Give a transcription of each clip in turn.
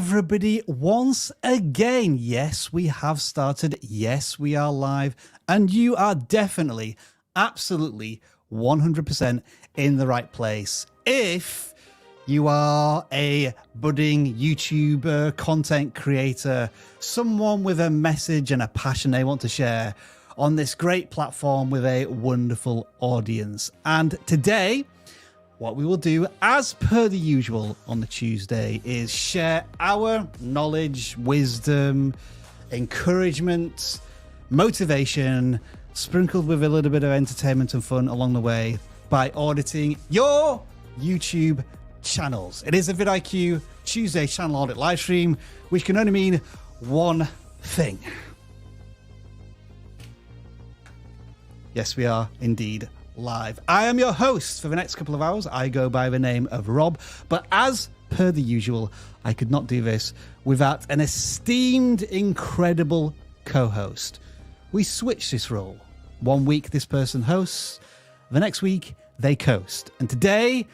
everybody once again. Yes, we have started. Yes, we are live. And you are definitely, absolutely, 100% in the right place. If you are a budding YouTuber, content creator, someone with a message and a passion they want to share on this great platform with a wonderful audience. And today, what we will do, as per the usual on the Tuesday, is share our knowledge, wisdom, encouragement, motivation, sprinkled with a little bit of entertainment and fun along the way by auditing your YouTube channels. It is a vidIQ Tuesday channel audit live stream, which can only mean one thing. Yes, we are indeed live. I am your host for the next couple of hours. I go by the name of Rob, but as per the usual, I could not do this without an esteemed, incredible co-host. We switch this role. 1 week this person hosts, the next week they coast. And today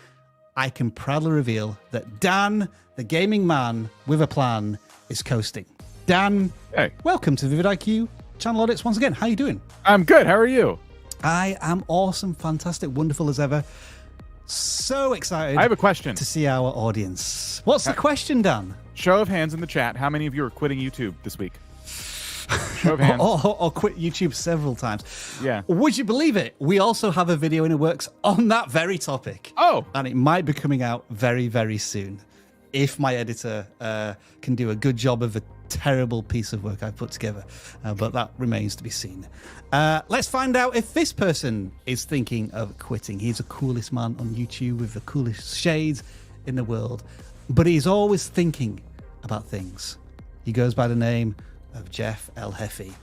I can proudly reveal that Dan, the gaming man with a plan, is coasting. Dan, hey. Welcome to the vidIQ channel audits once again. How are you doing? I'm good. How are you? I am awesome, fantastic, wonderful as ever. So excited. I have a question to see our audience. What's the question, Dan? Show of hands in the chat. How many of you are quitting YouTube this week? Show of hands. or quit YouTube several times. Yeah. Would you believe it? We also have a video in the works on that very topic. Oh. And it might be coming out very, very soon. If my editor can do a good job of a terrible piece of work I put together, but that remains to be seen. Let's find out if this person is thinking of quitting. He's the coolest man on YouTube with the coolest shades in the world, but he's always thinking about things. He goes by the name of Jeff El Jefe.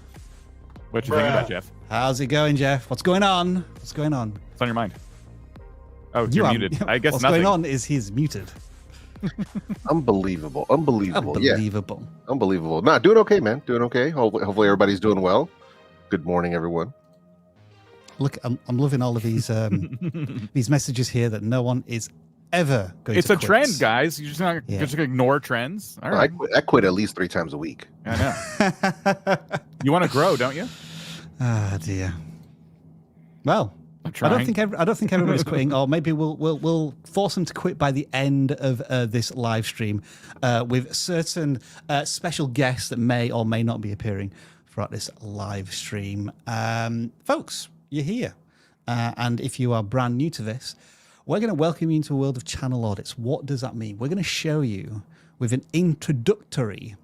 What you think about Jeff? How's it going, Jeff? What's going on? What's going on? What's on your mind? Oh, you're muted. I guess what's nothing. Going on is he's muted. Unbelievable. Unbelievable. Yeah. Unbelievable. Nah, doing okay, man. Doing okay. Hopefully everybody's doing well. Good morning, everyone. Look, I'm loving all of these these messages here that no one is ever going it's to a quit. Trend, guys. You're just not just gonna ignore trends. All right. I quit at least 3 times a week. I know. You want to grow, don't you? Ah, dear. Well, I don't think everybody's quitting, or maybe we'll force them to quit by the end of this live stream with certain special guests that may or may not be appearing throughout this live stream. Folks, you're here, and if you are brand new to this, we're going to welcome you into a world of channel audits. What does that mean? We're going to show you with an introductory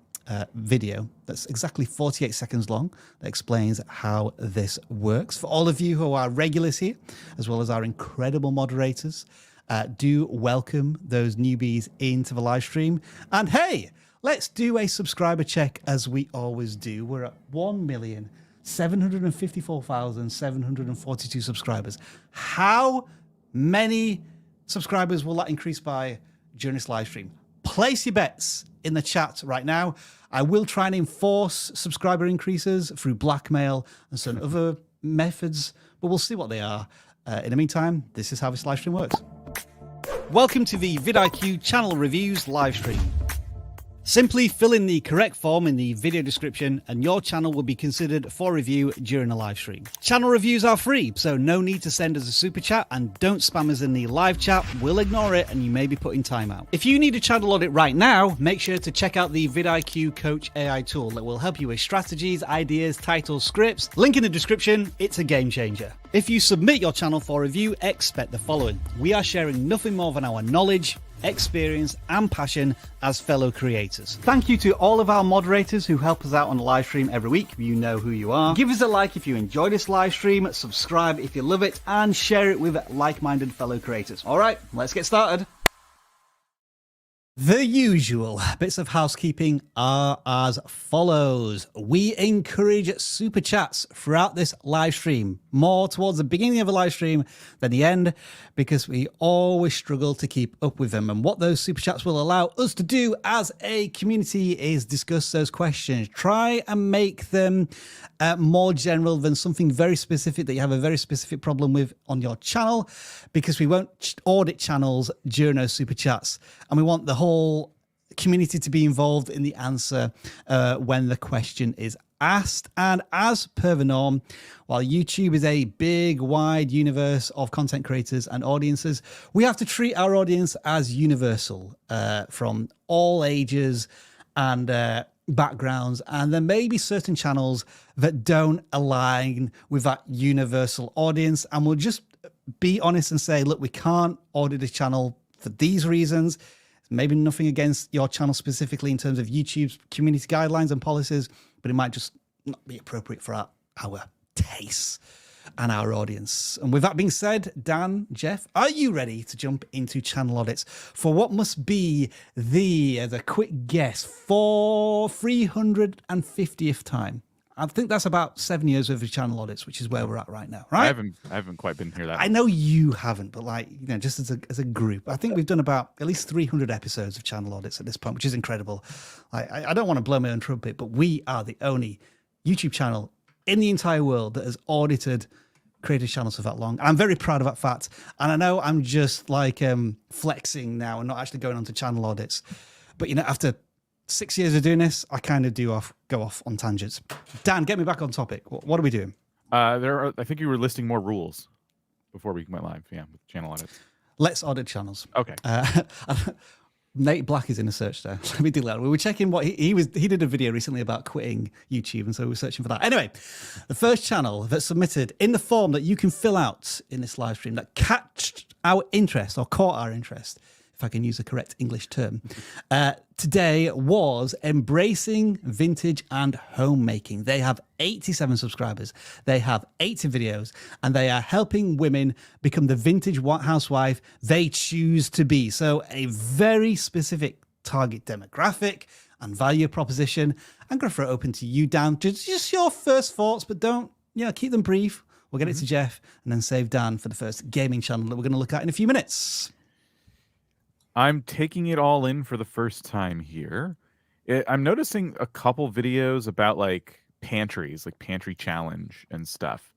video that's exactly 48 seconds long that explains how this works. For all of you who are regulars here, as well as our incredible moderators, do welcome those newbies into the live stream. And hey, let's do a subscriber check as we always do. We're at 1,754,742 subscribers. How many subscribers will that increase by during this live stream? Place your bets in the chat right now. I will try and enforce subscriber increases through blackmail and some other methods, but we'll see what they are. In the meantime, this is how this live stream works. Welcome to the vidIQ channel reviews live stream. Simply fill in the correct form in the video description and your channel will be considered for review during a live stream. Channel reviews are free, so no need to send us a super chat, and don't spam us in the live chat. We'll ignore it and you may be put in timeout. If you need a channel audit right now, make sure to check out the vidIQ Coach AI tool that will help you with strategies, ideas, titles, scripts. Link in the description. It's a game changer. If you submit your channel for review, expect the following. We are sharing nothing more than our knowledge, experience and passion as fellow creators. Thank you to all of our moderators who help us out on the live stream every week. You know who you are. Give us a like if you enjoy this live stream, subscribe if you love it, and share it with like-minded fellow creators. All right, let's get started. The usual bits of housekeeping are as follows. We encourage super chats throughout this live stream, more towards the beginning of a live stream than the end, because we always struggle to keep up with them. And what those super chats will allow us to do as a community is discuss those questions, try and make them more general than something very specific that you have a very specific problem with on your channel, because we won't audit channels during those super chats, and we want the whole community to be involved in the answer when the question is asked. And as per the norm, while YouTube is a big, wide universe of content creators and audiences, we have to treat our audience as universal, from all ages and backgrounds. And there may be certain channels that don't align with that universal audience. And we'll just be honest and say, look, we can't audit this channel for these reasons. Maybe nothing against your channel specifically in terms of YouTube's community guidelines and policies, but it might just not be appropriate for our tastes and our audience. And with that being said, Dan, Jeff, are you ready to jump into channel audits for what must be the quick guess for 350th time? I think that's about 7 years worth of channel audits, which is where we're at right now, right? I haven't quite been here that I know you haven't, but like, you know, just as a group, I think we've done about at least 300 episodes of channel audits at this point, which is incredible. I don't want to blow my own trumpet, but we are the only YouTube channel in the entire world that has audited creator channels for that long. I'm very proud of that fact. And I know I'm just like flexing now and not actually going on to channel audits, but you know, after 6 years of doing this, I kind of go off on tangents. Dan, get me back on topic. What are we doing? I think you were listing more rules before we went live. Yeah, with channel audits. Let's audit channels. Okay. Nate Black is in a search there. Let me do that. We were checking what he did a video recently about quitting YouTube, and so we were searching for that. Anyway, the first channel that submitted in the form that you can fill out in this live stream that caught our interest, if I can use the correct English term, today was Embracing Vintage and Homemaking. They have 87 subscribers. They have 80 videos, and they are helping women become the vintage housewife they choose to be. So a very specific target demographic and value proposition. I'm going to throw it open to you, Dan. Just your first thoughts, but don't, keep them brief. We'll get it to Jeff and then save Dan for the first gaming channel that we're going to look at in a few minutes. I'm taking it all in for the first time here. I'm noticing a couple videos about like pantries, like pantry challenge and stuff.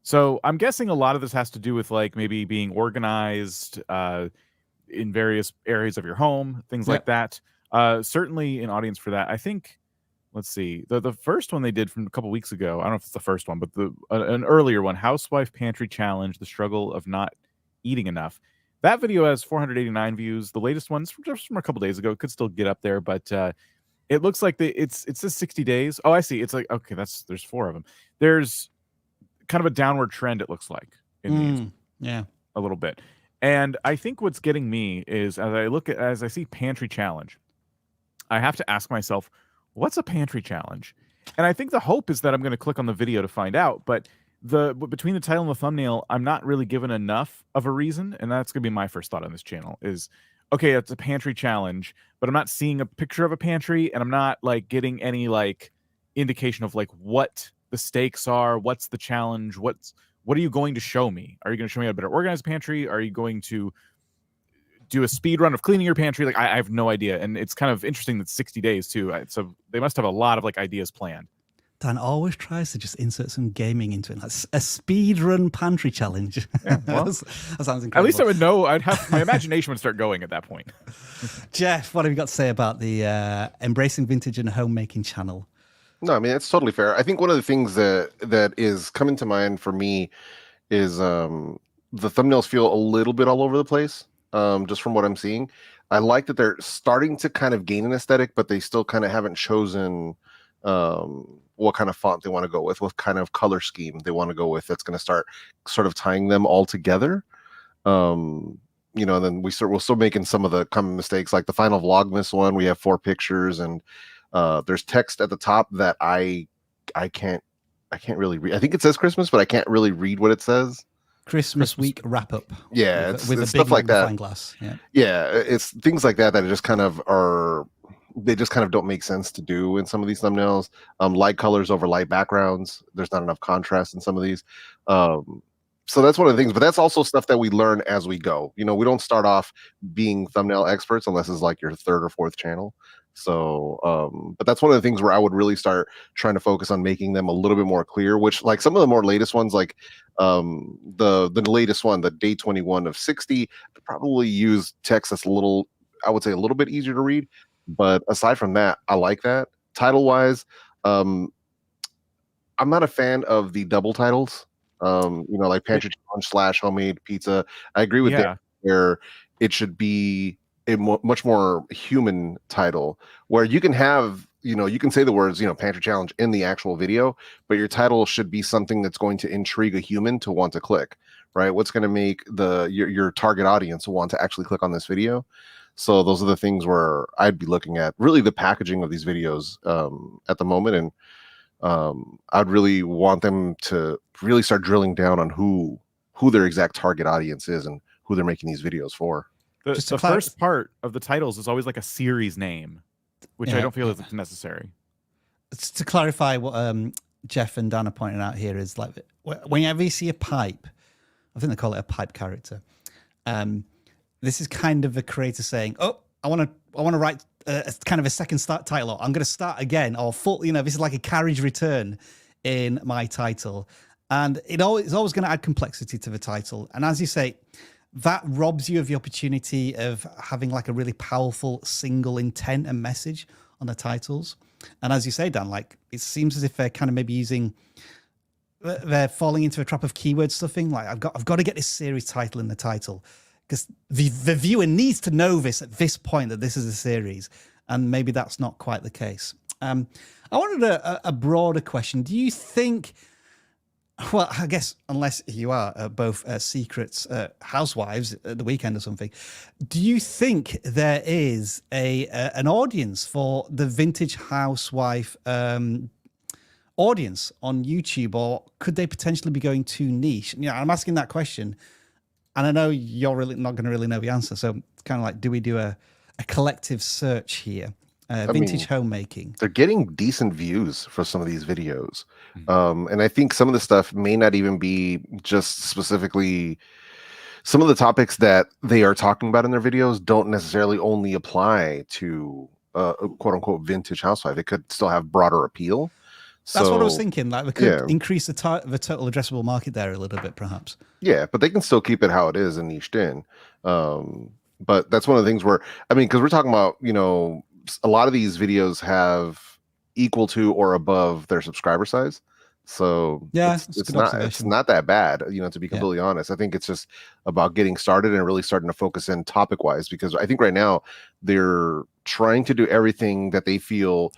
So I'm guessing a lot of this has to do with like maybe being organized in various areas of your home, things like that. Certainly an audience for that. I think, let's see, the first one they did from a couple weeks ago, I don't know if it's the first one, but an earlier one, Housewife Pantry Challenge, the struggle of not eating enough. That video has 489 views. The latest one's just from a couple days ago. It could still get up there, but it looks like it says 60 days. Oh, I see. It's like, okay, there's 4 of them. There's kind of a downward trend, it looks like, in these. Yeah. A little bit. And I think what's getting me is as I see pantry challenge, I have to ask myself, what's a pantry challenge? And I think the hope is that I'm going to click on the video to find out, but between the title and the thumbnail, I'm not really given enough of a reason, and that's gonna be my first thought on this channel is, okay, it's a pantry challenge, but I'm not seeing a picture of a pantry, and I'm not like getting any like indication of like what the stakes are, what's the challenge, what are you going to show me? Are you going to show me a better organized pantry? Are you going to do a speed run of cleaning your pantry? Like I have no idea, and it's kind of interesting that 60 days too. So they must have a lot of like ideas planned. Dan always tries to just insert some gaming into it. That's a speedrun pantry challenge. Yeah, well, that sounds incredible. At least I would know. My imagination would start going at that point. Jeff, what have you got to say about the Embracing Vintage and Homemaking channel? No, I mean, it's totally fair. I think one of the things that is coming to mind for me is the thumbnails feel a little bit all over the place, just from what I'm seeing. I like that they're starting to kind of gain an aesthetic, but they still kind of haven't chosen what kind of font they want to go with, what kind of color scheme they want to go with. That's going to start sort of tying them all together. And then we're still making some of the common mistakes, like the final Vlogmas one. We have 4 pictures, and there's text at the top that I can't really read. I think it says Christmas, but I can't really read what it says. Christmas week wrap up. Yeah, with a stuff big like that. Glass. Yeah, it's things like that just kind of are. They just kind of don't make sense to do in some of these thumbnails. Light colors over light backgrounds. There's not enough contrast in some of these. So that's one of the things, but that's also stuff that we learn as we go. We don't start off being thumbnail experts unless it's like your 3rd or 4th channel. So, but that's one of the things where I would really start trying to focus on making them a little bit more clear, which like some of the more latest ones, like the latest one, the day 21 of 60, probably use text that's I would say a little bit easier to read. But aside from that, I like that. Title wise, I'm not a fan of the double titles. Like Pantry Challenge / Homemade Pizza. I agree with that, where it should be a much more human title, where you can have, you can say the words, Pantry Challenge in the actual video, but your title should be something that's going to intrigue a human to want to click, right? What's going to make your target audience want to actually click on this video? So those are the things where I'd be looking at really the packaging of these videos at the moment. And I'd really want them to really start drilling down on who their exact target audience is and who they're making these videos for. The first part of the titles is always like a series name, which I don't feel is necessary. To clarify what Jeff and Dan are pointing out here is, like, whenever you see a pipe, I think they call it a pipe character. This is kind of a creator saying, "Oh, I want to write a kind of a second start title. Or I'm going to start again, or full. This is like a carriage return in my title." And it's always going to add complexity to the title. And as you say, that robs you of the opportunity of having like a really powerful single intent and message on the titles. And as you say, Dan, like, it seems as if they're kind of maybe they're falling into a trap of keyword stuffing. Like, I've got to get this series title in the title, because the viewer needs to know this at this point, that this is a series. And maybe that's not quite the case. I wanted a broader question. Do you think, well, I guess unless you are both secret housewives at the weekend or something, do you think there is an audience for the vintage housewife audience on YouTube, or could they potentially be going too niche? I'm asking that question, and I know you're really not going to really know the answer. So it's kind of like, do we do a collective search here? Vintage homemaking. They're getting decent views for some of these videos. And I think some of the stuff may not even be just specifically some of the topics that they are talking about in their videos don't necessarily only apply to quote unquote vintage housewife. It could still have broader appeal. That's what I was thinking. Like, we could increase the total addressable market there a little bit, perhaps. Yeah, but they can still keep it how it is and niched in. But that's one of the things where, because we're talking about, a lot of these videos have equal to or above their subscriber size. So yeah, it's not that bad, to be completely honest. I think it's just about getting started and really starting to focus in topic wise, because I think right now they're trying to do everything that they feel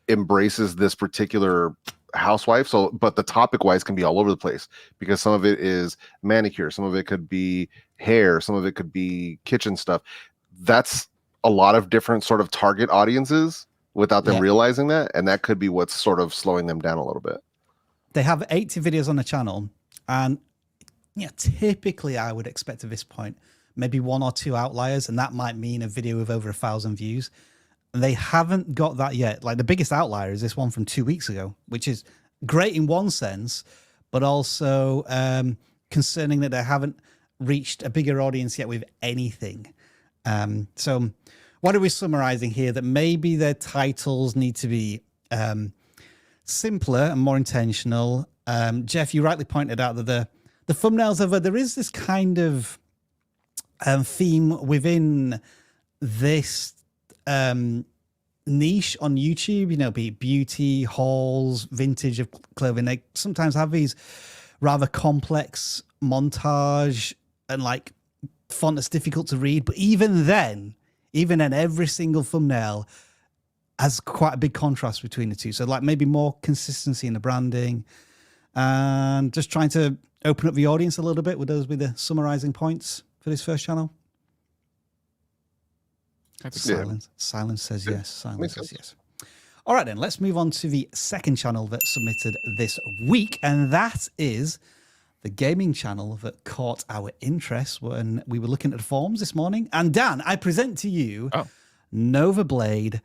embraces this particular housewife. So, but the topic wise can be all over the place, because some of it is manicure, some of it could be hair, some of it could be kitchen stuff. That's a lot of different sort of target audiences without them realizing that. And that could be what's sort of slowing them down a little bit. They have 80 videos on the channel, and typically I would expect at this point, maybe 1 or 2 outliers. And that might mean a video with over 1,000 views. And they haven't got that yet. Like, the biggest outlier is this one from 2 weeks ago, which is great in one sense, but also concerning that they haven't reached a bigger audience yet with anything. So what are we summarizing here? That maybe their titles need to be simpler and more intentional. Jeff, you rightly pointed out that the thumbnails there is this kind of theme within this niche on YouTube, be it beauty, hauls, vintage of clothing. They sometimes have these rather complex montage and like font that's difficult to read. But even then, every single thumbnail has quite a big contrast between the two. So like maybe more consistency in the branding, and just trying to open up the audience a little bit. Would those be the summarizing points for this first channel? Silence says yes. Silence says yes. All right, then, let's move on to the second channel that submitted this week, and that is the gaming channel that caught our interest when we were looking at the forums this morning. And Dan, I present to you Novablade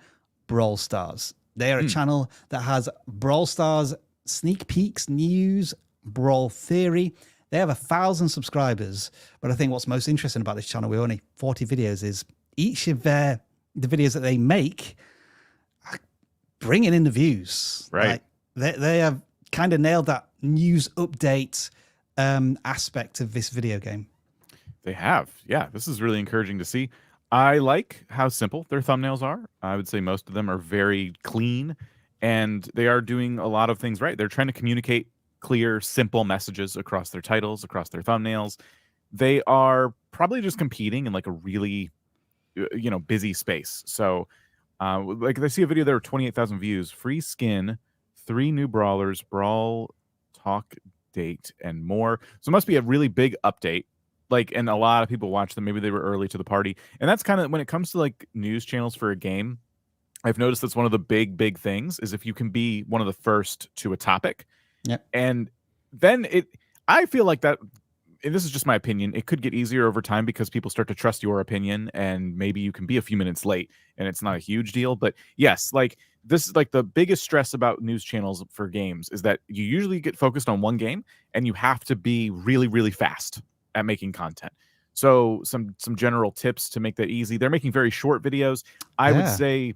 Brawl Stars. They are a channel that has Brawl Stars sneak peeks, news, Brawl theory. They have 1,000 subscribers, but I think what's most interesting about this channel, with only 40 videos, is each of the videos that they make are bringing in the views. Right. Like, they have kind of nailed that news update aspect of this video game. They have. Yeah, this is really encouraging to see. I like how simple their thumbnails are. I would say most of them are very clean, and they are doing a lot of things right. They're trying to communicate clear, simple messages across their titles, across their thumbnails. They are probably just competing in like a really, busy space. So, like I see a video there with 28,000 views, free skin, 3 new brawlers, Brawl, talk, date, and more. So it must be a really big update. Like, and a lot of people watch them. Maybe they were early to the party. And that's kind of when it comes to like news channels for a game, I've noticed that's one of the big things is if you can be one of the first to a topic. Yep. And then I feel like that, and this is just my opinion, it could get easier over time because people start to trust your opinion, and maybe you can be a few minutes late and it's not a huge deal. But yes, like this is like the biggest stress about news channels for games is that you usually get focused on one game and you have to be really fast at making content. So some general tips to make that easy. They're making very short videos. I would say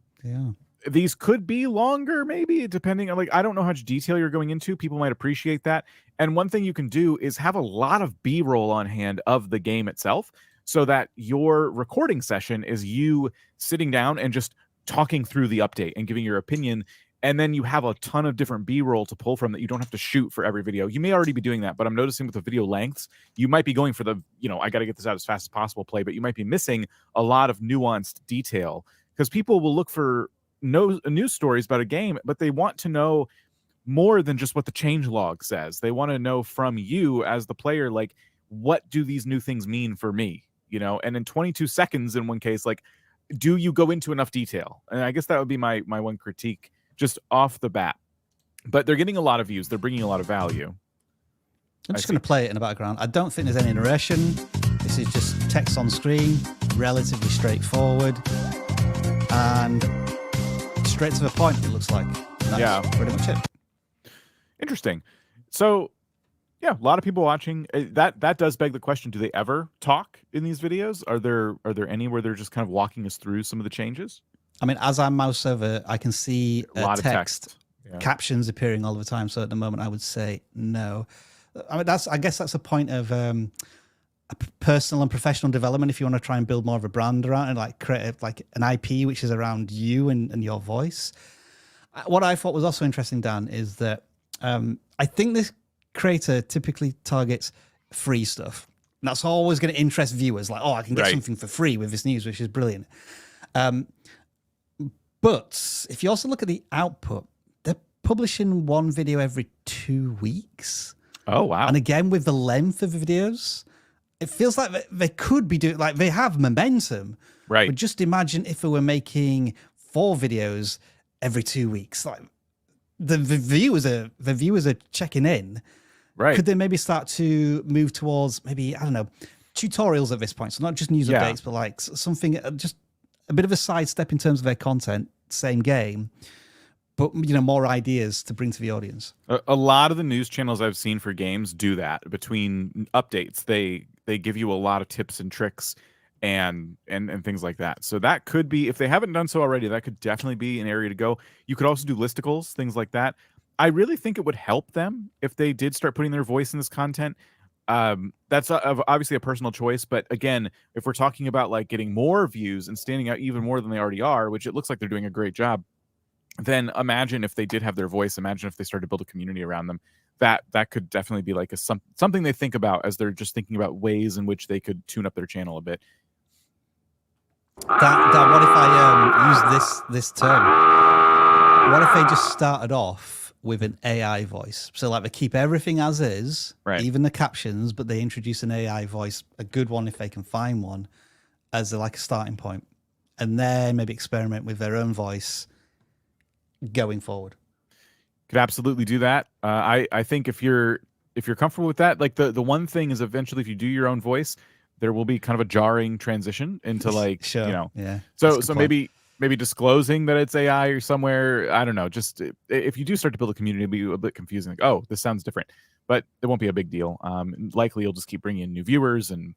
these could be longer, maybe, depending on, like, I don't know how much detail you're going into. People might appreciate that. And one thing you can do is have a lot of B-roll on hand of the game itself so that your recording session is you sitting down and just talking through the update and giving your opinion. And then you have a ton of different B-roll to pull from that you don't have to shoot for every video. You may already be doing that, but I'm noticing with the video lengths, you might be going for the, I got to get this out as fast as possible play, but you might be missing a lot of nuanced detail because people will look for news stories about a game, but they want to know more than just what the change log says. They want to know from you as the player, like, what do these new things mean for me? And in 22 seconds in one case, like, do you go into enough detail? And I guess that would be my one critique just off the bat. But they're getting a lot of views. They're bringing a lot of value. I'm just going to play it in the background. I don't think there's any narration. This is just text on screen, relatively straightforward, and straight to the point, it looks like. That's pretty much it. Interesting. So, yeah, a lot of people watching. That does beg the question, do they ever talk in these videos? Are there any where they're just kind of walking us through some of the changes? I mean, as I mouse over, I can see a lot text, of text. Captions appearing all the time. So at the moment, I would say no. I mean, I guess that's a point of a personal and professional development. If you want to try and build more of a brand around and like create like an IP which is around you and your voice. What I thought was also interesting, Dan, is that I think this creator typically targets free stuff. And that's always going to interest viewers. Like, oh, I can get something for free with this news, which is brilliant. But if you also look at the output, they're publishing one video every 2 weeks. Oh, wow. And again, with the length of the videos, it feels like they could be doing, like, they have momentum. Right. But just imagine if they were making 4 videos every 2 weeks. Like, the viewers are checking in. Right. Could they maybe start to move towards maybe, I don't know, tutorials at this point? So not just news updates, but like something, just a bit of a sidestep in terms of their content, same game, but more ideas to bring to the audience. A lot of the news channels I've seen for games do that. Between updates, they give you a lot of tips and tricks and things like that. So that could be, if they haven't done so already, that could definitely be an area to go. You could also do listicles, things like that. I really think it would help them if they did start putting their voice in this content. That's obviously a personal choice, but again, if we're talking about like getting more views and standing out even more than they already are, which it looks like they're doing a great job, then imagine if they did have their voice. Imagine if they started to build a community around them. That could definitely be like something they think about as they're just thinking about ways in which they could tune up their channel a bit. Dan, what if I use this term? What if they just started off with an AI voice? So like they keep everything as is, even the captions, but they introduce an AI voice, a good one if they can find one, as like a starting point, and then maybe experiment with their own voice going forward. Could absolutely do that. I think if you're comfortable with that, like the one thing is eventually if you do your own voice, there will be kind of a jarring transition into like, So maybe disclosing that it's AI or somewhere. I don't know. Just if you do start to build a community, it'll be a bit confusing. Like, oh, this sounds different, but it won't be a big deal. Likely you'll just keep bringing in new viewers and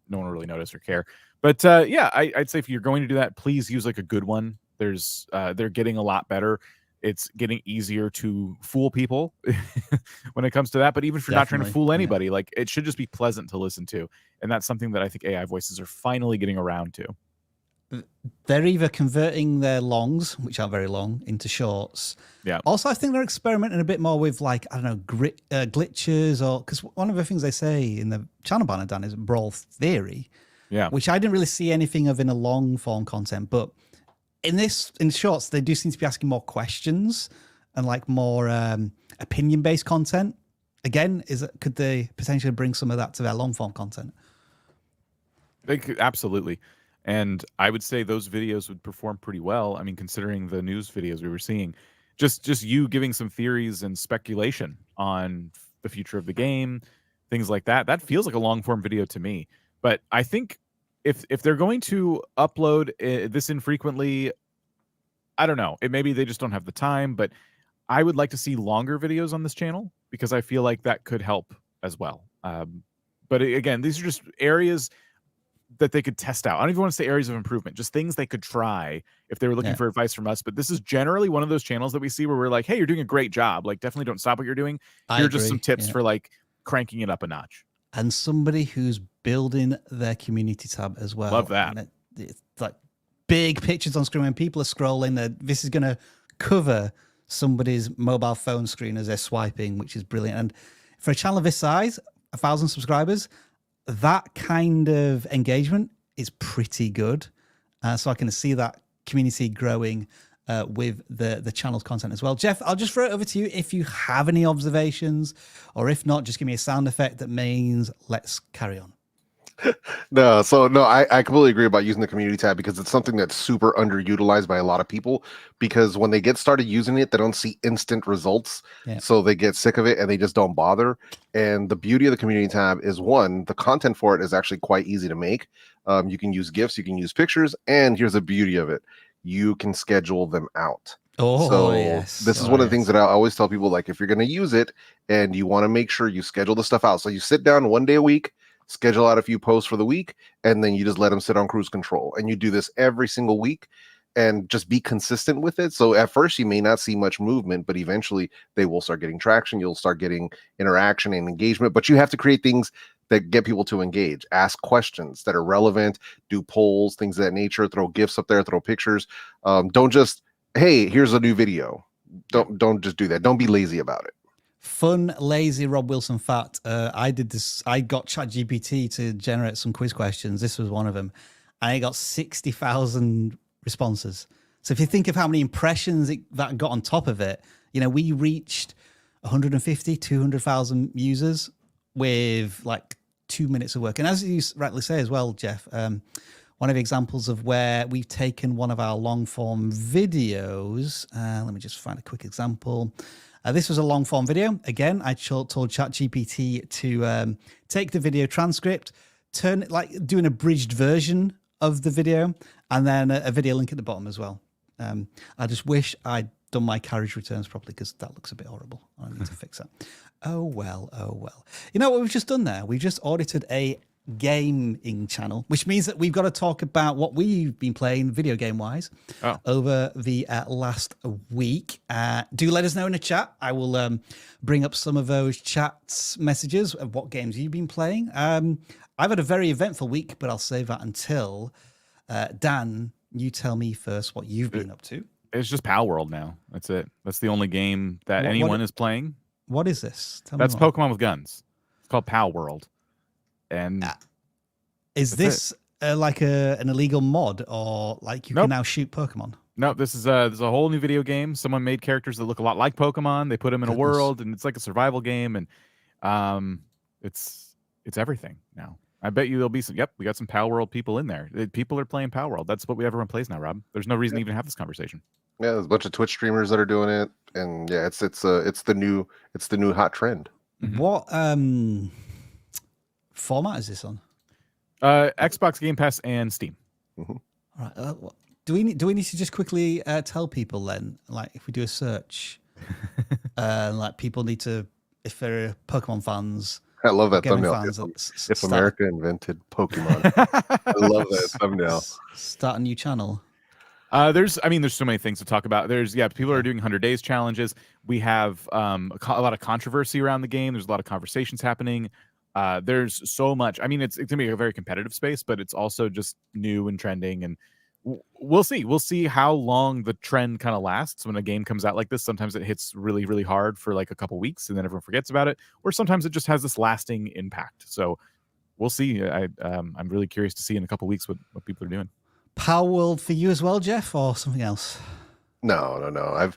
no one will really notice or care. But I'd say if you're going to do that, please use like a good one. They're getting a lot better. It's getting easier to fool people when it comes to that. But even if you're not trying to fool anybody, like it should just be pleasant to listen to. And that's something that I think AI voices are finally getting around to. they're either converting their longs, which are very long, into shorts. Yeah. Also, I think they're experimenting a bit more with, like, I don't know, glitches, or because one of the things they say in the channel banner, Dan, is Brawl theory. Yeah. Which I didn't really see anything of in a long form content, but in shorts, they do seem to be asking more questions and like more opinion based content. Again, could they potentially bring some of that to their long form content? They could, absolutely. And I would say those videos would perform pretty well. I mean, considering the news videos we were seeing, just you giving some theories and speculation on the future of the game, things like that. That feels like a long form video to me. But I think if they're going to upload this infrequently, I don't know. Maybe they just don't have the time. But I would like to see longer videos on this channel because I feel like that could help as well. But again, these are just areas that they could test out. I don't even want to say areas of improvement, just things they could try if they were looking for advice from us. But this is generally one of those channels that we see where we're like, hey, you're doing a great job. Like, definitely don't stop what you're doing. Here are just some tips for like cranking it up a notch. And somebody who's building their community tab as well. Love that. And it's like big pictures on screen when people are scrolling. This is going to cover somebody's mobile phone screen as they're swiping, which is brilliant. And for a channel of this size, 1,000 subscribers, that kind of engagement is pretty good. So I can see that community growing with the channel's content as well. Jeff, I'll just throw it over to you if you have any observations, or if not, just give me a sound effect that means let's carry on. No, I completely agree about using the community tab because it's something that's super underutilized by a lot of people, because when they get started using it, they don't see instant results. So they get sick of it and they just don't bother. And the beauty of the community tab is, one, the content for it is actually quite easy to make. You can use GIFs, you can use pictures, and here's the beauty of it. You can schedule them out. This is one of the things that I always tell people, like, if you're going to use it and you want to make sure you schedule the stuff out. So you sit down one day a week, schedule out a few posts for the week, and then you just let them sit on cruise control. And you do this every single week and just be consistent with it. So at first you may not see much movement, but eventually they will start getting traction. You'll start getting interaction and engagement, but you have to create things that get people to engage, ask questions that are relevant, do polls, things of that nature, throw GIFs up there, throw pictures. Don't just, hey, here's a new video. Don't just do that. Don't be lazy about it. Fun, lazy Rob Wilson fact. I did this. I got ChatGPT to generate some quiz questions. This was one of them. I got 60,000 responses. So if you think of how many impressions that got on top of it, you know, we reached 150, 200,000 users with like 2 minutes of work. And as you rightly say as well, Jeff, one of the examples of where we've taken one of our long form videos. Let me just find a quick example. This was a long form video. Again, I told ChatGPT to take the video transcript, turn it, like do an abridged version of the video, and then a video link at the bottom as well. I just wish I'd done my carriage returns properly, because that looks a bit horrible. I need to fix that. Oh well, oh well. You know what we've just done there? We've just audited a gaming channel, which means that we've got to talk about what we've been playing video game wise over the last week. Do let us know in the chat. I will bring up some of those chats messages of what games you've been playing. I've had a very eventful week, but I'll save that until Dan, you tell me first what you've been up to. It's just Pal World now. That's it. That's the only game that anyone is playing. What is this? That's Pokemon with guns. It's called Pal World. And is this like an illegal mod, or like you can now shoot Pokemon? No, this is there's a whole new video game. Someone made characters that look a lot like Pokemon. They put them in a world, and it's like a survival game, and it's everything now. I bet you there'll be some. Yep, we got some Pal World people in there. People are playing Pal World. That's what everyone plays now, Rob. There's no reason to even have this conversation. Yeah, there's a bunch of Twitch streamers that are doing it, and yeah, it's the new hot trend. What format is this on? Xbox Game Pass and Steam. All right. Do we need to just quickly tell people then, like if we do a search, like people need to, if they're Pokemon fans. I love that thumbnail. If America invented Pokemon, I love that thumbnail. Start a new channel. There's so many things to talk about. People are doing 100 days challenges. We have a lot of controversy around the game. There's a lot of conversations happening. There's so much. I mean, it's gonna be a very competitive space, but it's also just new and trending. And we'll see. We'll see how long the trend kind of lasts when a game comes out like this. Sometimes it hits really, really hard for like a couple weeks and then everyone forgets about it, or sometimes it just has this lasting impact. So we'll see. I'm really curious to see in a couple weeks what people are doing. Power World for you as well, Jeff, or something else? No. I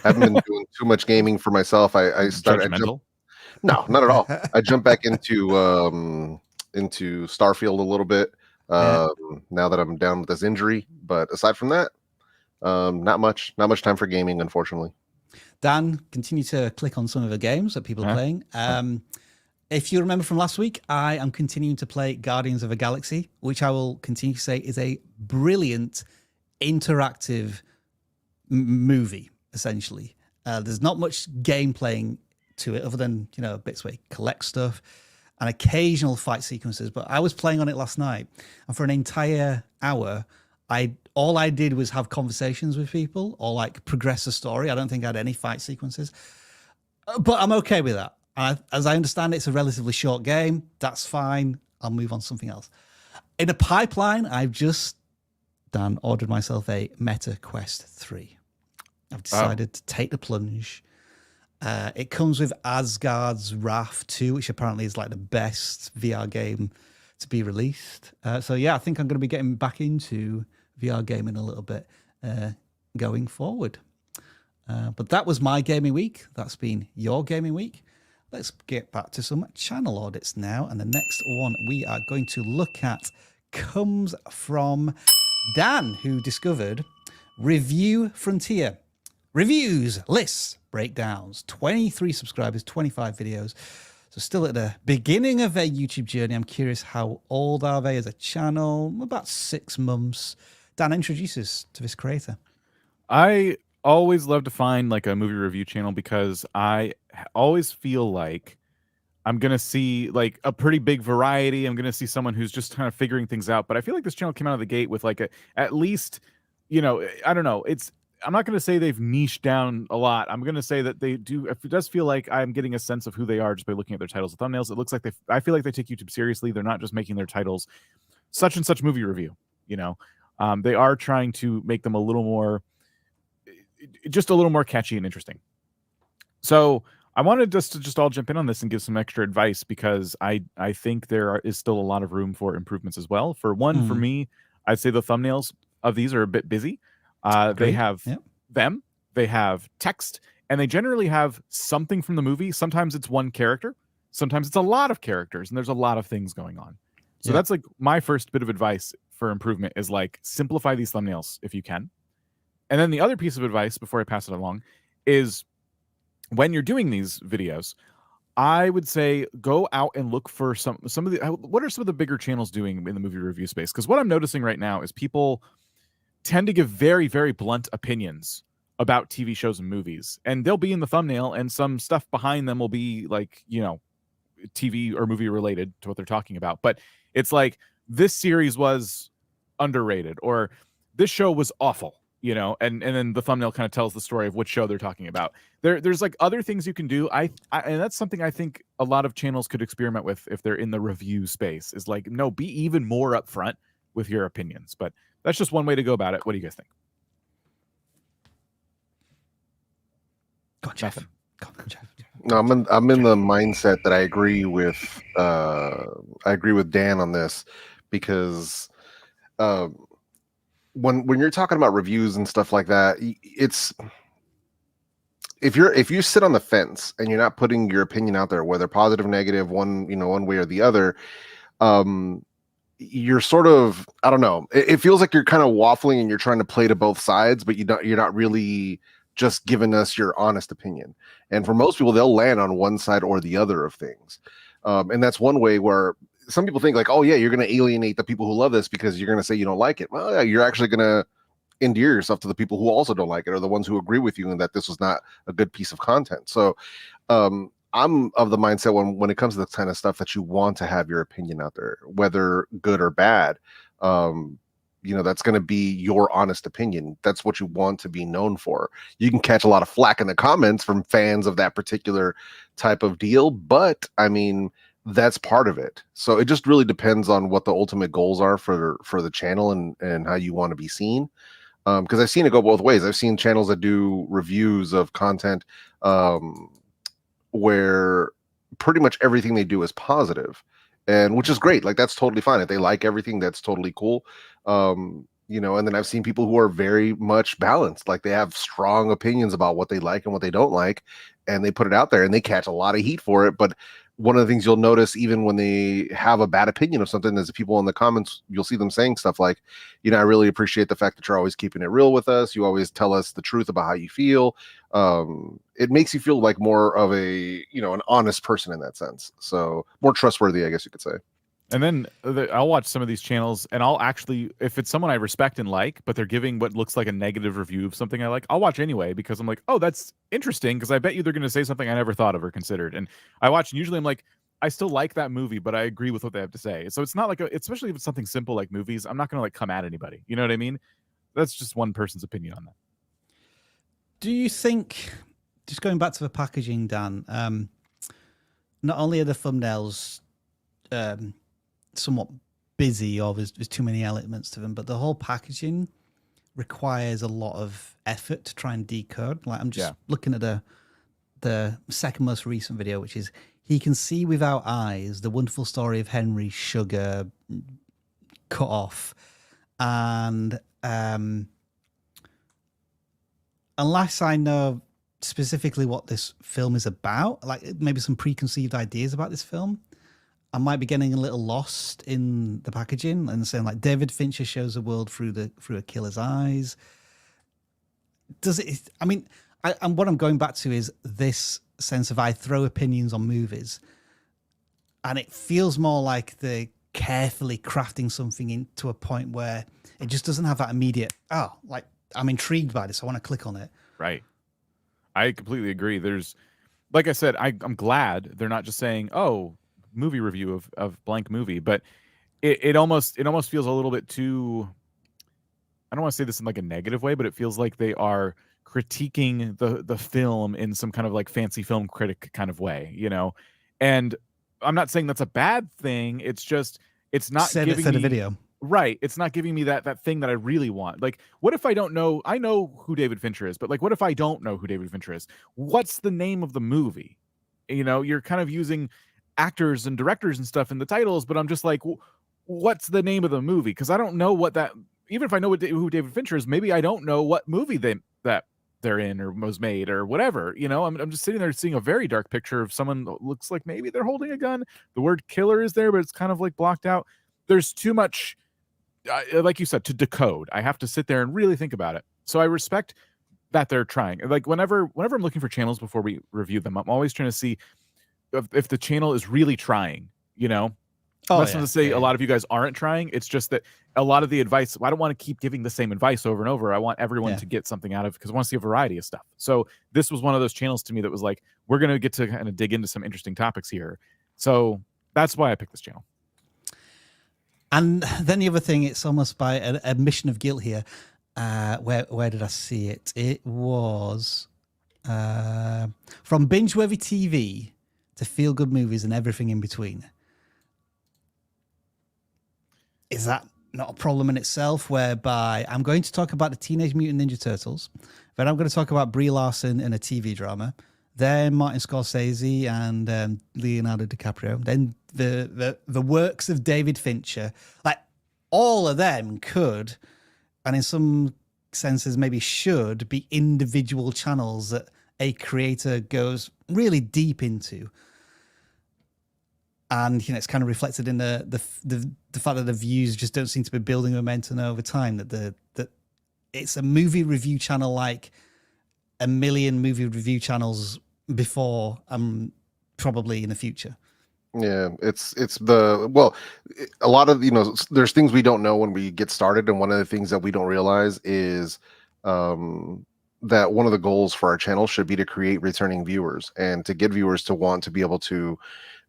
haven't been doing too much gaming for myself. I started. No, not at all. I jumped back into Starfield a little bit now that I'm down with this injury. But aside from that, not much time for gaming, unfortunately. Dan, continue to click on some of the games that people are playing. If you remember from last week, I am continuing to play Guardians of the Galaxy, which I will continue to say is a brilliant interactive movie, essentially. There's not much game playing to it other than, bits where you collect stuff and occasional fight sequences. But I was playing on it last night, and for an entire hour, all I did was have conversations with people or like progress the story. I don't think I had any fight sequences, but I'm okay with that. As I understand it, it's a relatively short game. That's fine. I'll move on to something else. In a pipeline, I've just ordered myself a Meta Quest 3. I've decided to take the plunge. It comes with Asgard's Wrath 2, which apparently is like the best VR game to be released. So yeah, I think I'm going to be getting back into VR gaming a little bit going forward. But that was my gaming week. That's been your gaming week. Let's get back to some channel audits now. And the next one we are going to look at comes from Dan, who discovered Review Frontier. Reviews, lists, breakdowns, 23 subscribers, 25 videos. So still at the beginning of their YouTube journey. I'm curious, how old are they as a channel? About 6 months. Dan, introduce us to this creator. I always love to find like a movie review channel because I always feel like I'm going to see like a pretty big variety. I'm going to see someone who's just kind of figuring things out. But I feel like this channel came out of the gate with like at least, I don't know. I'm not going to say they've niched down a lot. I'm going to say that they do. It does feel like I'm getting a sense of who they are just by looking at their titles and thumbnails. It looks like I feel like they take YouTube seriously. They're not just making their titles such and such movie review. They are trying to make them a little more catchy and interesting. So I wanted us to just all jump in on this and give some extra advice because I think there is still a lot of room for improvements as well. For one, for me, I'd say the thumbnails of these are a bit busy. They have them, they have text, and they generally have something from the movie. Sometimes it's one character, sometimes it's a lot of characters, and there's a lot of things going on. So that's like my first bit of advice for improvement is like simplify these thumbnails if you can. And then the other piece of advice before I pass it along is when you're doing these videos, I would say go out and look for some of the what are some of the bigger channels doing in the movie review space? Because what I'm noticing right now is people tend to give very, very blunt opinions about TV shows and movies. And they'll be in the thumbnail and some stuff behind them will be like, TV or movie related to what they're talking about. But it's like this series was underrated or this show was awful. And then the thumbnail kind of tells the story of which show they're talking about. There's like other things you can do. And that's something I think a lot of channels could experiment with if they're in the review space is like, no, be even more upfront with your opinions. But that's just one way to go about it. What do you guys think? Go on, Jeff. No, I'm in the mindset that I agree with Dan on this because when you're talking about reviews and stuff like that, it's if you sit on the fence and you're not putting your opinion out there, whether positive, negative, one way or the other, you're sort of, I don't know, it feels like you're kind of waffling and you're trying to play to both sides, but you're not really just giving us your honest opinion. And for most people, they'll land on one side or the other of things. And that's one way where some people think like, oh yeah, you're going to alienate the people who love this because you're going to say you don't like it. Well, yeah, you're actually going to endear yourself to the people who also don't like it or the ones who agree with you and that this was not a good piece of content. So I'm of the mindset when it comes to this kind of stuff that you want to have your opinion out there, whether good or bad. That's going to be your honest opinion. That's what you want to be known for. You can catch a lot of flack in the comments from fans of that particular type of deal, but I mean, that's part of it. So it just really depends on what the ultimate goals are for the channel and how you want to be seen. Because I've seen it go both ways. I've seen channels that do reviews of content where pretty much everything they do is positive, and which is great. Like, that's totally fine. If they like everything, that's totally cool. You know, and then I've seen people who are very much balanced. Like, they have strong opinions about what they like and what they don't like, and they put it out there and they catch a lot of heat for it. But one of the things you'll notice, even when they have a bad opinion of something, is the people in the comments, you'll see them saying stuff like, you know, I really appreciate the fact that you're always keeping it real with us. You always tell us the truth about how you feel. It makes you feel like more of a, you know, an honest person in that sense. So more trustworthy, I guess you could say. And then I'll watch some of these channels, and I'll actually, if it's someone I respect and like, but they're giving what looks like a negative review of something I like, I'll watch anyway, because I'm like, oh, that's interesting, because I bet you they're going to say something I never thought of or considered. And I watch, and usually I'm like, I still like that movie, but I agree with what they have to say. So it's not like, especially if it's something simple like movies, I'm not going to like come at anybody. You know what I mean? That's just one person's opinion on that. Do you think, just going back to the packaging, Dan, not only are the thumbnails somewhat busy, or there's too many elements to them, but the whole packaging requires a lot of effort to try and decode. Like, I'm just looking at the second most recent video, which is He Can See Without Eyes, the wonderful story of Henry Sugar cut off. And unless I know specifically what this film is about, like maybe some preconceived ideas about this film, I might be getting a little lost in the packaging and saying, like, David Fincher shows the world through a killer's eyes. Does it? I mean, and what I'm going back to is this sense of, I throw opinions on movies, and it feels more like they're carefully crafting something into a point where it just doesn't have that immediate, oh, like, I'm intrigued by this, I want to click on it. Right. I completely agree. There's, like I said, I'm glad they're not just saying, oh, movie review of blank movie, but it almost feels a little bit too, I don't want to say this in like a negative way, but it feels like they are critiquing the film in some kind of like fancy film critic kind of way, you know. And I'm not saying that's a bad thing. It's just, it's not giving me the video. Right. It's not giving me that thing that I really want. Like, what if I don't know? I know who David Fincher is, but like, what if I don't know who David Fincher is? What's the name of the movie? You know, you're kind of using actors and directors and stuff in the titles, but I'm just like, what's the name of the movie? Because I don't know what that, even if I know who David Fincher is, maybe I don't know what movie that they're in or was made or whatever. You know, I'm just sitting there seeing a very dark picture of someone that looks like maybe they're holding a gun. The word killer is there, but it's kind of like blocked out. There's too much, like you said, to decode. I have to sit there and really think about it. So I respect that they're trying. Like, whenever I'm looking for channels before we review them, I'm always trying to see if the channel is really trying, you know. That's not to say a lot of you guys aren't trying. It's just that a lot of the advice, I don't want to keep giving the same advice over and over. I want everyone to get something out of it, because I want to see a variety of stuff. So this was one of those channels to me that was like, we're going to get to kind of dig into some interesting topics here. So that's why I picked this channel. And then the other thing, it's almost by an admission of guilt here. Where did I see it? It was from binge-worthy TV to feel-good movies and everything in between. Is that not a problem in itself, whereby I'm going to talk about the Teenage Mutant Ninja Turtles, then I'm going to talk about Brie Larson in a TV drama, then Martin Scorsese and Leonardo DiCaprio, then the works of David Fincher. Like, all of them could, and in some senses maybe should, be individual channels that a creator goes really deep into. And, you know, it's kind of reflected in the fact that the views just don't seem to be building momentum over time. That it's a movie review channel like a million movie review channels before, probably in the future. Yeah, it's a lot of, you know, there's things we don't know when we get started, and one of the things that we don't realize is that one of the goals for our channel should be to create returning viewers and to get viewers to want to be able to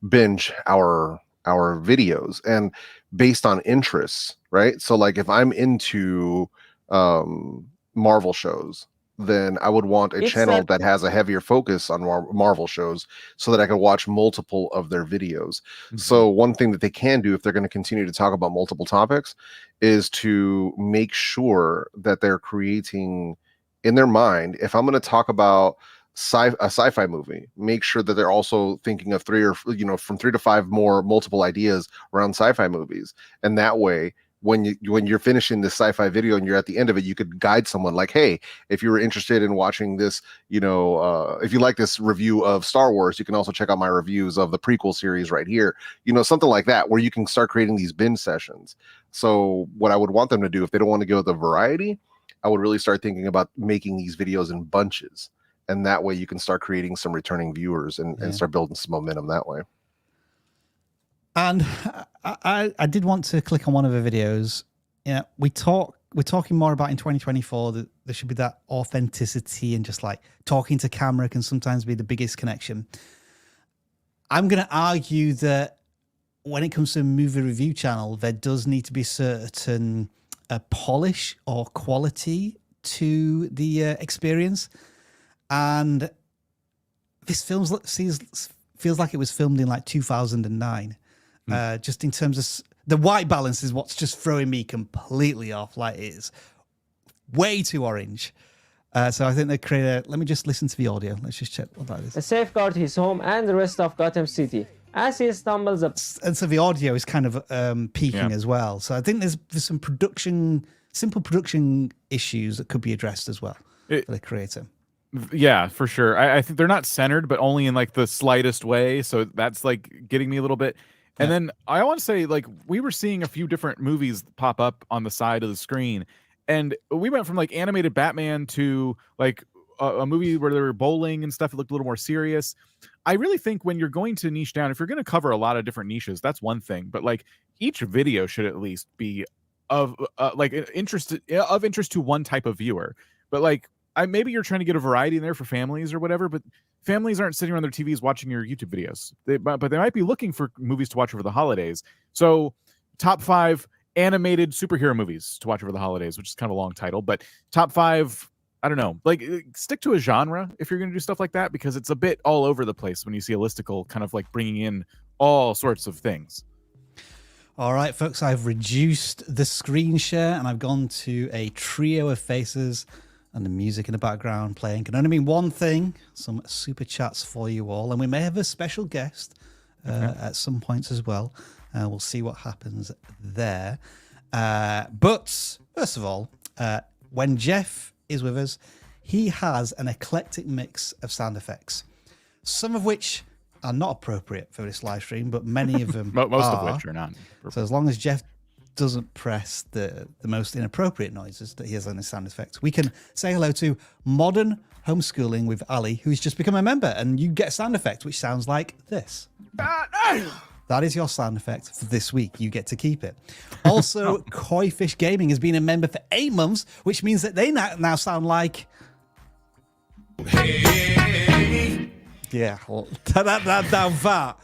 binge our videos, and based on interests, right? So like, if I'm into Marvel shows, then I would want a channel that has a heavier focus on Marvel shows so that I can watch multiple of their videos. So one thing that they can do if they're going to continue to talk about multiple topics is to make sure that they're creating in their mind, if I'm going to talk about a sci-fi movie, make sure that they're also thinking of from 3 to 5 more multiple ideas around sci-fi movies. And that way, when you're finishing this sci-fi video and you're at the end of it, you could guide someone like, hey, if you were interested in watching this, if you like this review of Star Wars, you can also check out my reviews of the prequel series right here, something like that, where you can start creating these binge sessions. So what I would want them to do, if they don't want to go with the variety, I would really start thinking about making these videos in bunches. And that way you can start creating some returning viewers and start building some momentum that way. And I did want to click on one of the videos. Yeah, we're talking more about in 2024 that there should be that authenticity, and just like talking to camera can sometimes be the biggest connection. I'm going to argue that when it comes to a movie review channel, there does need to be certain polish or quality to the experience. And this feels like it was filmed in like 2009. Just in terms of the white balance is what's just throwing me completely off. Like, it is way too orange. So I think they create let me just listen to the audio. Let's just check what that is. To safeguard his home and the rest of Gotham City as he stumbles up. And so the audio is kind of peaking as well. So I think there's some simple production issues that could be addressed as well for the creator. Yeah, for sure. I think they're not centered, but only in like the slightest way. So that's like getting me a little bit. And then I want to say, like, we were seeing a few different movies pop up on the side of the screen, and we went from like animated Batman to like a movie where they were bowling and stuff. It looked a little more serious. I really think when you're going to niche down, if you're going to cover a lot of different niches, that's one thing. But like each video should at least be of interest to one type of viewer. But like, maybe you're trying to get a variety in there for families or whatever, but families aren't sitting around their TVs watching your YouTube videos. But they might be looking for movies to watch over the holidays. So top 5 animated superhero movies to watch over the holidays, which is kind of a long title, but top 5, I don't know, like stick to a genre if you're going to do stuff like that, because it's a bit all over the place when you see a listicle kind of like bringing in all sorts of things. All right, folks, I've reduced the screen share and I've gone to a trio of faces, and the music in the background playing can only mean one thing: some super chats for you all. And we may have a special guest at some points as well. We'll see what happens there. But first of all, when Jeff is with us, he has an eclectic mix of sound effects, some of which are not appropriate for this live stream, but many of them most of which are not. So as long as Jeff doesn't press the most inappropriate noises that he has on his sound effects, we can say hello to Modern Homeschooling with Ali, who's just become a member, and you get a sound effect which sounds like this. That is your sound effect for this week. You get to keep it. Also, Koi Fish Gaming has been a member for 8 months, which means that they now sound like... Yeah, well, that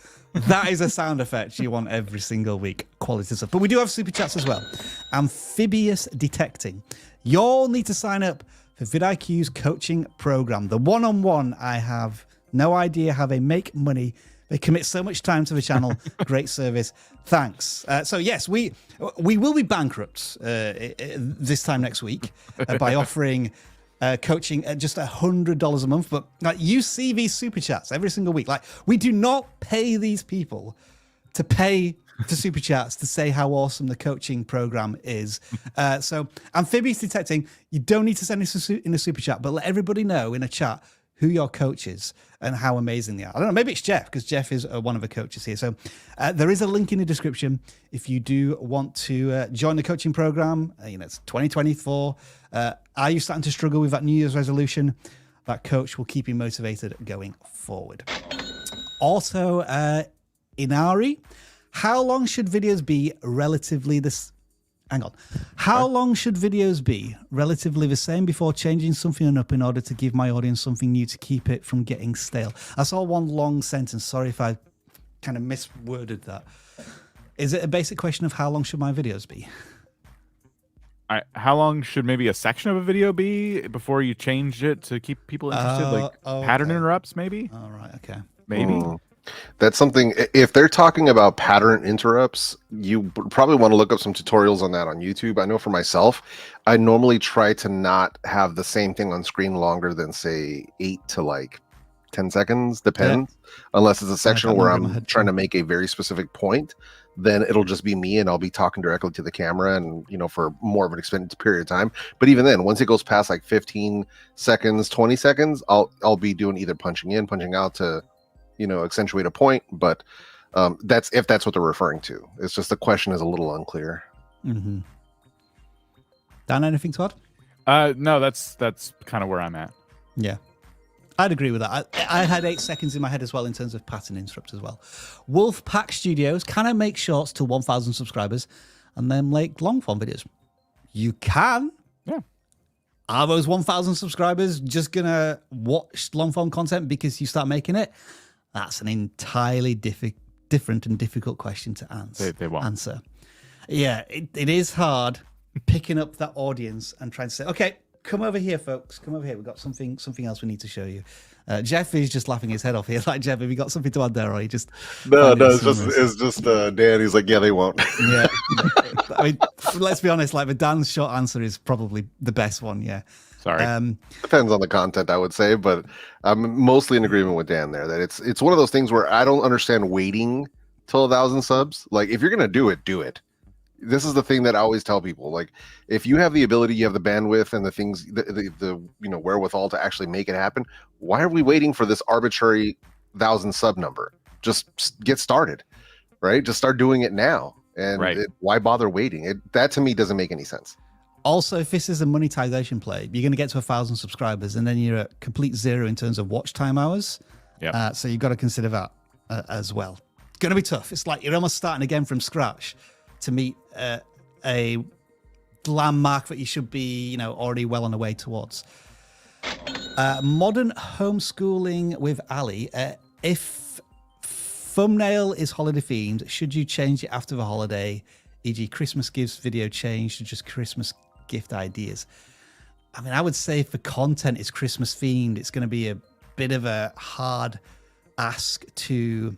is a sound effect you want every single week. Quality stuff. But we do have super chats as well. Amphibious Detecting. You all need to sign up for vidIQ's coaching program. The one-on-one, I have no idea how they make money. They commit so much time to the channel. Great service. Thanks. So yes, we will be bankrupt this time next week by offering coaching at just $100 a month. But like, you see these super chats every single week. Like, we do not pay these people to pay for super chats to say how awesome the coaching program is. So Amphibious Detecting, you don't need to send this in a super chat, but let everybody know in a chat who your coach is and how amazing they are. I don't know, maybe it's Jeff, because Jeff is one of the coaches here. So there is a link in the description if you do want to join the coaching program. It's 2024. Are you starting to struggle with that New Year's resolution? That coach will keep you motivated going forward. Also, Inari, how long should videos be relatively this? Hang on. How long should videos be relatively the same before changing something up in order to give my audience something new to keep it from getting stale? I saw one long sentence. Sorry if I kind of misworded that. Is it a basic question of how long should my videos be? How long should maybe a section of a video be before you change it to keep people interested? Like pattern interrupts, maybe? All right. Okay. Maybe. That's something. If they're talking about pattern interrupts, you probably want to look up some tutorials on that on YouTube. I know for myself, I normally try to not have the same thing on screen longer than say 8 to like 10 seconds, depends. Unless it's a section where I'm trying to make a very specific point, then it'll just be me and I'll be talking directly to the camera and, you know, for more of an extended period of time. But even then, once it goes past like 15 seconds, 20 seconds, I'll be doing either punching in, punching out to, you know, accentuate a point. But that's if that's what they're referring to. It's just the question is a little unclear. Dan, anything to add? No, that's kind of where I'm at. Yeah, I'd agree with that. I had 8 seconds in my head as well in terms of pattern interrupts as well. Wolfpack Studios, can I make shorts to 1,000 subscribers and then make long form videos? You can. Yeah. Are those 1,000 subscribers just gonna watch long form content because you start making it? That's an entirely different and difficult question to answer. They won't answer. Yeah, it is hard picking up that audience and trying to say, okay, come over here, folks. Come over here. We've got something else we need to show you. Jeff is just laughing his head off here. Like, Jeff, have you got something to add there, or you just no, it's just Dan. He's like, yeah, they won't. Yeah, I mean, let's be honest. Like, the Dan's short answer is probably the best one. Yeah. Sorry. Depends on the content, I would say, but I'm mostly in agreement with Dan there that it's one of those things where I don't understand waiting till 1,000 subs. Like, if you're gonna do it, do it. This is the thing that I always tell people. Like, if you have the ability, you have the bandwidth and the things, the you know, wherewithal to actually make it happen, why are we waiting for this arbitrary 1,000 sub number? Just get started, right? Just start doing it now. And why bother waiting? That to me doesn't make any sense. Also, if this is a monetization play, you're going to get to 1,000 subscribers and then you're at complete zero in terms of watch time hours. Yeah. So you've got to consider that as well. It's going to be tough. It's like you're almost starting again from scratch to meet a landmark that you should be, you know, already well on the way towards. Modern homeschooling with Ali. If thumbnail is holiday themed, should you change it after the holiday? E.g. Christmas gifts video change to just Christmas gift ideas. I mean, I would say if the content is Christmas themed, it's going to be a bit of a hard ask to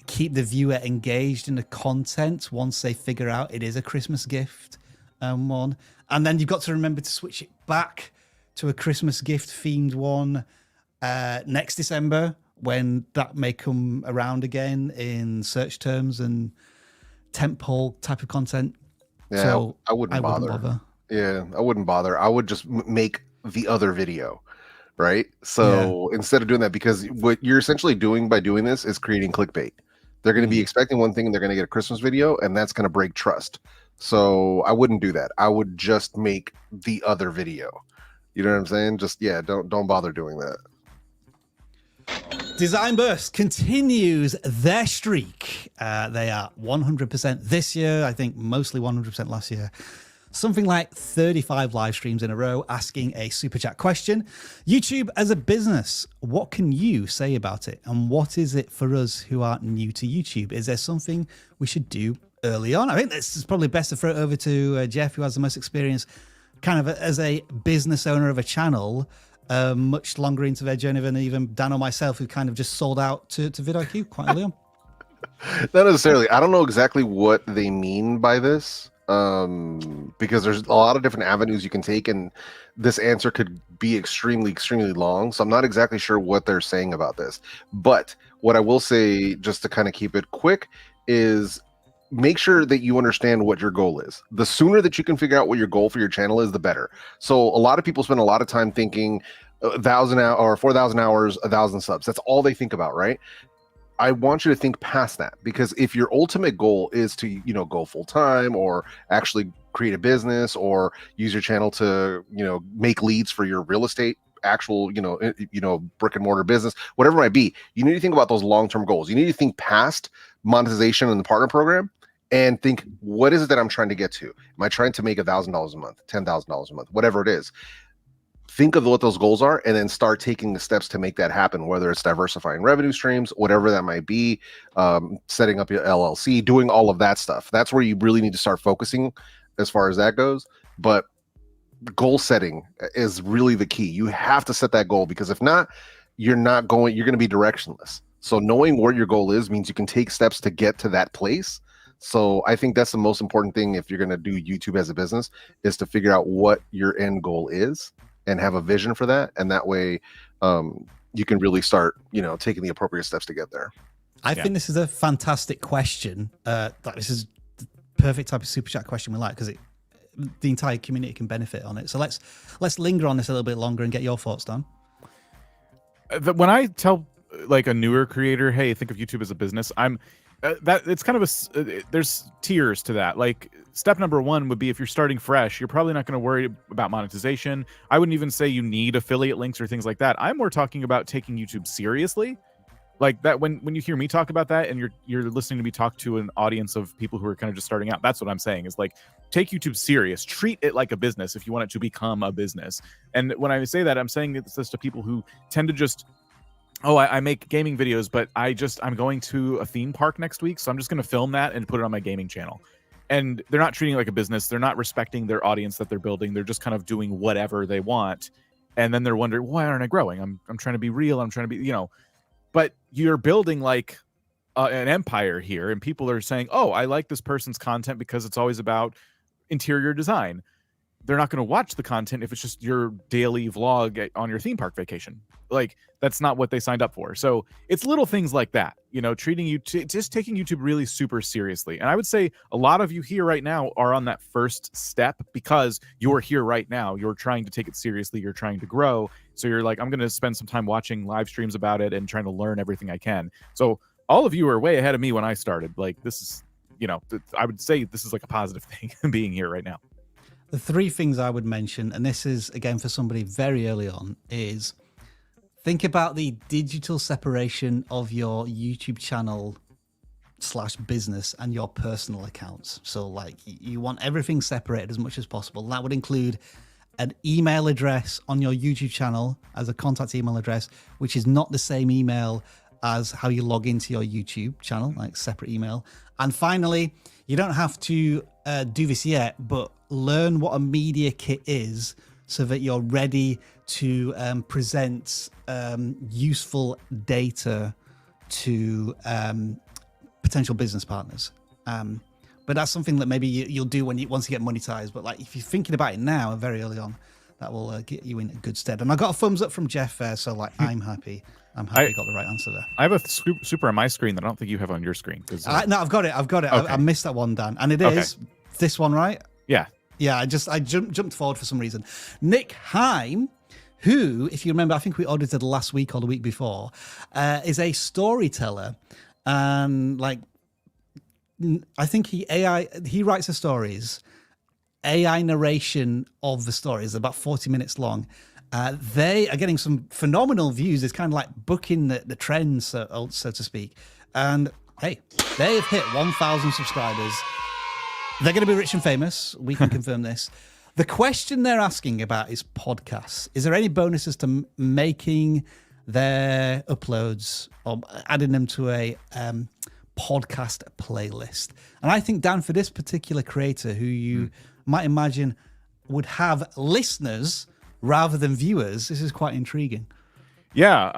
keep the viewer engaged in the content once they figure out it is a Christmas gift one. And then you've got to remember to switch it back to a Christmas gift themed one next December, when that may come around again in search terms and tentpole type of content. Yeah, so I wouldn't bother. Yeah, I wouldn't bother. I would just make the other video, right? So instead of doing that, because what you're essentially doing by doing this is creating clickbait. They're going to be expecting one thing and they're going to get a Christmas video, and that's going to break trust. So I wouldn't do that. I would just make the other video. You know what I'm saying? Just, yeah, don't bother doing that. Design Burst continues their streak. They are 100% this year. I think mostly 100% last year. Something like 35 live streams in a row asking a super chat question. YouTube as a business, what can you say about it? And what is it for us who aren't new to YouTube? Is there something we should do early on? I think this is probably best to throw it over to Jeff, who has the most experience kind of as a business owner of a channel, much longer into their journey than even Dan or myself, who kind of just sold out to vidIQ quite early on. Not necessarily. I don't know exactly what they mean by this, because there's a lot of different avenues you can take, and this answer could be extremely, extremely long. So I'm not exactly sure what they're saying about this. But what I will say, just to kind of keep it quick, is make sure that you understand what your goal is. The sooner that you can figure out what your goal for your channel is, the better. So a lot of people spend a lot of time thinking 1,000 hours or 4,000 hours, 1,000 subs. That's all they think about, right? I want you to think past that, because if your ultimate goal is to, you know, go full time or actually create a business or use your channel to, you know, make leads for your real estate, actual, you know, brick and mortar business, whatever it might be, you need to think about those long-term goals. You need to think past monetization in the partner program and think, what is it that I'm trying to get to? Am I trying to make $1,000 a month, $10,000 a month, whatever it is? Think of what those goals are and then start taking the steps to make that happen, whether it's diversifying revenue streams, whatever that might be, setting up your LLC, doing all of that stuff. That's where you really need to start focusing as far as that goes. but goal setting is really the key. You have to set that goal, because if not, you're going to be directionless. So knowing where your goal is means you can take steps to get to that place. So I think that's the most important thing if you're going to do YouTube as a business, is to figure out what your end goal is and have a vision for that. And that way you can really start, taking the appropriate steps to get there. I think this is a fantastic question. This is the perfect type of super chat question we like, because the entire community can benefit on it. So let's linger on this a little bit longer and get your thoughts, Dan. When I tell like a newer creator, hey, think of YouTube as a business, it's kind of there's tiers to that. Like step number one would be, if you're starting fresh, you're probably not going to worry about monetization. I wouldn't even say you need affiliate links or things like that. I'm more talking about taking YouTube seriously. Like that, when you hear me talk about that and you're listening to me talk to an audience of people who are kind of just starting out, that's what I'm saying, is like, take YouTube serious, treat it like a business if you want it to become a business. And when I say that, I'm saying this to people who tend to just, I make gaming videos, but I'm going to a theme park next week, so I'm just going to film that and put it on my gaming channel. And they're not treating it like a business. They're not respecting their audience that they're building. They're just kind of doing whatever they want. And then they're wondering, why aren't I growing? I'm trying to be real. I'm trying to be, but you're building like an empire here, and people are saying, oh, I like this person's content because it's always about interior design. They're not going to watch the content if it's just your daily vlog on your theme park vacation. Like, that's not what they signed up for. So it's little things like that, treating just taking YouTube really super seriously. And I would say a lot of you here right now are on that first step, because you're here right now. You're trying to take it seriously. You're trying to grow. So you're like, I'm going to spend some time watching live streams about it and trying to learn everything I can. So all of you are way ahead of me when I started. Like, this is, I would say this is like a positive thing being here right now. The three things I would mention, and this is again for somebody very early on, is think about the digital separation of your YouTube channel / business and your personal accounts. So like, you want everything separated as much as possible. That would include an email address on your YouTube channel as a contact email address, which is not the same email as how you log into your YouTube channel, like separate email. And finally, you don't have to do this yet, but learn what a media kit is so that you're ready to present useful data to potential business partners. But that's something that maybe you'll do once you get monetized. But like, if you're thinking about it now and very early on, that will get you in good stead. And I got a thumbs up from Jeff there, so like, I'm happy. I got the right answer there. I have a super on my screen that I don't think you have on your screen. No, I've got it. Okay. I missed that one, Dan. And it is this one, right? Yeah. Yeah, I jumped forward for some reason. Nick Heim, who, if you remember, I think we audited last week or the week before, is a storyteller. And like, I think he writes the stories, AI narration of the stories, about 40 minutes long. They are getting some phenomenal views. It's kind of like booking the trends, so to speak. And hey, they've hit 1,000 subscribers. They're going to be rich and famous. We can confirm this. The question they're asking about is podcasts. Is there any bonuses to making their uploads or adding them to a podcast playlist? And I think, Dan, for this particular creator, who you might imagine would have listeners rather than viewers, this is quite intriguing. Yeah,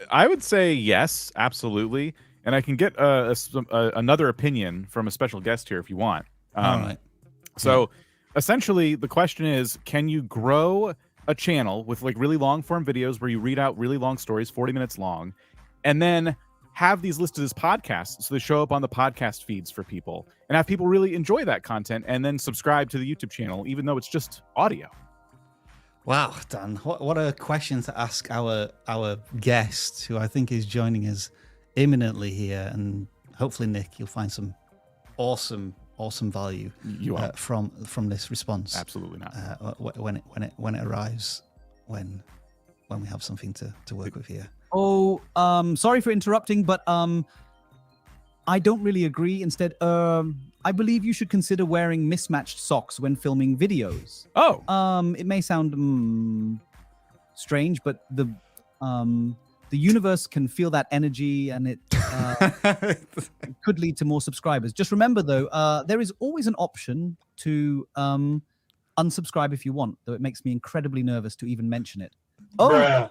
I would say yes, absolutely. And I can get another opinion from a special guest here if you want. All right. So essentially, the question is, can you grow a channel with like really long form videos where you read out really long stories, 40 minutes long, and then have these listed as podcasts so they show up on the podcast feeds for people and have people really enjoy that content and then subscribe to the YouTube channel, even though it's just audio? Wow, Dan, what a question to ask our guest, who I think is joining us imminently here. And hopefully, Nick, you'll find some awesome value from this response. Absolutely not. When it arrives, when we have something to work with here. Oh, sorry for interrupting, but I don't really agree. Instead, I believe you should consider wearing mismatched socks when filming videos. Oh. It may sound strange, but the universe can feel that energy, and it could lead to more subscribers. Just remember, though, there is always an option to Unsubscribe if you want, though it makes me incredibly nervous to even mention it. Oh,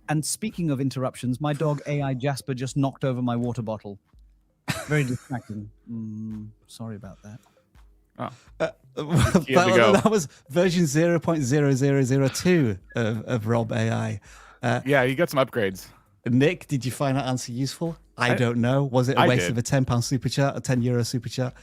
and speaking of interruptions, my dog AI Jasper just knocked over my water bottle. Very distracting. Sorry about that. Oh. That was version 0.0002 of Rob AI. Yeah, you got some upgrades. Nick, did you find that answer useful? I don't know. Was it a waste of a £10 super chat, a €10 super chat?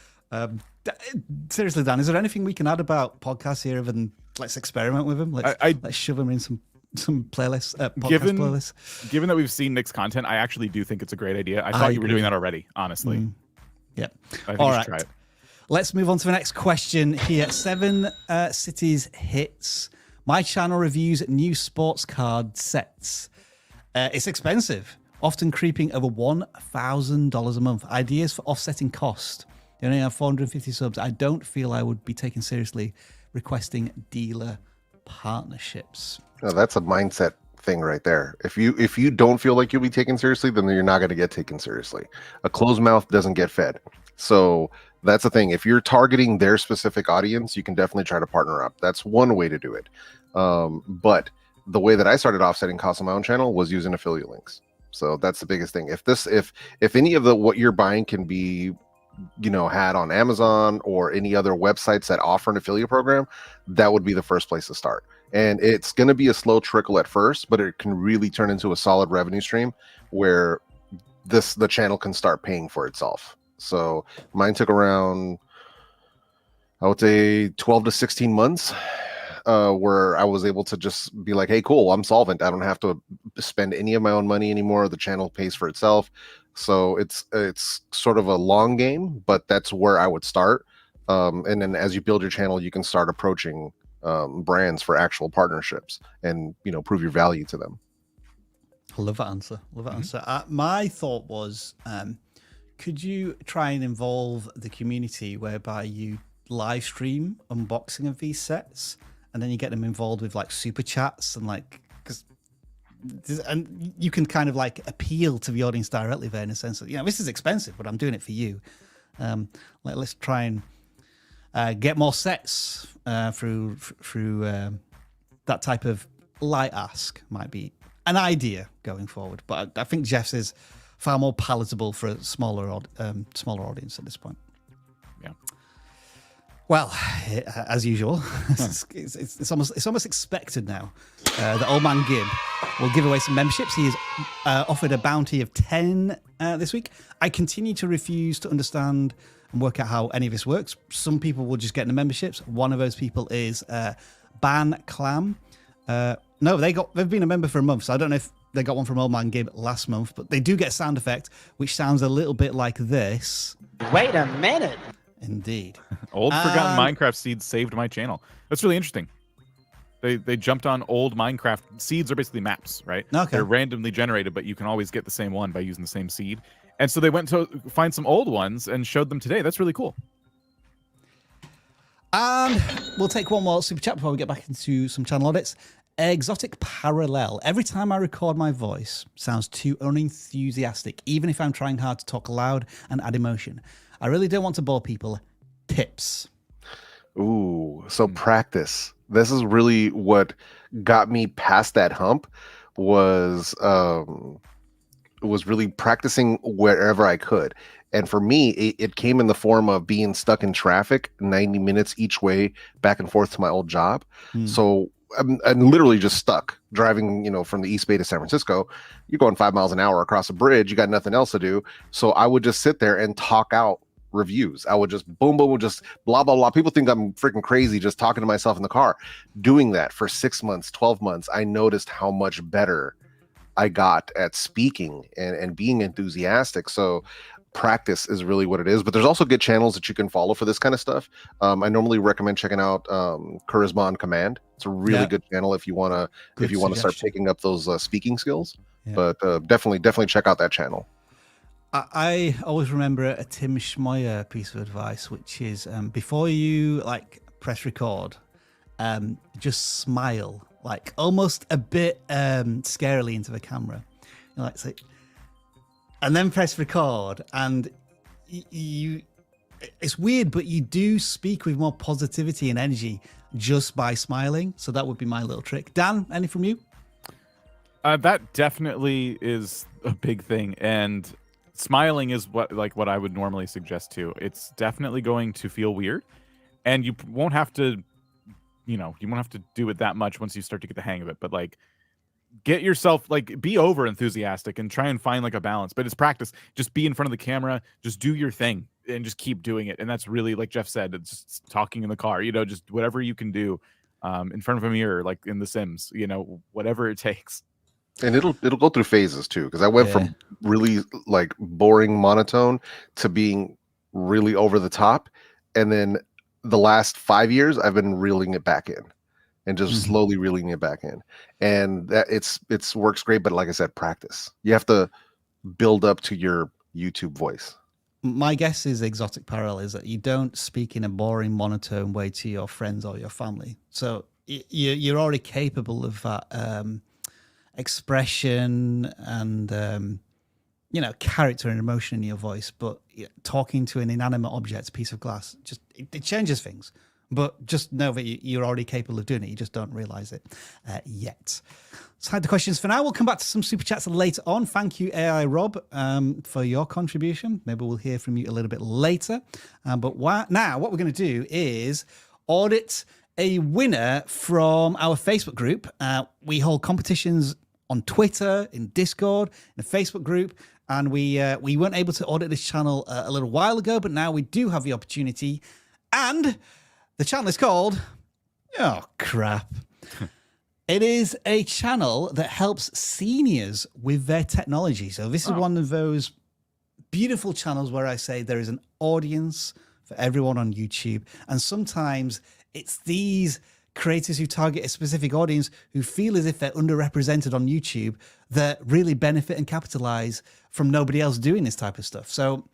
Seriously, Dan, is there anything we can add about podcasts here other than let's experiment with them? Let's shove them in some playlists, podcast playlists. Given that we've seen Nick's content, I actually do think it's a great idea. I thought you were doing that already, honestly. Yeah. I think All you should right. try it. Let's move on to the next question here. 7 Cities Hits. My channel reviews new sports card sets. It's expensive, often creeping over $1,000 a month. Ideas for offsetting cost. They only have 450 subs. I don't feel I would be taken seriously requesting dealer partnerships. No, that's a mindset thing right there. If you don't feel like you'll be taken seriously, then you're not going to get taken seriously. A closed mouth doesn't get fed. So that's the thing. If you're targeting their specific audience, you can definitely try to partner up. That's one way to do it. But the way that I started offsetting costs on my own channel was using affiliate links. So that's the biggest thing. If any of what you're buying can be, had on Amazon or any other websites that offer an affiliate program, that would be the first place to start. And it's going to be a slow trickle at first, but it can really turn into a solid revenue stream where the channel can start paying for itself. So mine took around, I would say 12 to 16 months, where I was able to just be like, hey, cool, I'm solvent. I don't have to spend any of my own money anymore. The channel pays for itself. So it's sort of a long game, but that's where I would start. And then as you build your channel, you can start approaching brands for actual partnerships and, prove your value to them. I love that answer. My thought was, could you try and involve the community whereby you live stream unboxing of these sets and then you get them involved with like super chats and and you can kind of like appeal to the audience directly there in a sense that, this is expensive, but I'm doing it for you. Let's try and get more sets through that type of light ask might be an idea going forward. But I think Jeff's is far more palatable for a smaller audience at this point. Yeah. Well, as usual, it's almost expected now that Old Man Gib will give away some memberships. He has offered a bounty of 10 this week. I continue to refuse to understand and work out how any of this works. Some people will just get the memberships. One of those people is Ban Clam. No, they've been a member for a month, so I don't know if they got one from Old Man Gib last month, but they do get a sound effect, which sounds a little bit like this. Wait a minute. Indeed. Old forgotten Minecraft seeds saved my channel. That's really interesting. They jumped on old Minecraft seeds are basically maps, right? Okay. They're randomly generated, but you can always get the same one by using the same seed. And so they went to find some old ones and showed them today. That's really cool. And we'll take one more super chat before we get back into some channel audits. Exotic Parallel. Every time I record my voice, sounds too unenthusiastic, even if I'm trying hard to talk loud and add emotion. I really don't want to bore people. Tips. Ooh, so practice. This is really what got me past that hump was really practicing wherever I could. And for me, it came in the form of being stuck in traffic 90 minutes each way back and forth to my old job. So I'm literally just stuck driving, from the East Bay to San Francisco. You're going 5 miles an hour across a bridge. You got nothing else to do. So I would just sit there and talk out reviews. I would just boom, just blah, blah, blah. People think I'm freaking crazy just talking to myself in the car. Doing that for 6 months, 12 months, I noticed how much better I got at speaking and being enthusiastic. So practice is really what it is. But there's also good channels that you can follow for this kind of stuff. I normally recommend checking out Charisma on Command. It's a really good channel if you want to start picking up those speaking skills. Yeah. But definitely check out that channel. I always remember a Tim Schmoyer piece of advice, which is before you press record, just smile, almost a bit scarily into the camera, and then press record. And you, it's weird, but you do speak with more positivity and energy just by smiling. So that would be my little trick. Dan, any from you? That definitely is a big thing, and smiling is what I would normally suggest too. It's definitely going to feel weird, and you won't have to, you won't have to do it that much once you start to get the hang of it. But like, get yourself be over enthusiastic and try and find like a balance. But it's practice. Just be in front of the camera, just do your thing, and just keep doing it. And that's really, like Jeff said, it's just talking in the car. Just whatever you can do, in front of a mirror, like in The Sims. Whatever it takes. And it'll go through phases too, because I went from really like boring monotone to being really over the top, and then the last 5 years I've been reeling it back in, and just slowly reeling it back in, and that it's works great. But like I said, practice. You have to build up to your YouTube voice. My guess is Exotic Parallel is that you don't speak in a boring monotone way to your friends or your family, so you're already capable of that. Expression and character and emotion in your voice, but talking to an inanimate object, a piece of glass, just it changes things. But just know that you're already capable of doing it. You just don't realize it yet. Let's hide the questions for now. We'll come back to some super chats later on. Thank you, AI Rob, for your contribution. Maybe we'll hear from you a little bit later. But now what we're going to do is audit a winner from our Facebook group. We hold competitions on Twitter, in Discord, in a Facebook group, and we weren't able to audit this channel a little while ago, but now we do have the opportunity, and the channel is called AwCrap. It is a channel that helps seniors with their technology. So this is one of those beautiful channels where I say there is an audience for everyone on YouTube, and sometimes it's these creators who target a specific audience who feel as if they're underrepresented on YouTube that really benefit and capitalize from nobody else doing this type of stuff. So,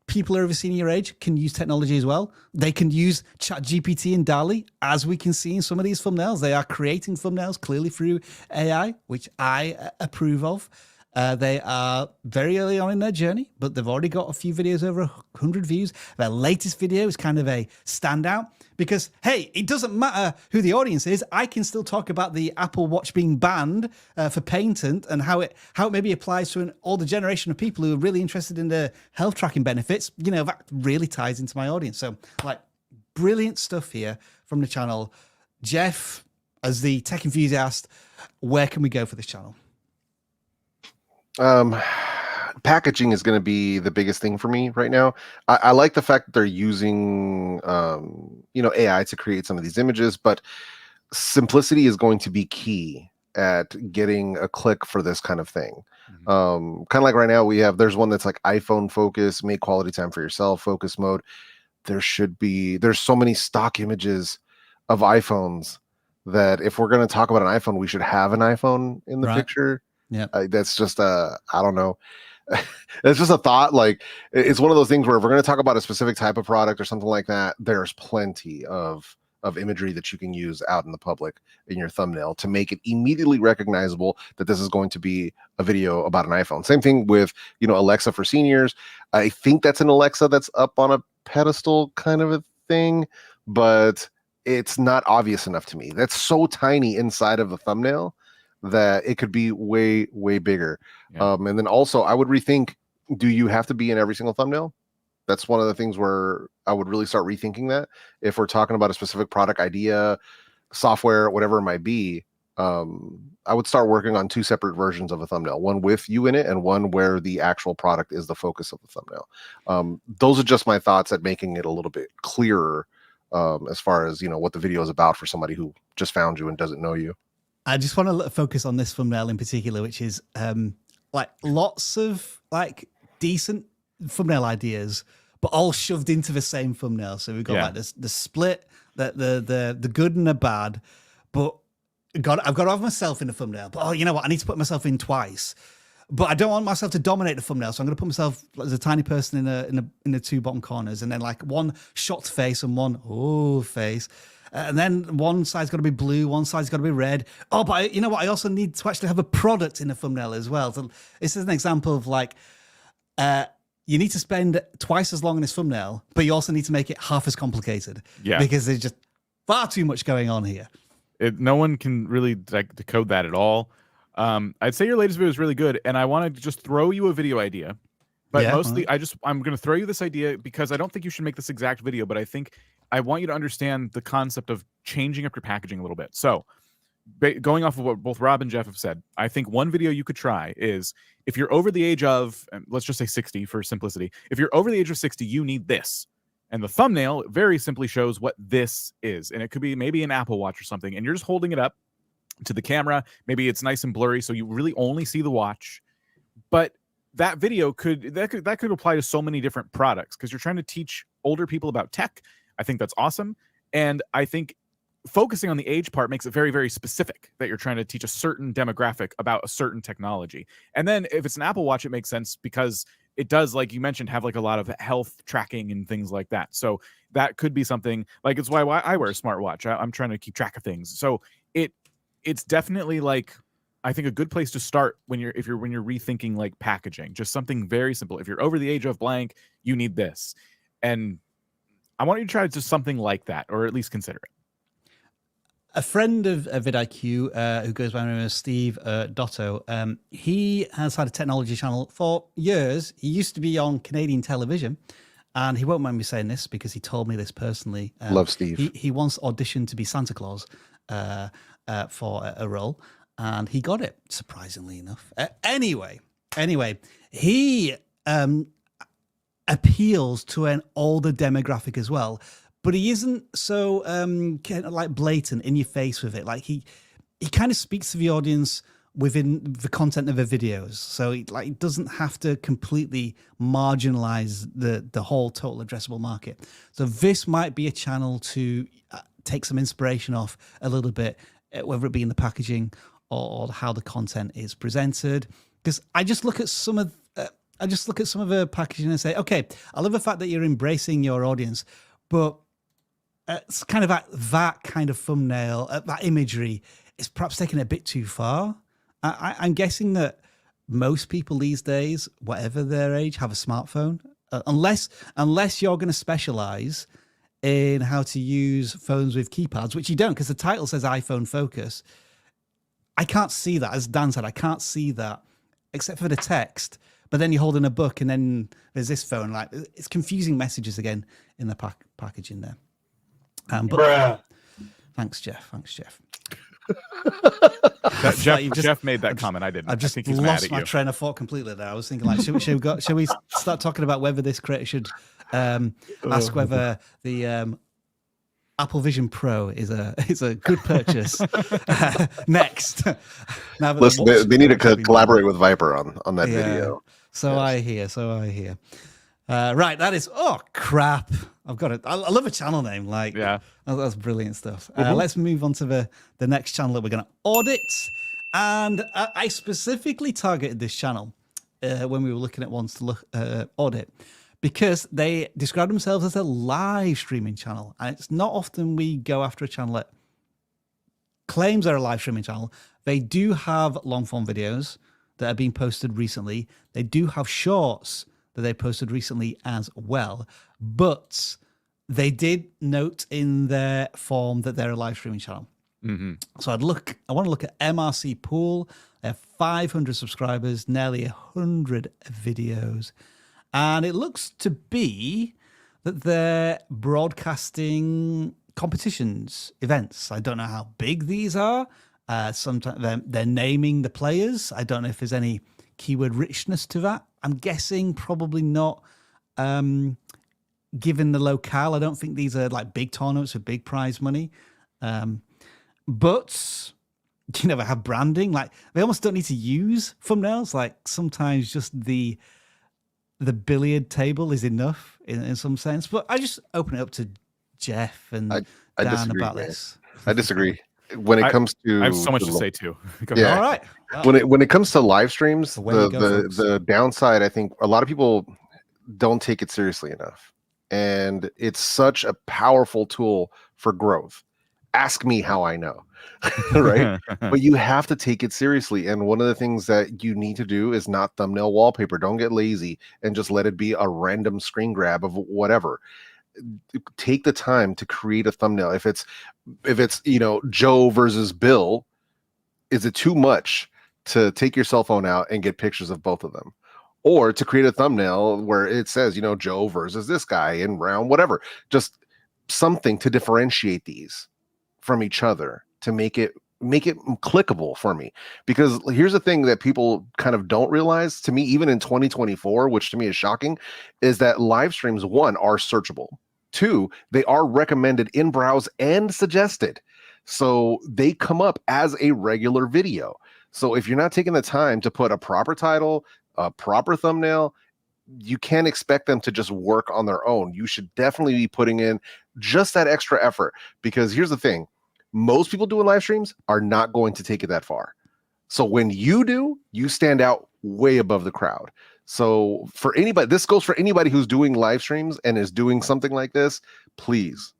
people over senior age can use technology as well. They can use ChatGPT and DALL-E, as we can see in some of these thumbnails. They are creating thumbnails clearly through AI, which I approve of. They are very early on in their journey, but they've already got a few videos over 100 views. Their latest video is kind of a standout because, hey, it doesn't matter who the audience is. I can still talk about the Apple Watch being banned for patent and how it maybe applies to an older generation of people who are really interested in the health tracking benefits. That really ties into my audience. So, brilliant stuff here from the channel. Jeff, as the tech enthusiast, where can we go for this channel? Packaging is going to be the biggest thing for me right now. I like the fact that they're using AI to create some of these images, but simplicity is going to be key at getting a click for this kind of thing. Kind of like right now there's one that's like iPhone focus, make quality time for yourself, focus mode. There's so many stock images of iPhones that if we're going to talk about an iPhone, we should have an iPhone in the picture. Yeah, that's just I don't know. It's just a thought. Like, it's one of those things where if we're going to talk about a specific type of product or something like that, there's plenty of imagery that you can use out in the public in your thumbnail to make it immediately recognizable that this is going to be a video about an iPhone. Same thing with Alexa for seniors. I think that's an Alexa that's up on a pedestal kind of a thing, but it's not obvious enough to me. That's so tiny inside of the thumbnail that it could be way, way bigger. Yeah. And then also I would rethink, do you have to be in every single thumbnail? That's one of the things where I would really start rethinking that. If we're talking about a specific product idea, software, whatever it might be, I would start working on 2 separate versions of a thumbnail, one with you in it and one where the actual product is the focus of the thumbnail. Those are just my thoughts at making it a little bit clearer as far as, what the video is about for somebody who just found you and doesn't know you. I just want to focus on this thumbnail in particular, which is lots of decent thumbnail ideas, but all shoved into the same thumbnail. So we've got the split, the good and the bad, but I've got to have myself in the thumbnail. But you know what? I need to put myself in twice. But I don't want myself to dominate the thumbnail, so I'm going to put myself as a tiny person in the 2 bottom corners, and then one shocked face and one face. And then one side's got to be blue, one side's got to be red. Oh, but you know what? I also need to actually have a product in the thumbnail as well. So this is an example of you need to spend twice as long on this thumbnail, but you also need to make it half as complicated. Yeah. Because there's just far too much going on here. No one can really like decode that at all. I'd say your latest video is really good, and I want to just throw you a video idea. But mostly, I'm going to throw you this idea because I don't think you should make this exact video, but I think I want you to understand the concept of changing up your packaging a little bit. So going off of what both Rob and Jeff have said, I think one video you could try is if you're over the age of, let's just say 60 for simplicity. If you're over the age of 60, you need this. And the thumbnail very simply shows what this is. And it could be maybe an Apple Watch or something. And you're just holding it up to the camera. Maybe it's nice and blurry, so you really only see the watch. But that video could apply to so many different products because you're trying to teach older people about tech. I think that's awesome. And I think focusing on the age part makes it very, very specific that you're trying to teach a certain demographic about a certain technology. And then if it's an Apple Watch, it makes sense because it does, like you mentioned, have like a lot of health tracking and things like that. So that could be something like, it's why I wear a smartwatch. I'm trying to keep track of things. So it's definitely like, I think a good place to start when you're rethinking like packaging, just something very simple. If you're over the age of blank, you need this. And I want you to try just something like that, or at least consider it. A friend of vidIQ, who goes by the name of Steve Dotto, he has had a technology channel for years. He used to be on Canadian television, and he won't mind me saying this because he told me this personally. Love Steve. He once auditioned to be Santa Claus for a role, and he got it, surprisingly enough. Anyway, he appeals to an older demographic as well. But he isn't so kind of like blatant in your face with it. Like he kind of speaks to the audience within the content of the videos. So he doesn't have to completely marginalize the whole total addressable market. So this might be a channel to take some inspiration off a little bit, whether it be in the packaging or how the content is presented. Because I just look at some of the packaging and say, okay, I love the fact that you're embracing your audience, but it's kind of that kind of thumbnail, that imagery is perhaps taken a bit too far. I'm guessing that most people these days, whatever their age, have a smartphone. Unless you're going to specialize in how to use phones with keypads, which you don't, because the title says iPhone Focus. I can't see that. As Dan said, I can't see that except for the text. But then you're holding a book, and then there's this phone. Like, it's confusing messages again in the packaging there. But thanks, Jeff. Jeff made that comment. I didn't. I just think he's lost mad at my you. train of thought completely there. I was thinking, like, should we start talking about whether this creator should ask whether the Apple Vision Pro is a good purchase next? Now Listen, they need to collaborate with Viper on that video. So yes. I hear. Right, that is crap. I've got it. I love a channel name. Like, that's brilliant stuff. Let's move on to the next channel that we're going to audit. And I specifically targeted this channel when we were looking at ones to look audit, because they describe themselves as a live streaming channel. And it's not often we go after a channel that claims they're a live streaming channel. They do have long form videos that are being posted recently. They do have shorts that they posted recently as well. But they did note in their form that they're a live streaming channel. Mm-hmm. So I want to look at MRC Pool. They have 500 subscribers, nearly 100 videos. And it looks to be that they're broadcasting competitions, events. I don't know how big these are. Sometimes they're naming the players. I don't know if there's any keyword richness to that. I'm guessing probably not. Given the locale, I don't think these are like big tournaments with big prize money. But they have branding. Like, they almost don't need to use thumbnails. Like, sometimes just the billiard table is enough in some sense. But I just open it up to Jeff and I Dan disagree, about man. this. I disagree. When it comes to, I have so much to say too. Yeah. All right. When it comes to live streams, Away we go, the downside, I think a lot of people don't take it seriously enough, and it's such a powerful tool for growth. Ask me how I know. Right? But you have to take it seriously. And one of the things that you need to do is not thumbnail wallpaper. Don't get lazy and just let it be a random screen grab of whatever. Take the time to create a thumbnail. If it's Joe versus Bill, is it too much to take your cell phone out and get pictures of both of them? Or to create a thumbnail where it says, Joe versus this guy in round, whatever. Just something to differentiate these from each other to make it clickable for me. Because here's the thing that people kind of don't realize, to me, even in 2024, which to me is shocking, is that live streams, one, are searchable. Two, they are recommended in browse and suggested. So they come up as a regular video. So if you're not taking the time to put a proper title, a proper thumbnail, you can't expect them to just work on their own. You should definitely be putting in just that extra effort, because here's the thing. Most people doing live streams are not going to take it that far. So when you do, you stand out way above the crowd. So for anybody, this goes for anybody who's doing live streams and is doing something like this, please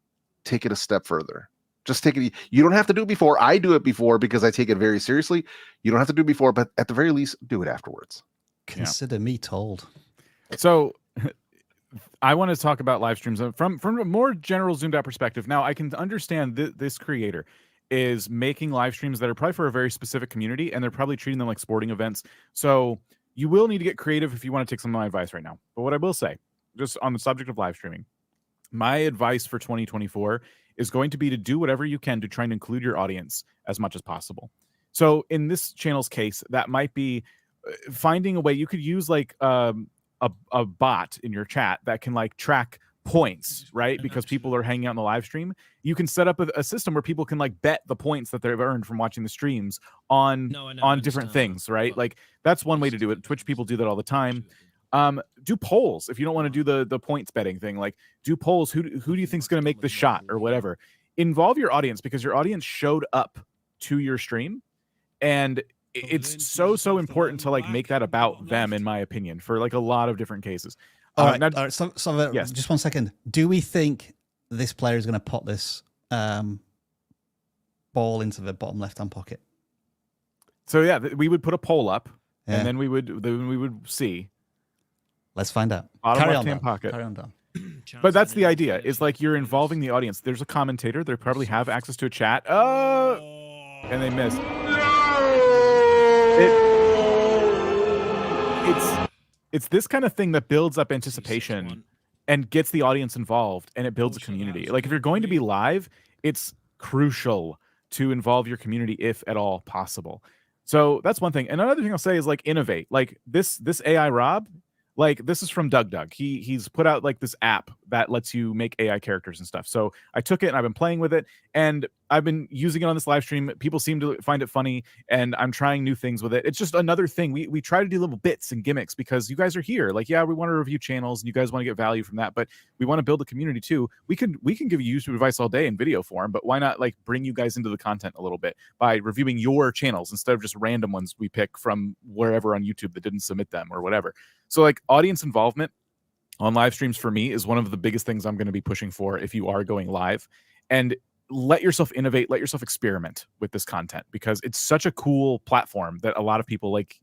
take it a step further. Just take it. You don't have to do it before. I do it before because I take it very seriously. You don't have to do it before, but at the very least, do it afterwards. Consider me told. So I want to talk about live streams from a more general zoomed out perspective. Now, I can understand this creator is making live streams that are probably for a very specific community, and they're probably treating them like sporting events. So you will need to get creative if you want to take some of my advice right now. But what I will say, just on the subject of live streaming, my advice for 2024 is going to be to do whatever you can to try and include your audience as much as possible. So in this channel's case, that might be finding a way. You could use like a bot in your chat that can like track points, right? Because people are hanging out in the live stream. You can set up a system where people can like bet the points that they've earned from watching the streams on different things, right? Like that's one way to do it. Twitch people do that all the time. Do polls if you don't want to do the points betting thing. Like do polls. Who do you think is going to make the shot or whatever? Involve your audience, because your audience showed up to your stream, and it's so important to like make that about them, in my opinion, for like a lot of different cases. All right. Yes. Just 1 second. Do we think this player is going to put this ball into the bottom left-hand pocket? So yeah, we would put a poll up, and then we would see. Let's find out. Bottom left-hand pocket. Carry on, Don. But that's the idea. Is like you're involving the audience. There's a commentator. They probably have access to a chat. And they missed. It's this kind of thing that builds up anticipation and gets the audience involved, and it builds a community. Like if you're going to be live, it's crucial to involve your community if at all possible. So that's one thing. And another thing I'll say is like innovate. Like this AI Rob, like this is from Doug. He's put out like this app that lets you make AI characters and stuff. So I took it and I've been playing with it, and I've been using it on this live stream. People seem to find it funny, and I'm trying new things with it. It's just another thing. We try to do little bits and gimmicks because you guys are here. Like, yeah, we want to review channels and you guys want to get value from that, but we want to build a community too. We can give you YouTube advice all day in video form, but why not like bring you guys into the content a little bit by reviewing your channels instead of just random ones we pick from wherever on YouTube that didn't submit them or whatever. So like audience involvement on live streams for me is one of the biggest things I'm going to be pushing for if you are going live. And let yourself innovate, let yourself experiment with this content, because it's such a cool platform that a lot of people, like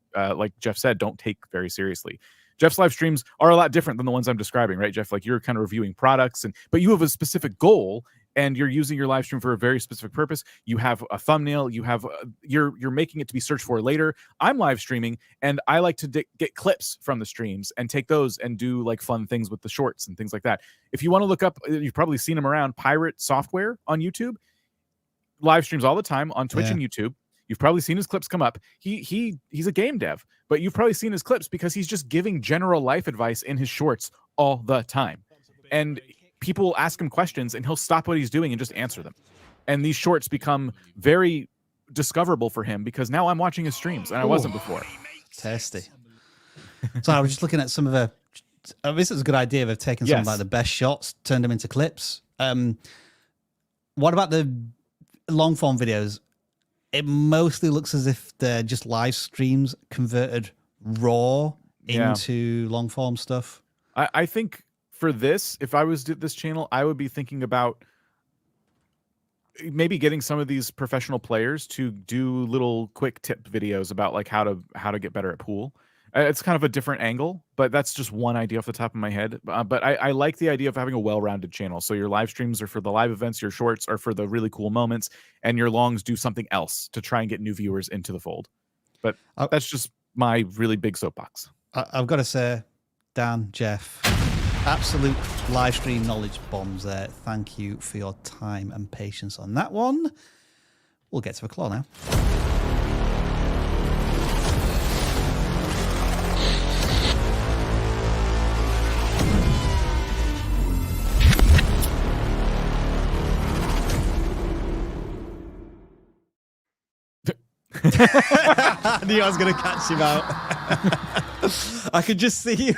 Jeff said, don't take very seriously. Jeff's live streams are a lot different than the ones I'm describing, right, Jeff? Like you're kind of reviewing products, but you have a specific goal, and you're using your live stream for a very specific purpose. You have a thumbnail. You have you're making it to be searched for later. I'm live streaming, and I like to get clips from the streams and take those and do like fun things with the shorts and things like that. If you want to look up, you've probably seen him around, Pirate Software on YouTube. Live streams all the time on Twitch and YouTube. You've probably seen his clips come up. He's a game dev, but you've probably seen his clips because he's just giving general life advice in his shorts all the time. And people ask him questions and he'll stop what he's doing and just answer them. And these shorts become very discoverable for him because now I'm watching his streams and I wasn't before. Tasty. So I was just looking at some of the, this is a good idea of taking some of like the best shots, turned them into clips. What about the long form videos? It mostly looks as if they're just live streams converted raw into long form stuff. I think for this, if I was this channel, I would be thinking about maybe getting some of these professional players to do little quick tip videos about like how to get better at pool. It's kind of a different angle, but that's just one idea off the top of my head. But I like the idea of having a well-rounded channel. So your live streams are for the live events, your shorts are for the really cool moments, and your longs do something else to try and get new viewers into the fold. But that's just my really big soapbox. I've got to say, Dan, Jeff, absolute live stream knowledge bombs there. Thank you for your time and patience on that one. We'll get to a claw now. I knew I was going to catch him out. I could just see him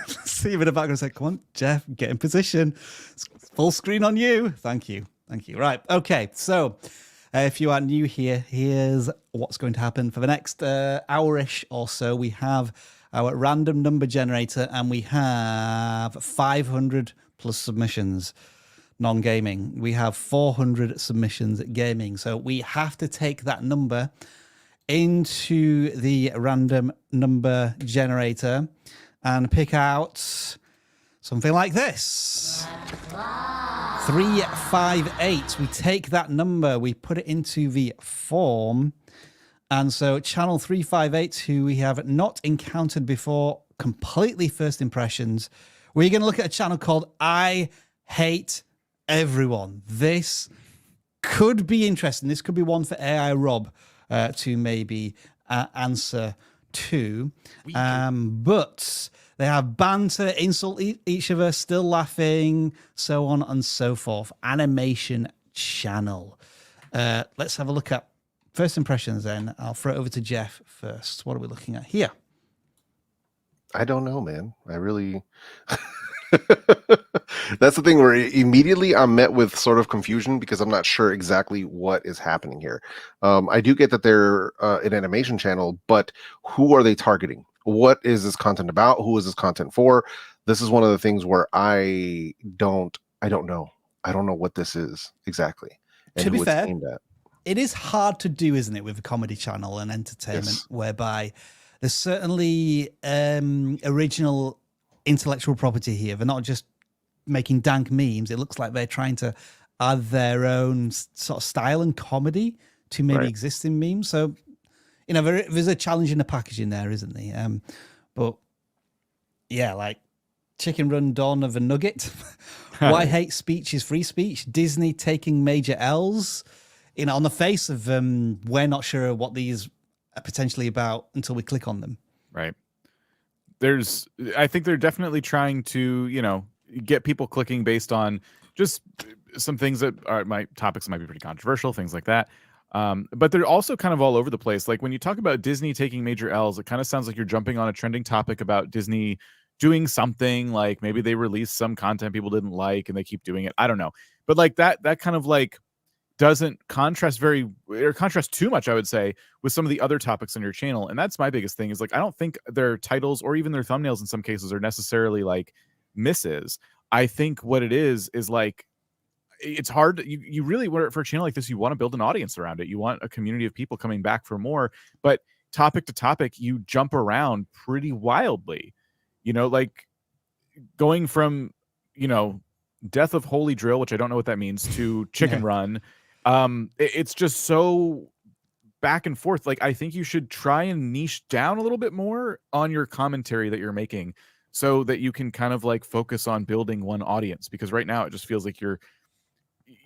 in the background and say, come on, Jeff, get in position. It's full screen on you. Thank you. Thank you. Right. Okay. So if you are new here, here's what's going to happen for the next hour-ish or so. We have our random number generator and we have 500 plus submissions. Non-gaming. We have 400 submissions gaming. So we have to take that number into the random number generator and pick out something like this. 358. We take that number, we put it into the form. And so channel 358, who we have not encountered before, completely first impressions. We're going to look at a channel called I Hate Everyone. This could be interesting. This could be one for AI Rob to maybe answer to. But they have banter, insult each other, still laughing, so on and so forth. Animation channel. Let's have a look at first impressions then. I'll throw it over to Jeff first. What are we looking at here? I don't know, man. I really... That's the thing where immediately I'm met with sort of confusion because I'm not sure exactly what is happening here. I do get that they're an animation channel, but who are they targeting? What is this content about? Who is this content for? This is one of the things where I don't know. I don't know what this is exactly. And to be fair, at. It is hard to do, isn't it, with a comedy channel and entertainment, Yes. whereby there's certainly original intellectual property here. They're not just making dank memes. It looks like they're trying to add their own sort of style and comedy to maybe existing memes. So, you know, there's a challenge in the packaging there, isn't there? But yeah, like Chicken Run Dawn of a Nugget. Why hate speech is free speech. Disney taking major L's. You know, on the face of we're not sure what these are potentially about until we click on them. Right. I think they're definitely trying to, you know, get people clicking based on just some things that are topics that might be pretty controversial, things like that. But they're also kind of all over the place. Like when you talk about Disney taking major L's, it kind of sounds like you're jumping on a trending topic about Disney doing something, like maybe they released some content people didn't like and they keep doing it. I don't know. But like that kind of like doesn't contrast too much, I would say, with some of the other topics on your channel. And that's my biggest thing is like, I don't think their titles or even their thumbnails in some cases are necessarily like misses. I think what it is like, it's hard. You really want, for a channel like this, you want to build an audience around it. You want a community of people coming back for more, but topic to topic, you jump around pretty wildly, you know, like going from, you know, Death of Holy Drill, which I don't know what that means, to Chicken Run. It's just so back and forth. Like, I think you should try and niche down a little bit more on your commentary that you're making so that you can kind of like focus on building one audience, because right now it just feels like you're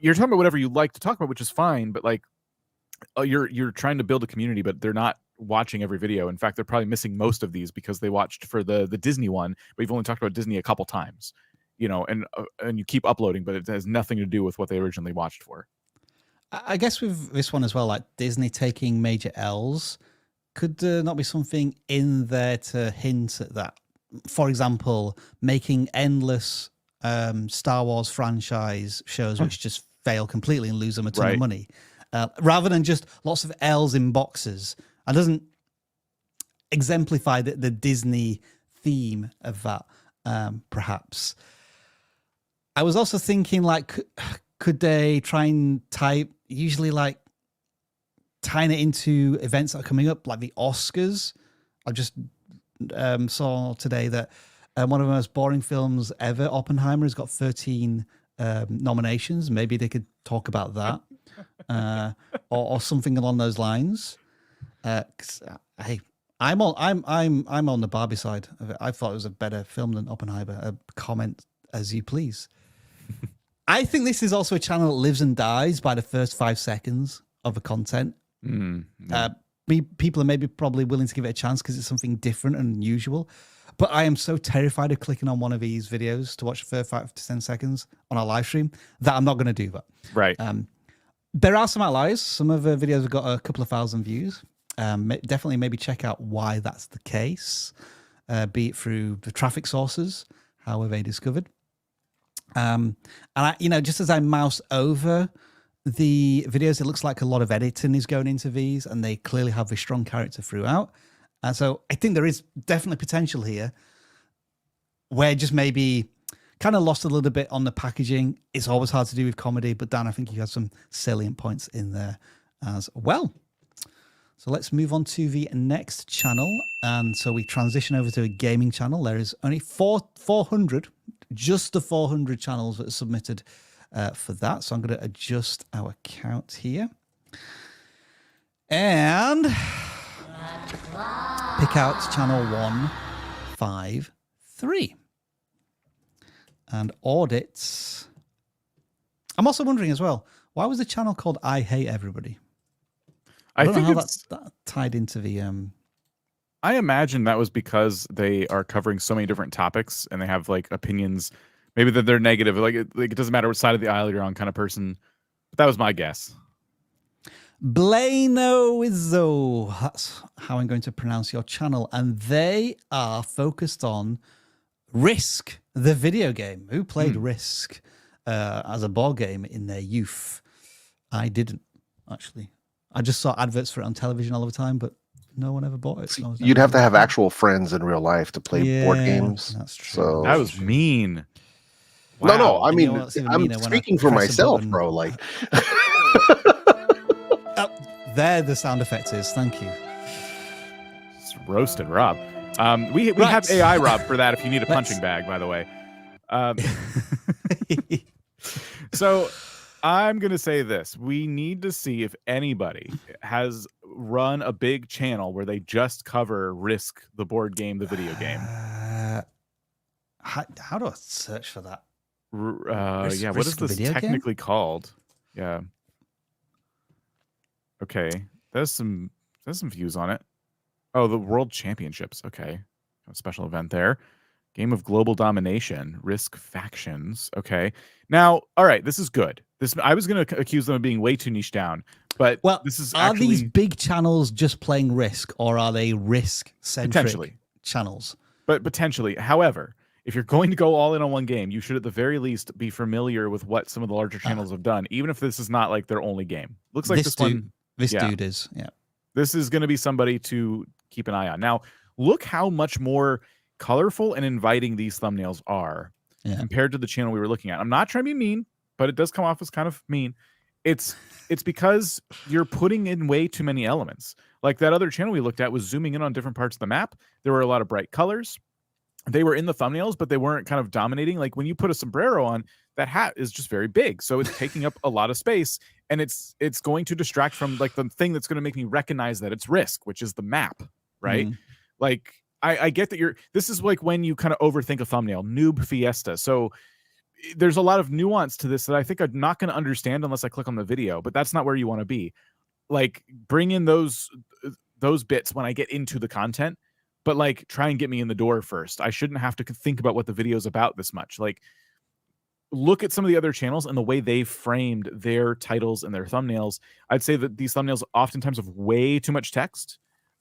talking about whatever you like to talk about, which is fine, but like you're trying to build a community, but they're not watching every video. In fact, they're probably missing most of these because they watched for the Disney one, but you've only talked about Disney a couple times, you know, and you keep uploading, but it has nothing to do with what they originally watched for. I guess with this one as well, like Disney taking major L's, could there not be something in there to hint at that? For example, making endless Star Wars franchise shows which just fail completely and lose them a ton of money, rather than just lots of L's in boxes. And doesn't exemplify the Disney theme of that, perhaps. I was also thinking, like, could they try and type usually like tying it into events that are coming up, like the Oscars. I just saw today that one of the most boring films ever, Oppenheimer, has got 13 nominations. Maybe they could talk about that or something along those lines. 'Cause, hey, I'm on the Barbie side of it. I thought it was a better film than Oppenheimer. Comment as you please. I think this is also a channel that lives and dies by the first 5 seconds of the content. People are maybe probably willing to give it a chance because it's something different and unusual. But I am so terrified of clicking on one of these videos to watch the first 5 to 10 seconds on our live stream that I'm not going to do that. Right. There are some outliers. Some of the videos have got a couple of thousand views. Definitely maybe check out why that's the case, be it through the traffic sources, how are they discovered. And I, just as I mouse over the videos, it looks like a lot of editing is going into these, and they clearly have a strong character throughout. And so I think there is definitely potential here where just maybe kind of lost a little bit on the packaging. It's always hard to do with comedy, but Dan, I think you have some salient points in there as well. So let's move on to the next channel. And so we transition over to a gaming channel. There is only 400, just the 400 channels that are submitted for that. So I'm going to adjust our count here and pick out channel 153 and audits. I'm also wondering as well, why was the channel called I Hate Everybody? I don't know how that's tied into the I imagine that was because they are covering so many different topics and they have like opinions, maybe that they're negative, like it doesn't matter what side of the aisle you're on kind of person. But that was my guess. BLAINolZZo, that's how I'm going to pronounce your channel, and they are focused on Risk, the video game. Who played Risk as a board game in their youth? I didn't, actually. I just saw adverts for it on television all the time, but no one ever bought it. So you'd have to have actual friends in real life to play board games. That's true. So that was mean. Wow. No, I mean, I'm speaking for myself, bro. Like, there the sound effect is. Thank you. It's roasted, Rob. We have AI Rob for that if you need a punching bag, by the way. So I'm going to say this. We need to see if anybody has run a big channel where they just cover Risk, the board game, the video game. How do I search for that? Yeah, what is this technically called? Yeah. Okay. There's some views on it. Oh, the World Championships. Okay. A special event there. Game of Global Domination. Risk Factions. Okay. Now, all right, this is good. I was going to accuse them of being way too niche down, but this is are these big channels just playing Risk, or are they Risk-centric channels? But potentially. However, if you're going to go all in on one game, you should at the very least be familiar with what some of the larger channels have done, even if this is not like their only game. Looks like this dude is. Yeah. This is going to be somebody to keep an eye on. Now, look how much more colorful and inviting these thumbnails are compared to the channel we were looking at. I'm not trying to be mean, but it does come off as kind of mean. It's because you're putting in way too many elements. Like that other channel we looked at was zooming in on different parts of the map. There were a lot of bright colors. They were in the thumbnails, but they weren't kind of dominating. Like when you put a sombrero on, that hat is just very big. So it's taking up a lot of space, and it's going to distract from like the thing that's going to make me recognize that it's Risk, which is the map, right? Like I get that this is like when you kind of overthink a thumbnail, noob fiesta. So there's a lot of nuance to this that I think I'm not going to understand unless I click on the video, but that's not where you want to be. Like bring in those bits when I get into the content, but like try and get me in the door first. I shouldn't have to think about what the video is about this much. Like look at some of the other channels and the way they framed their titles and their thumbnails. I'd say that these thumbnails oftentimes have way too much text,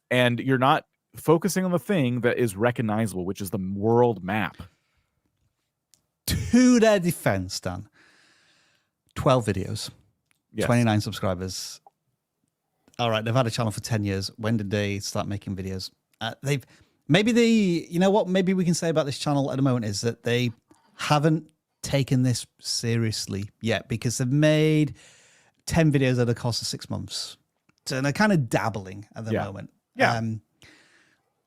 and you're not focusing on the thing that is recognizable, which is the world map. To their defense, Dan, 12 videos, 29 subscribers. All right, they've had a channel for 10 years. When did they start making videos? Maybe we can say about this channel at the moment is that they haven't taken this seriously yet, because they've made 10 videos over the course of 6 months. So they're kind of dabbling at the moment. Yeah.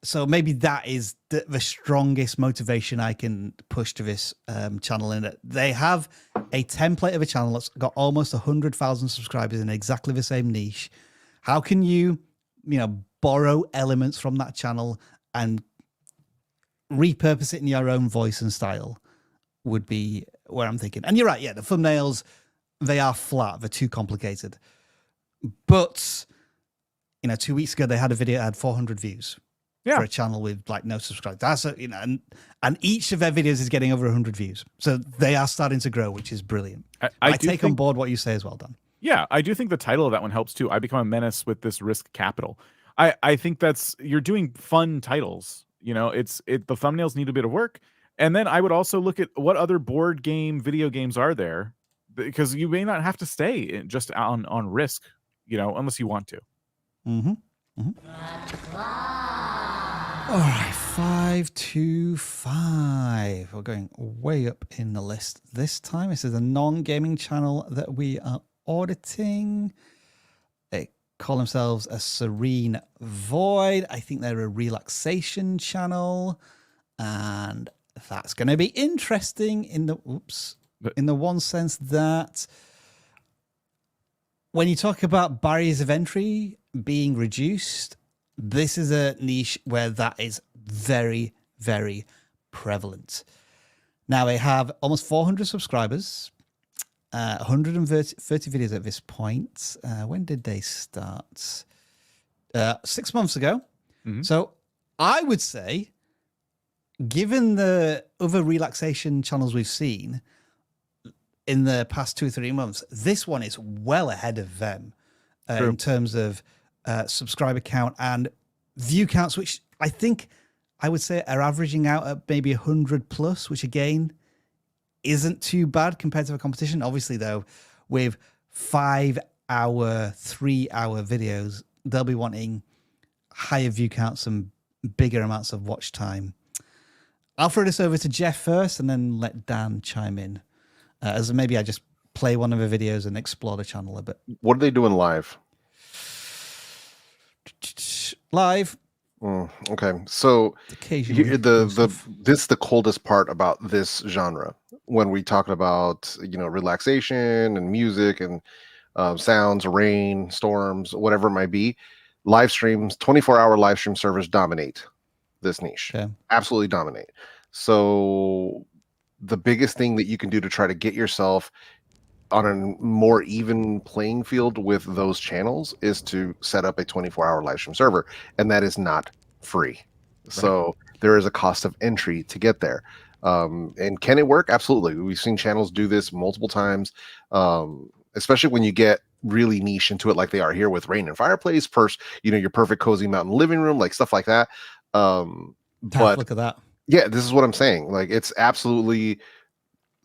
So maybe that is the strongest motivation I can push to this channel, in that they have a template of a channel that's got almost 100,000 subscribers in exactly the same niche. How can you borrow elements from that channel and repurpose it in your own voice and style would be where I'm thinking. And you're right, yeah, the thumbnails, they are flat, they're too complicated. But 2 weeks ago they had a video that had 400 views. For a channel with like no subscribers. That's and each of their videos is getting over 100 views. So they are starting to grow, which is brilliant. I take on board what you say as well, Dan. Yeah, I do think the title of that one helps too. I become a menace with this risk capital. I think you're doing fun titles. The thumbnails need a bit of work. And then I would also look at what other board game, video games are there, because you may not have to stay just on risk, unless you want to. Mm-hmm. Mm-hmm. All right, 525. We're going way up in the list this time. This is a non-gaming channel that we are auditing. They call themselves a SereneVoid. I think they're a relaxation channel, and that's going to be interesting in the one sense that when you talk about barriers of entry being reduced, this is a niche where that is very, very prevalent. Now they have almost 400 subscribers, 130 videos at this point. When did they start? 6 months ago. Mm-hmm. So I would say, given the other relaxation channels we've seen in the past 2 or 3 months, this one is well ahead of them in terms of subscriber count and view counts, which I think I would say are averaging out at maybe 100 plus, which again isn't too bad compared to the competition. Obviously, though, with 5-hour, 3-hour videos, they'll be wanting higher view counts and bigger amounts of watch time. I'll throw this over to Jeff first and then let Dan chime in, as maybe I just play one of the videos and explore the channel a bit. What are they doing live? Live. Okay, so this is the coldest part about this genre when we talk about relaxation and music and sounds, rain, storms, whatever it might be. Live streams, 24-hour live stream servers dominate this niche. Okay. Absolutely dominate. So the biggest thing that you can do to try to get yourself on a more even playing field with those channels is to set up a 24-hour live stream server, and that is not free. Right. So there is a cost of entry to get there. And can it work? Absolutely. We've seen channels do this multiple times, especially when you get really niche into it like they are here with Rain and Fireplace, your perfect cozy mountain living room, like stuff like that. But look at that. Yeah, this is what I'm saying. Like, it's absolutely...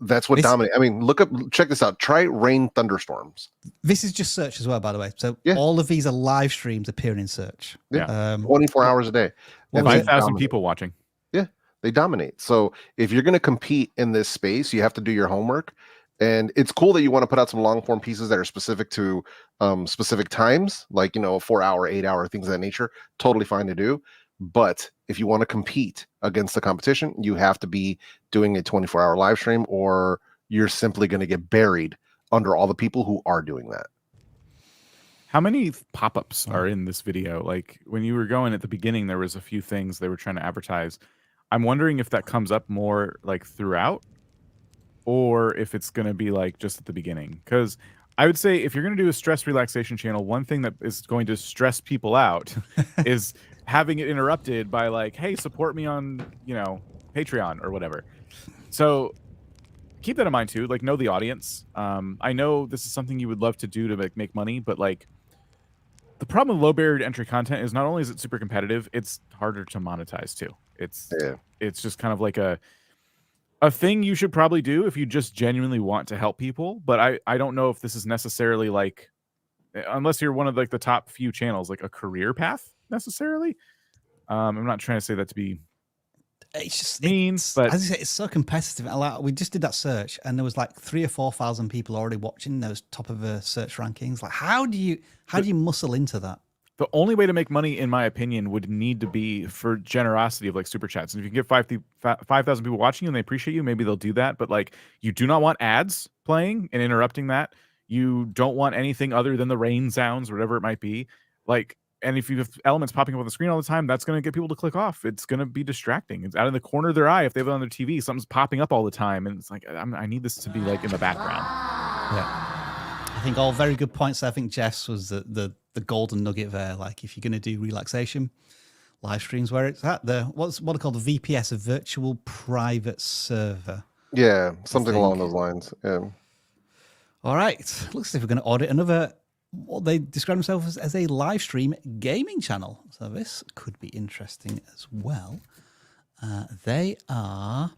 That's what dominates. I mean, check this out. Try rain thunderstorms. This is just search as well, by the way. So all of these are live streams appearing in search. Yeah, 24 hours a day. 5,000 people watching. Yeah, they dominate. So if you're going to compete in this space, you have to do your homework. And it's cool that you want to put out some long form pieces that are specific to specific times, like, 4-hour, 8-hour, things of that nature. Totally fine to do. But if you want to compete against the competition, you have to be doing a 24-hour live stream, or you're simply going to get buried under all the people who are doing that. How many pop-ups are in this video? Like, when you were going at the beginning, there was a few things they were trying to advertise. I'm wondering if that comes up more like throughout, or if it's going to be like just at the beginning. Because I would say if you're going to do a stress relaxation channel, one thing that is going to stress people out is having it interrupted by like, hey, support me on, Patreon or whatever. So keep that in mind too. Like, know the audience. I know this is something you would love to do to make money, but like, the problem with low barrier to entry content is not only is it super competitive, it's harder to monetize too. It's just kind of like a thing you should probably do if you just genuinely want to help people. But I don't know if this is necessarily like, unless you're one of like the top few channels, like a career path necessarily. I'm not trying to say that to be It's just but as I say, it's so competitive. Like, we just did that search, and there was like 3,000 or 4,000 people already watching those top of the search rankings. Like, how do you muscle into that? the only way to make money, in my opinion, would need to be for generosity of like super chats. And if you can get 5,000 people watching you and they appreciate you, maybe they'll do that. But like, you do not want ads playing and interrupting that. You don't want anything other than the rain sounds, whatever it might be. Like, and if you have elements popping up on the screen all the time, that's going to get people to click off. It's going to be distracting. It's out of the corner of their eye. If they have it on their TV, something's popping up all the time. And it's like, I need this to be like in the background. Yeah. I think all very good points. I think Jeff's was the golden nugget there. Like, if you're going to do relaxation, live streams where it's at, what are called the VPS, a virtual private server. Yeah, something along those lines. Yeah. All right. Looks as if we're going to audit another, what they describe themselves as a live stream gaming channel. So this could be interesting as well. They are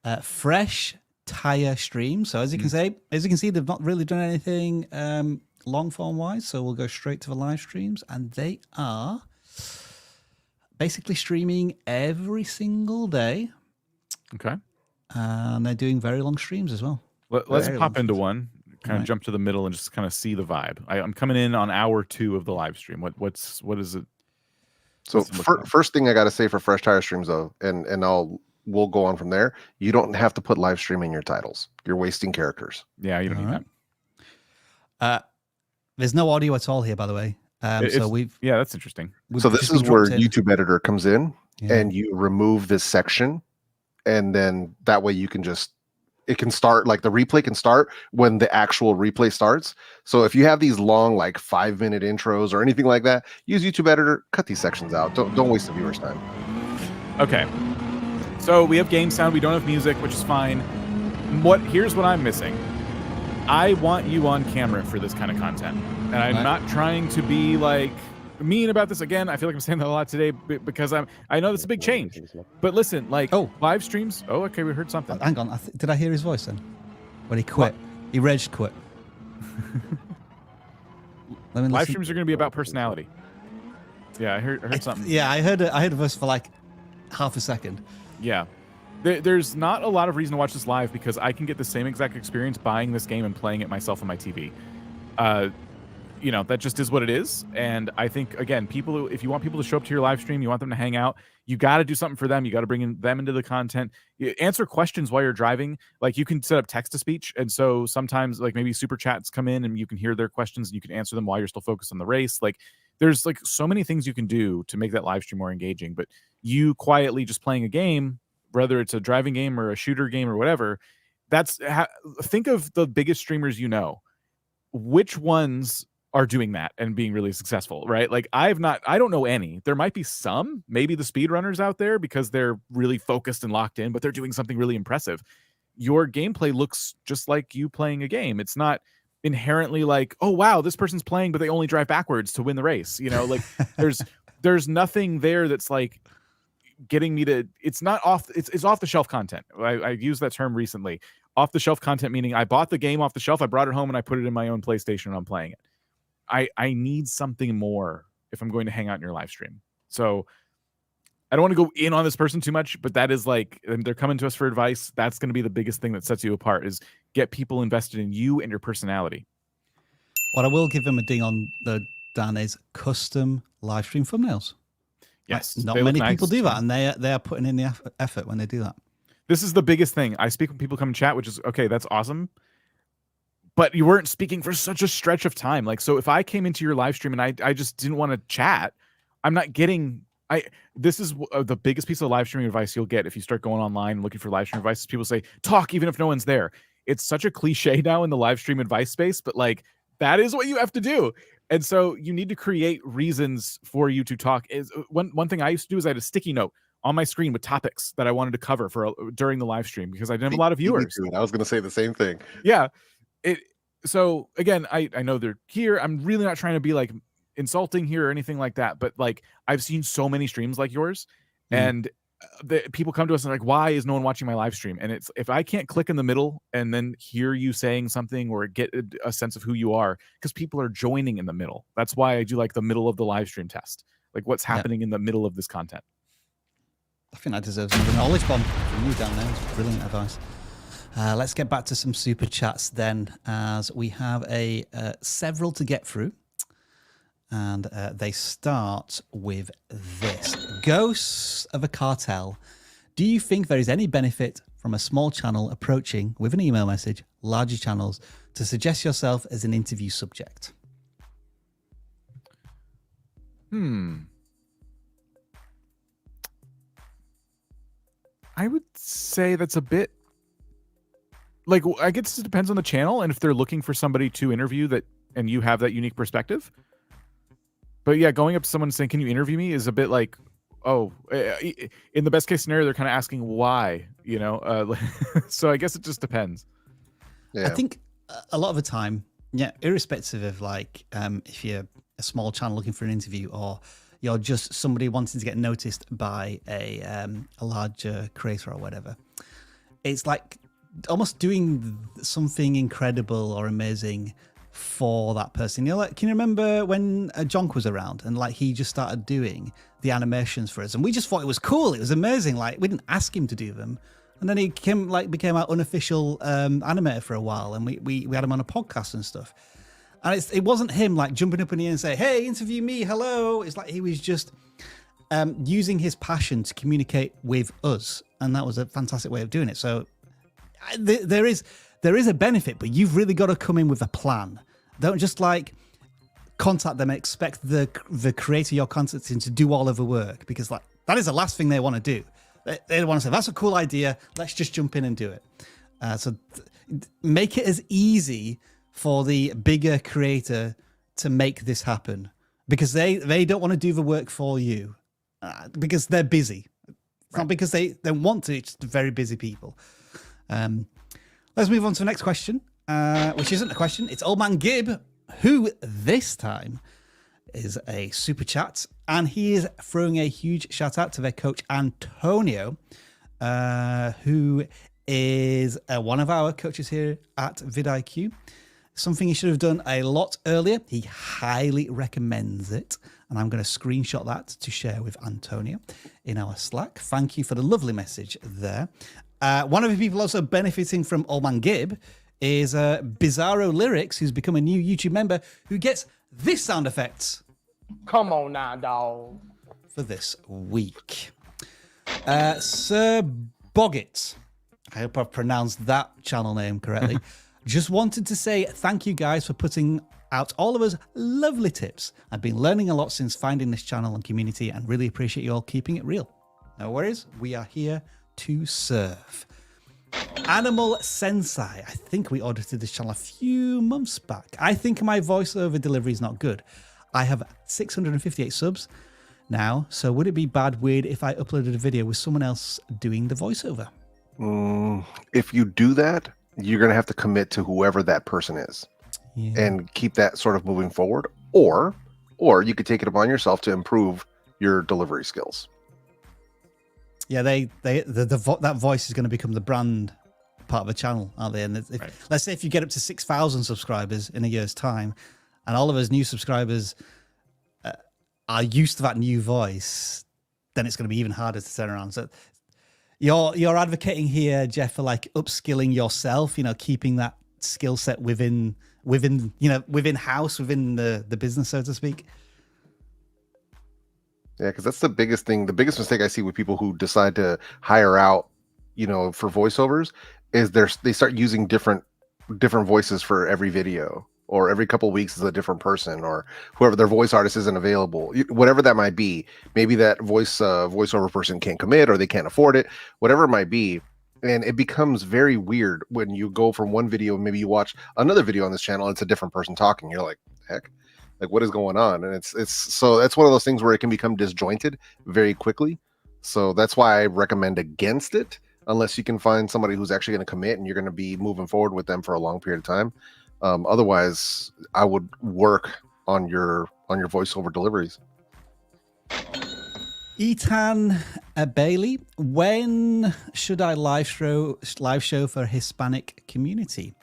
FreshTireStreams. So as you can see, they've not really done anything long form wise. So we'll go straight to the live streams, and they are basically streaming every single day. Okay. And they're doing very long streams as well. Let's pop into one, kind of jump to the middle and just kind of see the vibe. I'm coming in on hour 2 of the live stream. What is it? So first thing I got to say for FreshTireStreams though, and we'll go on from there. You don't have to put live stream in your titles. You're wasting characters. Yeah, you don't need that. There's no audio at all here, by the way. So that's interesting. So this is where YouTube Editor comes in, and you remove this section, and then that way you can it can start, like the replay can start when the actual replay starts. So if you have these long, like 5-minute intros or anything like that, use YouTube Editor, cut these sections out. Don't waste the viewer's time. Okay. So we have game sound, we don't have music, which is fine. Here's what I'm missing. I want you on camera for this kind of content. And I'm not trying to be like mean about this. Again, I feel like I'm saying that a lot today because I know that's a big change. But listen, like live streams. Oh, okay, we heard something. Hang on, did I hear his voice then? When he quit, he rage quit. Live streams are going to be about personality. Yeah, I heard something. Yeah, I heard a voice for like half a second. Yeah. There's not a lot of reason to watch this live because I can get the same exact experience buying this game and playing it myself on my TV. That just is what it is. And I think, again, if you want people to show up to your live stream, you want them to hang out, you got to do something for them. You got to bring them into the content. Answer questions while you're driving. Like, you can set up text-to-speech. And so sometimes, like, maybe super chats come in and you can hear their questions and you can answer them while you're still focused on the race. Like, there's like so many things you can do to make that live stream more engaging. But you quietly just playing a game, whether it's a driving game or a shooter game or whatever, think of the biggest streamers you know. Which ones are doing that and being really successful, right? Like, I don't know any. There might be some, maybe the speedrunners out there because they're really focused and locked in, but they're doing something really impressive. Your gameplay looks just like you playing a game. It's not inherently like, oh wow, this person's playing, but they only drive backwards to win the race. Like there's nothing there that's like getting me to, it's off the shelf content. I used that term recently. Off the shelf content, meaning I bought the game off the shelf, I brought it home and I put it in my own PlayStation and I'm playing it. I need something more if I'm going to hang out in your live stream. So I don't want to go in on this person too much, but that is like, they're coming to us for advice. That's going to be the biggest thing that sets you apart, is get people invested in you and your personality. What I will give them a ding on, Dan, is custom live stream thumbnails. Yes. Not many people do that, and they are putting in the effort when they do that. This is the biggest thing. I speak when people come and chat, which is, okay, that's awesome. But you weren't speaking for such a stretch of time. Like, so if I came into your live stream and I just didn't want to chat, I'm not getting, this is the biggest piece of live streaming advice you'll get if you start going online and looking for live stream advice. People say, talk even if no one's there. It's such a cliche now in the live stream advice space, but like, that is what you have to do. And so you need to create reasons for you to talk. Is one thing I used to do is I had a sticky note on my screen with topics that I wanted to cover during the live stream because I didn't have a lot of viewers. I was going to say the same thing. Yeah. So again, I know they're here. I'm really not trying to be like insulting here or anything like that, but like, I've seen so many streams like yours, and people come to us and like, why is no one watching my live stream? And it's, if I can't click in the middle and then hear you saying something or get a sense of who you are, because people are joining in the middle. That's why I do like the middle of the live stream test, like what's happening in the middle of this content. I think that deserves another knowledge bomb from you down there. It's brilliant advice. Let's get back to some super chats then, as we have several to get through. And they start with this. Ghosts of a Cartel. Do you think there is any benefit from a small channel approaching, with an email message, larger channels to suggest yourself as an interview subject? I would say that's a bit like, I guess it depends on the channel and if they're looking for somebody to interview that and you have that unique perspective. But yeah, going up to someone and saying, can you interview me, is a bit like, oh, in the best case scenario, they're kind of asking why, you know? So I guess it just depends. Yeah. I think a lot of the time, yeah, irrespective of like, if you're a small channel looking for an interview or you're just somebody wanting to get noticed by a larger creator or whatever, it's like almost doing something incredible or amazing for that person. You know, like, can you remember when Jonk was around and like he just started doing the animations for us, and we just thought it was cool, it was amazing. Like, we didn't ask him to do them, and then he became our unofficial animator for a while, and we had him on a podcast and stuff. And it wasn't him like jumping up in the air and say, "Hey, interview me, hello." It's like he was just using his passion to communicate with us, and that was a fantastic way of doing it. So there is a benefit, but you've really got to come in with a plan. Don't just like contact them and expect the creator you're contacting to do all of the work, because like that is the last thing they want to do. They want to say, that's a cool idea, let's just jump in and do it. So make it as easy for the bigger creator to make this happen, because they don't want to do the work for you because they're busy. It's not because they want to, it's just very busy people. Let's move on to the next question, which isn't a question. It's Old Man Gib, who this time is a super chat, and he is throwing a huge shout out to their coach Antonio, who is one of our coaches here at vidIQ. Something he should have done a lot earlier. He highly recommends it, and I'm going to screenshot that to share with Antonio in our Slack. Thank you for the lovely message there. One of the people also benefiting from Old Man Gib is Bizarro Lyrics, who's become a new YouTube member, who gets this sound effect. Come on now, dog. For this week. Sir Boggett, I hope I've pronounced that channel name correctly. Just wanted to say thank you guys for putting out all of us lovely tips. I've been learning a lot since finding this channel and community, and really appreciate you all keeping it real. No worries, we are here to serve. Animal Sensei, I think we audited this channel a few months back. I think my voiceover delivery is not good. I have 658 subs now, so would it be weird if I uploaded a video with someone else doing the voiceover? If you do that, you're going to have to commit to whoever that person is, and keep that sort of moving forward, or you could take it upon yourself to improve your delivery skills. Yeah, that voice is going to become the brand part of the channel, aren't they? And let's say if you get up to 6,000 subscribers in a year's time, and all of us new subscribers are used to that new voice, then it's going to be even harder to turn around. So you're advocating here, Jeff, for like upskilling yourself, you know, keeping that skill set within house, within the business, so to speak. Yeah, because that's the biggest thing. The biggest mistake I see with people who decide to hire out, you know, for voiceovers is they start using different voices for every video, or every couple of weeks is a different person, or whoever their voice artist isn't available, whatever that might be. Maybe that voiceover person can't commit, or they can't afford it, whatever it might be. And it becomes very weird when you go from one video, maybe you watch another video on this channel, it's a different person talking. You're like, heck, like what is going on? And it's so that's one of those things where it can become disjointed very quickly. So that's why I recommend against it, unless you can find somebody who's actually going to commit and you're going to be moving forward with them for a long period of time. Otherwise, I would work on your voiceover deliveries. Etan Bailey, when should I live show for Hispanic community?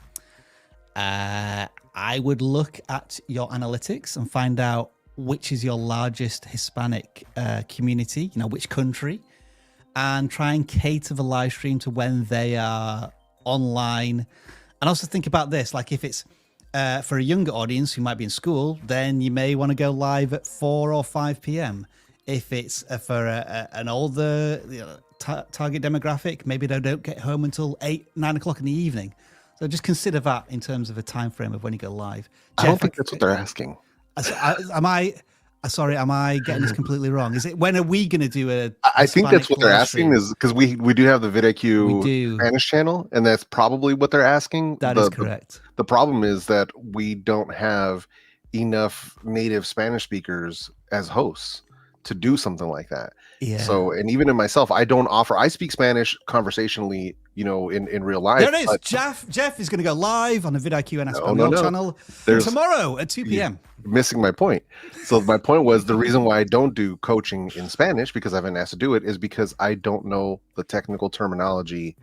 I would look at your analytics and find out which is your largest Hispanic community, you know, which country, and try and cater the live stream to when they are online. And also think about this, like if it's for a younger audience who might be in school, then you may want to go live at 4 or 5 p.m. If it's for an older target demographic, maybe they don't get home until 8, 9 o'clock in the evening. So just consider that in terms of a time frame of when you go live. I don't think that's what they're asking. Am I getting this completely wrong? Is it when are we going to do a? I think that's what they're asking, is because we do have the vidIQ Spanish channel, and that's probably what they're asking. That is correct. The problem is that we don't have enough native Spanish speakers as hosts to do something like that. Yeah. So, and even in myself, I speak Spanish conversationally, in real life. There it is. Jeff is going to go live on the vidIQ and Espanol channel tomorrow at 2 p.m. You're missing my point. So my point was, the reason why I don't do coaching in Spanish, because I've been asked to do it, is because I don't know the technical terminology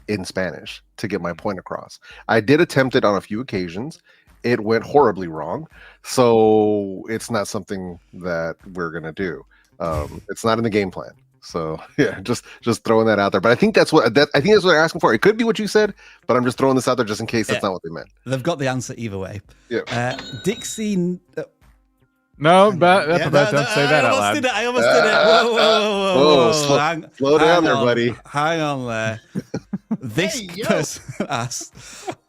in Spanish to get my point across. I did attempt it on a few occasions. It went horribly wrong. So it's not something that we're going to do. It's not in the game plan. So yeah, just throwing that out there. But I think that's what they're asking for. It could be what you said, but I'm just throwing this out there just in case that's not what they meant. They've got the answer either way. Yeah. Dixie. No, but don't say that out loud. I almost did it. Whoa. Slow down there, buddy. Hang on there. This person asked.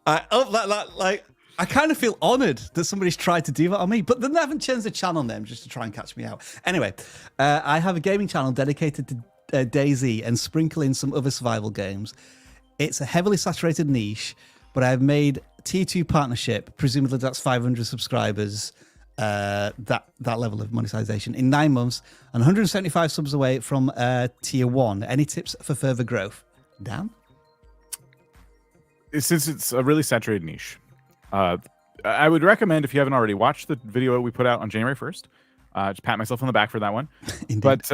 I kind of feel honored that somebody's tried to do that on me, but then they haven't changed the channel name just to try and catch me out. Anyway, I have a gaming channel dedicated to DayZ and sprinkle in some other survival games. It's a heavily saturated niche, but I've made tier 2 partnership, presumably that's 500 subscribers, that level of monetization in 9 months, and 175 subs away from tier 1. Any tips for further growth? Dan? Since it's a really saturated niche, I would recommend, if you haven't already watched the video we put out on January 1st, just pat myself on the back for that one. But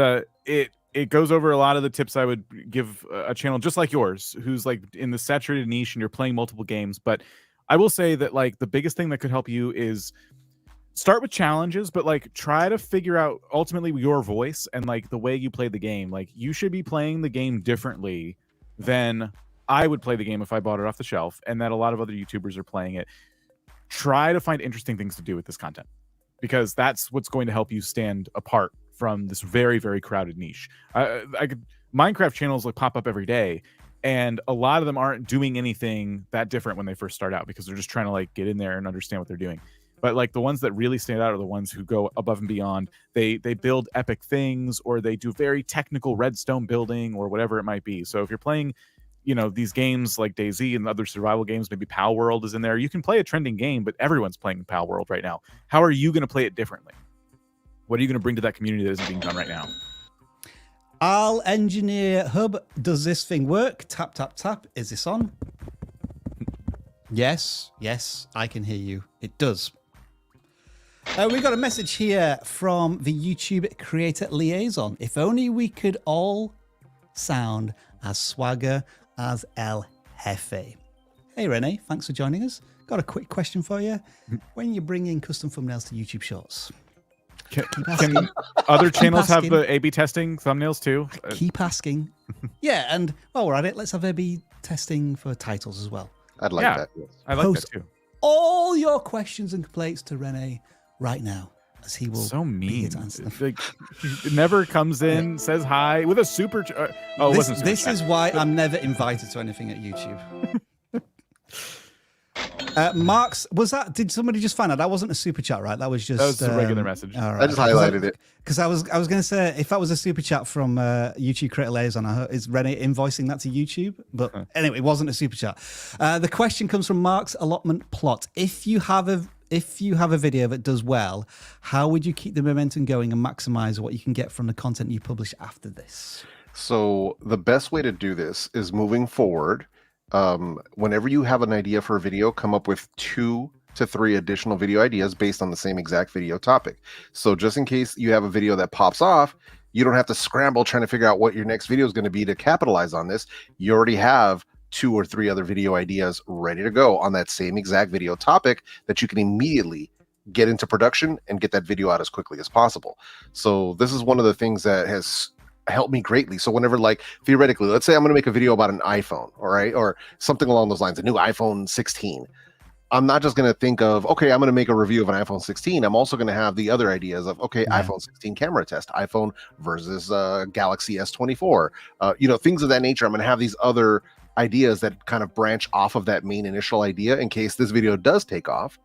it goes over a lot of the tips I would give a channel just like yours, who's like in the saturated niche and you're playing multiple games. But I will say that like the biggest thing that could help you is start with challenges, but like try to figure out ultimately your voice and like the way you play the game. Like you should be playing the game differently than I would play the game if I bought it off the shelf, and that a lot of other YouTubers are playing it. Try to find interesting things to do with this content, because that's what's going to help you stand apart from this very, very crowded niche. Minecraft channels like pop up every day, and a lot of them aren't doing anything that different when they first start out, because they're just trying to like get in there and understand what they're doing. But like the ones that really stand out are the ones who go above and beyond. They build epic things, or they do very technical redstone building, or whatever it might be. So if you're playing these games like DayZ and other survival games, maybe Pal World is in there. You can play a trending game, but everyone's playing Pal World right now. How are you going to play it differently? What are you going to bring to that community that isn't being done right now? I'll engineer hub. Does this thing work? Tap, tap, tap. Is this on? Yes, I can hear you. It does. We got a message here from the YouTube creator liaison. If only we could all sound as swagger as El Jefe. Hey Rene, thanks for joining us. Got a quick question for you. When you bring in custom thumbnails to YouTube Shorts, can other channels have the A/B testing thumbnails too? Keep asking. Yeah, and while we're at it, let's have A/B testing for titles as well. I'd like that. Yes. I like that too. All your questions and complaints to Rene right now, as he will. So mean. Like, he never comes in, says hi with a super. This is why I'm never invited to anything at YouTube. Mark's, did somebody just find out that wasn't a super chat, right? That was a regular message. Right. I just highlighted it because I was going to say, if that was a super chat from YouTube creator liaison, is Rene invoicing that to YouTube? But anyway, it wasn't a super chat. The question comes from Mark's allotment plot. If you have a video that does well, how would you keep the momentum going and maximize what you can get from the content you publish after this? So the best way to do this is, moving forward, whenever you have an idea for a video, come up with 2 to 3 additional video ideas based on the same exact video topic. So just in case you have a video that pops off, you don't have to scramble trying to figure out what your next video is going to be to capitalize on this. You already have 2 or 3 other video ideas ready to go on that same exact video topic that you can immediately get into production and get that video out as quickly as possible. So this is one of the things that has help me greatly. So whenever, like, theoretically, let's say I'm going to make a video about an iPhone, all right, or something along those lines, a new iPhone 16. I'm not just going to think of, okay, I'm going to make a review of an iPhone 16. I'm also going to have the other ideas of, okay, iPhone 16 camera test, iPhone versus Galaxy S24, things of that nature. I'm going to have these other ideas that kind of branch off of that main initial idea. In case this video does take off,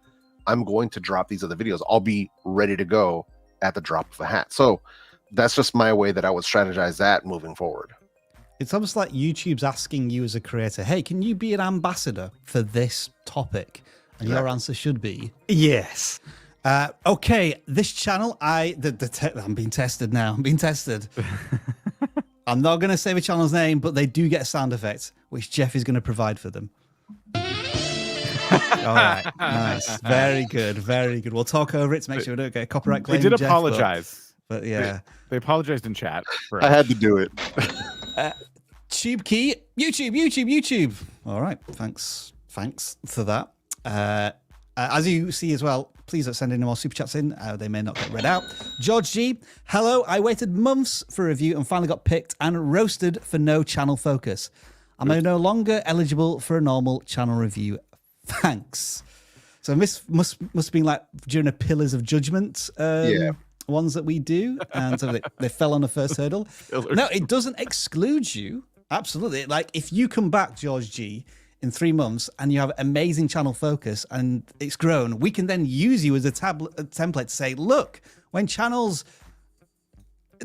I'm going to drop these other videos. I'll be ready to go at the drop of a hat. So that's just my way that I would strategize that moving forward. It's almost like YouTube's asking you as a creator, hey, can you be an ambassador for this topic? And your answer should be yes. Okay, this channel, I'm being tested now. I'm being tested. I'm not going to say the channel's name, but they do get a sound effect, which Jeff is going to provide for them. All right, nice. Very good, very good. We'll talk over it to make sure we don't get a copyright claim. They did Jeff, apologize. but yeah. They apologized in chat. I had to do it. Tube key, YouTube. All right, thanks for that. As you see as well, please don't send any more super chats in. They may not get read out. George G, hello. I waited months for a review and finally got picked and roasted for no channel focus. Am I no longer eligible for a normal channel review? Thanks. So this must be like during a Pillars of Judgment ones that we do, and so they fell on the first hurdle. No, it doesn't exclude you. Absolutely. Like if you come back, George G, in 3 months and you have amazing channel focus and it's grown, we can then use you as a template to say, look, when channels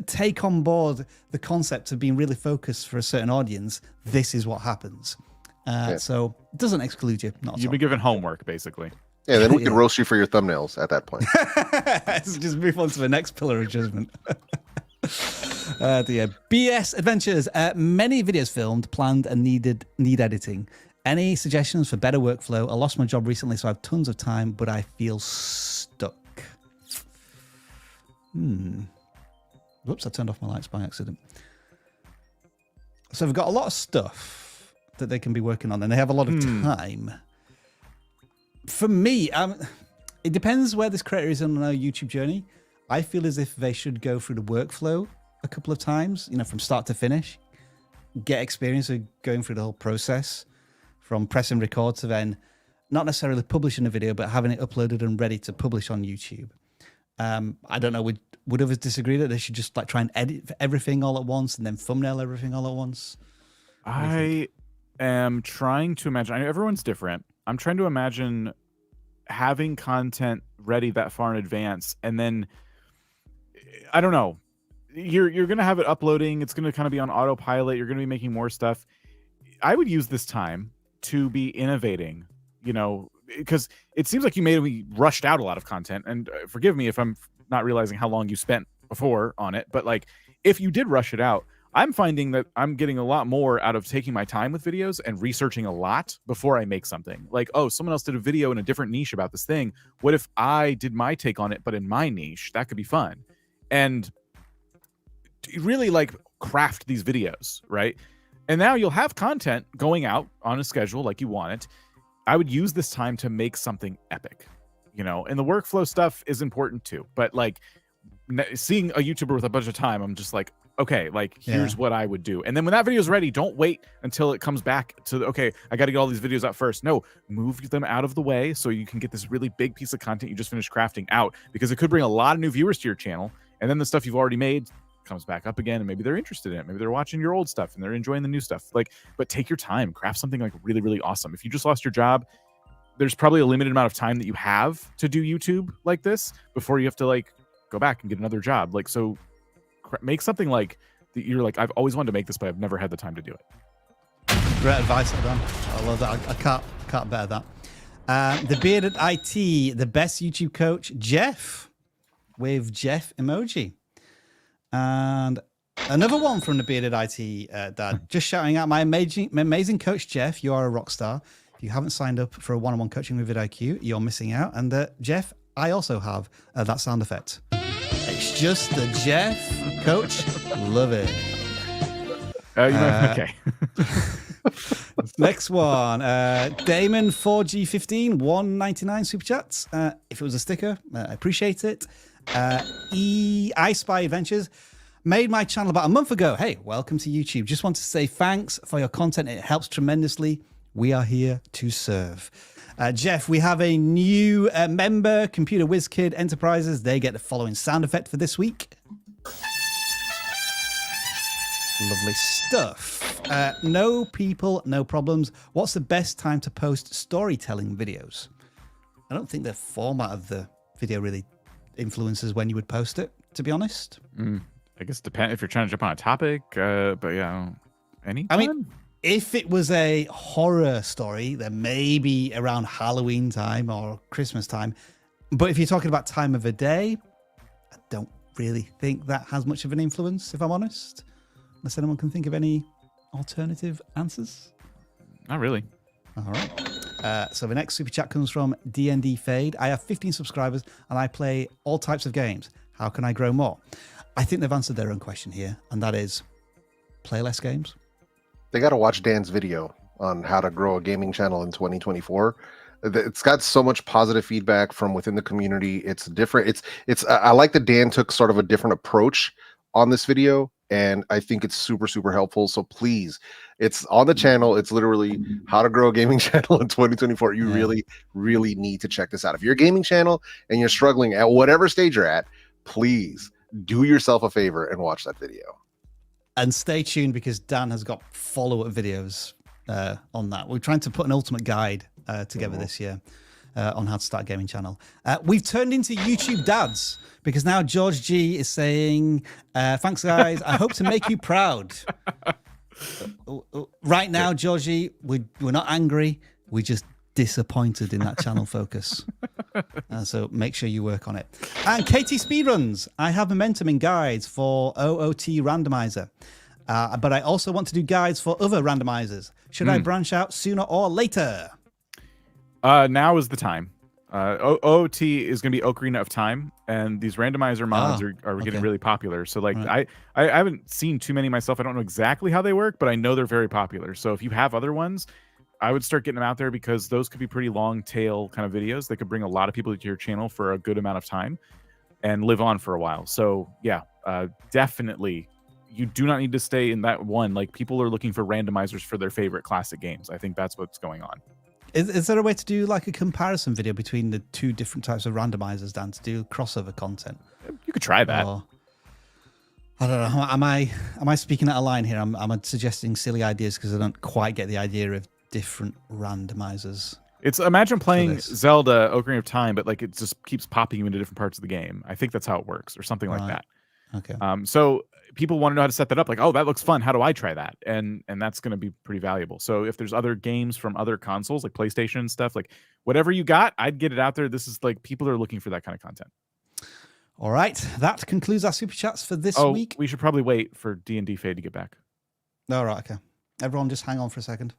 take on board the concept of being really focused for a certain audience, this is what happens. So it doesn't exclude you. You've been given homework, basically. Yeah, then we can roast you for your thumbnails at that point. Let's just move on to the next pillar of judgment. The BS Adventures. Many videos filmed, planned, and need editing. Any suggestions for better workflow? I lost my job recently, so I have tons of time, but I feel stuck. Whoops, I turned off my lights by accident. So they've got a lot of stuff that they can be working on, and they have a lot of time. For me, it depends where this creator is on their YouTube journey. I feel as if they should go through the workflow a couple of times, from start to finish, get experience of going through the whole process from pressing record to then not necessarily publishing a video, but having it uploaded and ready to publish on YouTube. I don't know, would others disagree that they should just like try and edit everything all at once and then thumbnail everything all at once? I am trying to imagine, I know everyone's different. I'm trying to imagine having content ready that far in advance, and then I don't know, you're going to have it uploading. It's going to kind of be on autopilot. You're going to be making more stuff. I would use this time to be innovating, because it seems like you maybe rushed out a lot of content, and forgive me if I'm not realizing how long you spent before on it, but like if you did rush it out, I'm finding that I'm getting a lot more out of taking my time with videos and researching a lot before I make something. Like, oh, someone else did a video in a different niche about this thing. What if I did my take on it, but in my niche? That could be fun. And really like craft these videos, right? And now you'll have content going out on a schedule like you want it. I would use this time to make something epic, and the workflow stuff is important too. But like seeing a YouTuber with a bunch of time, I'm just like, okay, like here's what I would do. And then when that video is ready, don't wait until it comes back to, okay, I got to get all these videos out first. No, move them out of the way so you can get this really big piece of content you just finished crafting out, because it could bring a lot of new viewers to your channel. And then the stuff you've already made comes back up again, and maybe they're interested in it. Maybe they're watching your old stuff and they're enjoying the new stuff. Like, but take your time, craft something like really, really awesome. If you just lost your job, there's probably a limited amount of time that you have to do YouTube like this before you have to like go back and get another job. Like, so make something like that you're like, I've always wanted to make this, but I've never had the time to do it. Great advice, Adam. I love that. I can't bear that. The Bearded IT, the best YouTube coach, Jeff, with Jeff emoji. And another one from the Bearded IT dad, just shouting out my amazing coach, Jeff. You are a rock star. If you haven't signed up for a one-on-one coaching with vidIQ, you're missing out. And Jeff, I also have that sound effect. It's just the Jeff coach. Love it. Okay. Next one, Damon 4G15 199 super chats. If it was a sticker, I appreciate it. I Spy Adventures. Made my channel about a month ago. Hey, welcome to YouTube. Just want to say thanks for your content. It helps tremendously. We are here to serve. Jeff, we have a new member, Computer Whiz Kid Enterprises. They get the following sound effect for this week. Lovely stuff. No people, no problems. What's the best time to post storytelling videos? I don't think the format of the video really influences when you would post it, to be honest. I guess depend if you're trying to jump on a topic, but yeah, any. I mean, if it was a horror story, then maybe around Halloween time or Christmas time. But if you're talking about time of the day, I don't really think that has much of an influence, if I'm honest. Unless anyone can think of any alternative answers. Not really. All right. So the next super chat comes from DND Fade. I have 15 subscribers and I play all types of games. How can I grow more? I think they've answered their own question here, and that is play less games. They got to watch Dan's video on how to grow a gaming channel in 2024. It's got so much positive feedback from within the community. It's different. I like that Dan took sort of a different approach on this video, and I think it's super, super helpful. So please, it's on the channel. It's literally how to grow a gaming channel in 2024. You really, really need to check this out. If you're a gaming channel and you're struggling at whatever stage you're at, please do yourself a favor and watch that video. And stay tuned because Dan has got follow-up videos on that. We're trying to put an ultimate guide together this year on how to start a gaming channel. We've turned into YouTube dads because now George G is saying, thanks guys, I hope to make you proud. Right now, Georgie, we're not angry. We're just disappointed in that channel focus. So make sure you work on it. And KT Speedruns, I have momentum in guides for OOT randomizer. But I also want to do guides for other randomizers. Should I branch out sooner or later? Now is the time. OOT is going to be Ocarina of Time, and these randomizer mods are getting really popular. So like I haven't seen too many myself. I don't know exactly how they work, but I know they're very popular. So if you have other ones, I would start getting them out there because those could be pretty long tail kind of videos. They could bring a lot of people to your channel for a good amount of time and live on for a while. So yeah, definitely. You do not need to stay in that one. Like people are looking for randomizers for their favorite classic games. I think that's what's going on. Is there a way to do like a comparison video between the two different types of randomizers, Dan, to do crossover content? You could try that. Or, I don't know. Am I speaking out of line here? I'm suggesting silly ideas because I don't quite get the idea of different randomizers. It's imagine playing Zelda Ocarina of Time, but like it just keeps popping you into different parts of the game. I think that's how it works, or something like that. Okay. So people want to know how to set that up. Like, oh, that looks fun. How do I try that? And that's going to be pretty valuable. So if there's other games from other consoles, like PlayStation and stuff, like whatever you got, I'd get it out there. This is like people are looking for that kind of content. All right, that concludes our super chats for this week. We should probably wait for D&D Fade to get back. All right, okay. Everyone, just hang on for a second.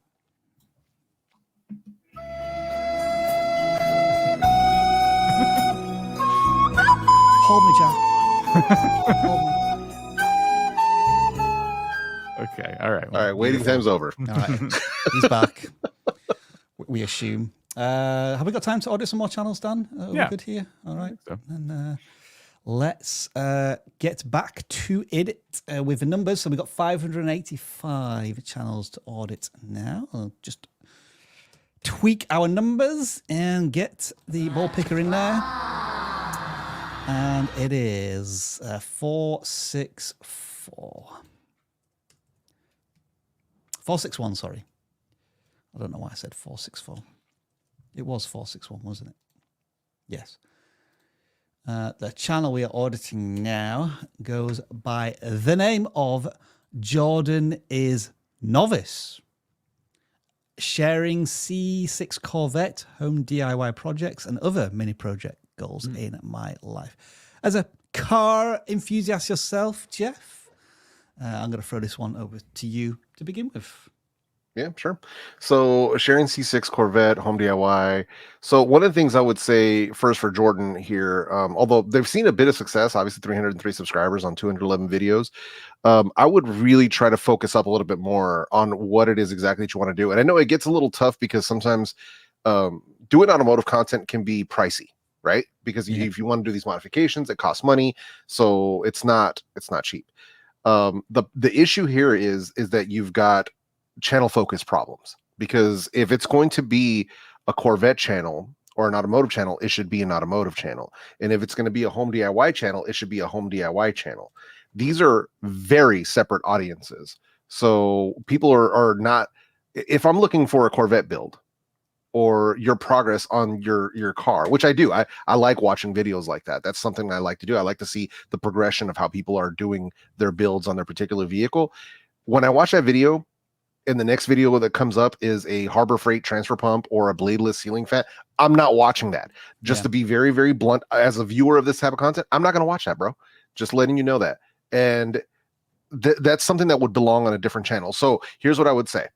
Hold me, Jack. Hold me. Okay, all right. All right, waiting time's over. All right, he's back. We assume. Have we got time to audit some more channels, Dan? Are we good here? All right. So. And let's get back to it with the numbers. So we've got 585 channels to audit now. I'll just tweak our numbers and get the ball picker in there. And it is 464. 461, sorry. I don't know why I said 464. It was 461, wasn't it? Yes. The channel we are auditing now goes by the name of Jordan is Novice. Sharing C6 Corvette, home DIY projects, and other mini project goals in my life. As a car enthusiast yourself, Jeff, I'm going to throw this one over to you to begin with. Yeah, sure. So sharing C6 Corvette, home DIY. So one of the things I would say first for Jordan here, although they've seen a bit of success, obviously 303 subscribers on 211 videos, I would really try to focus up a little bit more on what it is exactly that you want to do. And I know it gets a little tough because sometimes doing automotive content can be pricey, right? Because if you want to do these modifications, it costs money. So it's not cheap. The issue here is that you've got channel focus problems, because if it's going to be a Corvette channel or an automotive channel, it should be an automotive channel. And if it's going to be a home DIY channel, it should be a home DIY channel. These are very separate audiences. So people are not, if I'm looking for a Corvette build or your progress on your car, which I do, I like watching videos like that. That's something I like to do. I like to see the progression of how people are doing their builds on their particular vehicle. When I watch that video, and the next video that comes up is a Harbor Freight transfer pump or a bladeless ceiling fan, I'm not watching that. Just to be very, very blunt, as a viewer of this type of content, I'm not going to watch that, bro. Just letting you know that. And that's something that would belong on a different channel. So here's what I would say.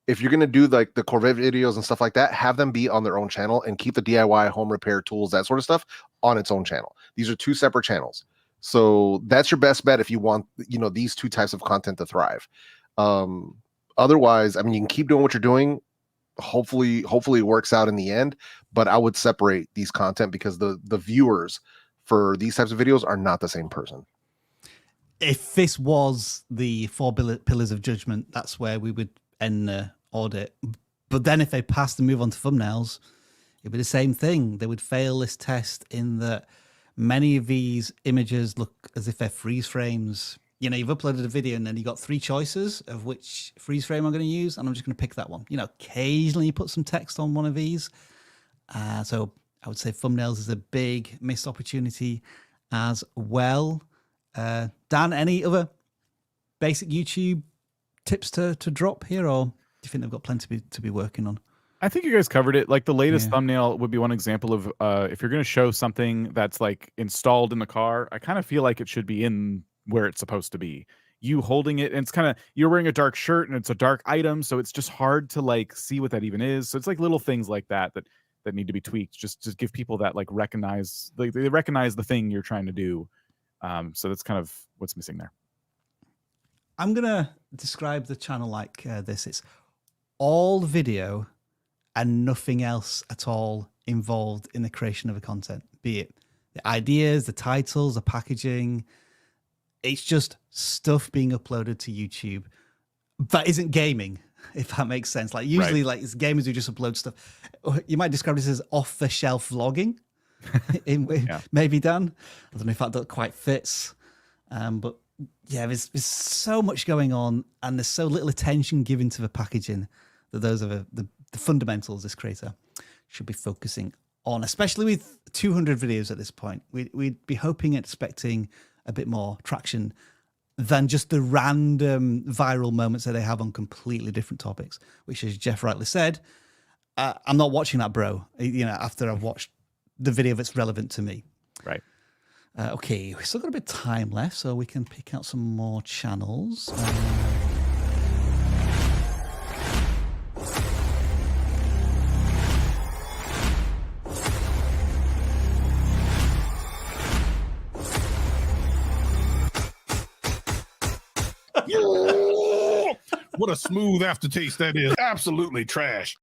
If you're going to do like the Corvette videos and stuff like that, have them be on their own channel and keep the DIY, home repair tools, that sort of stuff on its own channel. These are two separate channels. So that's your best bet if you want, you know, these two types of content to thrive. Otherwise, I mean, you can keep doing what you're doing. Hopefully it works out in the end, but I would separate these content because the viewers for these types of videos are not the same person. If this was the 4 pillars of judgment, that's where we would end the audit. But then if they passed and move on to thumbnails, it'd be the same thing. They would fail this test in that many of these images look as if they're freeze frames. You know, you've uploaded a video and then you got 3 choices of which freeze frame I'm going to use, and I'm just going to pick that one. You know, occasionally you put some text on one of these. So I would say thumbnails is a big missed opportunity as well. Dan, any other basic YouTube tips to drop here, or do you think they've got plenty to be working on? I think you guys covered it. Like the latest thumbnail would be one example of if you're going to show something that's like installed in the car, I kind of feel like it should be in where it's supposed to be. You holding it, and it's kind of, you're wearing a dark shirt and it's a dark item, so it's just hard to like see what that even is. So it's like little things like that need to be tweaked, just to give people that like recognize, like they recognize the thing you're trying to do. So that's kind of what's missing there. I'm gonna describe the channel like this: it's all video and nothing else at all involved in the creation of the content, be it the ideas, the titles, the packaging. It's just stuff being uploaded to YouTube that isn't gaming, if that makes sense. Like usually like it's gamers who just upload stuff. You might describe this as off the shelf vlogging. Maybe, Dan. I don't know if that quite fits. But yeah, there's so much going on and there's so little attention given to the packaging that those are the fundamentals this creator should be focusing on, especially with 200 videos at this point. We'd be hoping and expecting a bit more traction than just the random viral moments that they have on completely different topics, which, as Jeff rightly said, I'm not watching that, bro, you know, after I've watched the video that's relevant to me. Right. Okay, we've still got a bit of time left, so we can pick out some more channels. What a smooth aftertaste that is. Absolutely trash.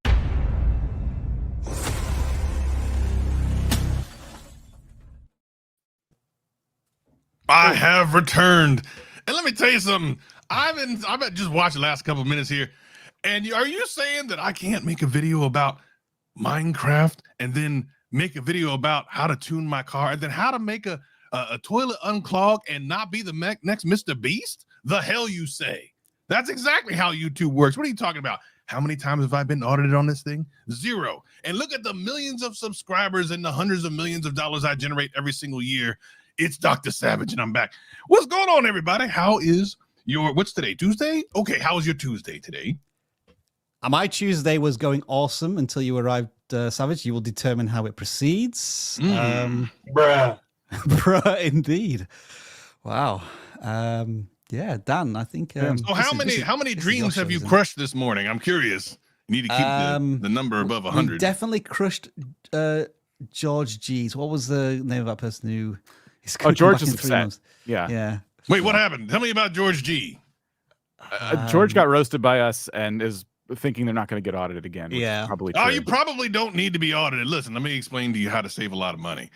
I have returned. And let me tell you something. I've just watched the last couple of minutes here. And are you saying that I can't make a video about Minecraft and then make a video about how to tune my car and then how to make a toilet unclog and not be the next Mr. Beast? The hell you say? That's exactly how YouTube works. What are you talking about? How many times have I been audited on this thing? 0. And look at the millions of subscribers and the hundreds of millions of dollars I generate every single year. It's Dr. Savage and I'm back. What's going on, everybody? How is what's today? Tuesday? Okay, how was your Tuesday today? My Tuesday was going awesome until you arrived, Savage. You will determine how it proceeds. Bruh. Bruh, indeed. Wow. Yeah, Dan, I think. So how many dreams have you crushed this morning? I'm curious. You need to keep the number above 100. Definitely crushed George G's. What was the name of that person who is George is upset. Yeah. Wait, what happened? Tell me about George G. George got roasted by us and is thinking they're not going to get audited again. Yeah. Probably Oh, true. you probably don't need to be audited. Listen, let me explain to you how to save a lot of money.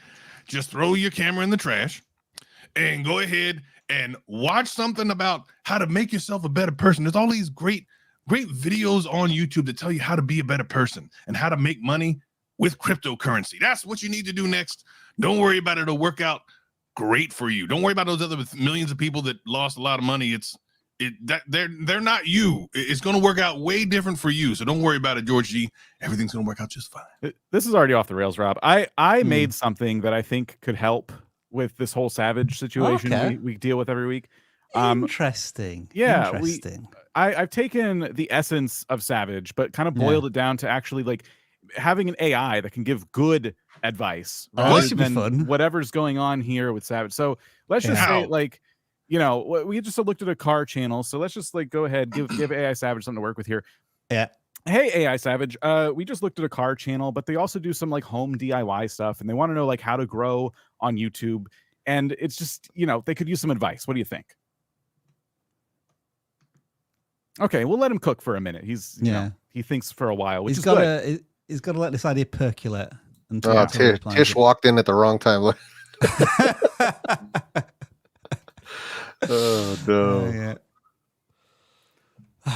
Just throw your camera in the trash and go ahead and watch something about how to make yourself a better person. There's all these great videos on YouTube that tell you how to be a better person and how to make money with cryptocurrency. That's what you need to do next. Don't worry about it. It'll work out great for you. Don't worry about those other millions of people that lost a lot of money. They're not you. It's going to work out way different for you. So don't worry about it, George G. Everything's going to work out just fine. This is already off the rails, Rob. I made something that I think could help with this whole Savage situation we deal with every week. Interesting. Yeah, interesting. I've taken the essence of Savage, but kind of boiled it down to actually like having an AI that can give good advice rather than whatever's going on here with Savage. So let's just say, like, you know, we just looked at a car channel. So let's just like go ahead, give AI Savage something to work with here. Yeah. Hey, AI Savage, we just looked at a car channel, but they also do some like home DIY stuff, and they want to know like how to grow on YouTube. And it's just, you know, they could use some advice. What do you think? Okay, we'll let him cook for a minute. He's, you know, he thinks for a while, which is good. He's got to let this idea percolate. Tish walked in at the wrong time. Oh no! Oh, yeah.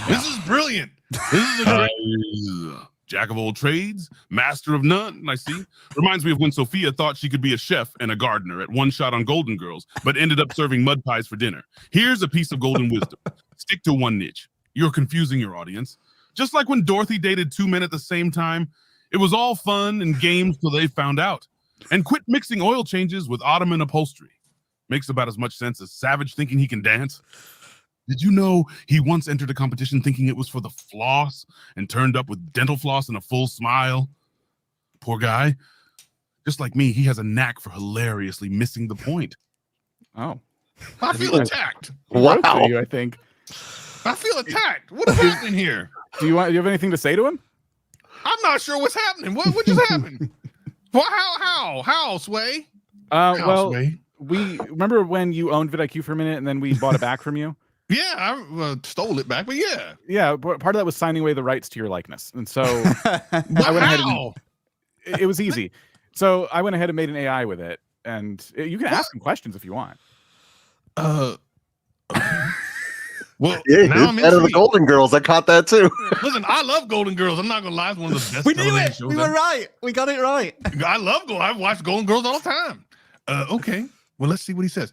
This is brilliant. This is a great jack of all trades, master of none. I see. Reminds me of when Sophia thought she could be a chef and a gardener at one shot on Golden Girls, but ended up serving mud pies for dinner. Here's a piece of golden wisdom: stick to one niche. You're confusing your audience. Just like when Dorothy dated two men at the same time, it was all fun and games till they found out. And quit mixing oil changes with Ottoman upholstery. Makes about as much sense as Savage thinking he can dance. Did you know he once entered a competition thinking it was for the floss and turned up with dental floss and a full smile? Poor guy. Just like me, he has a knack for hilariously missing the point. Oh. I feel attacked. Wow. I think. I feel attacked. What is happening here? Do you have anything to say to him? I'm not sure what's happening. What just happened? Well, how, Sway? Well, Sway? we remember when you owned vidIQ for a minute and then we bought it back from you? Yeah, I stole it back, but yeah. Yeah, but part of that was signing away the rights to your likeness. And so I went ahead and it was easy. So I went ahead and made an AI with it. And you can ask him questions if you want. Well, Yeah, now I'm out of the Golden Girls. I caught that too. Listen, I love Golden Girls. I'm not gonna lie, it's one of the best. We knew it. shows We were right. We got it right. I love I watch Golden Girls all the time. Okay. Well, let's see what he says.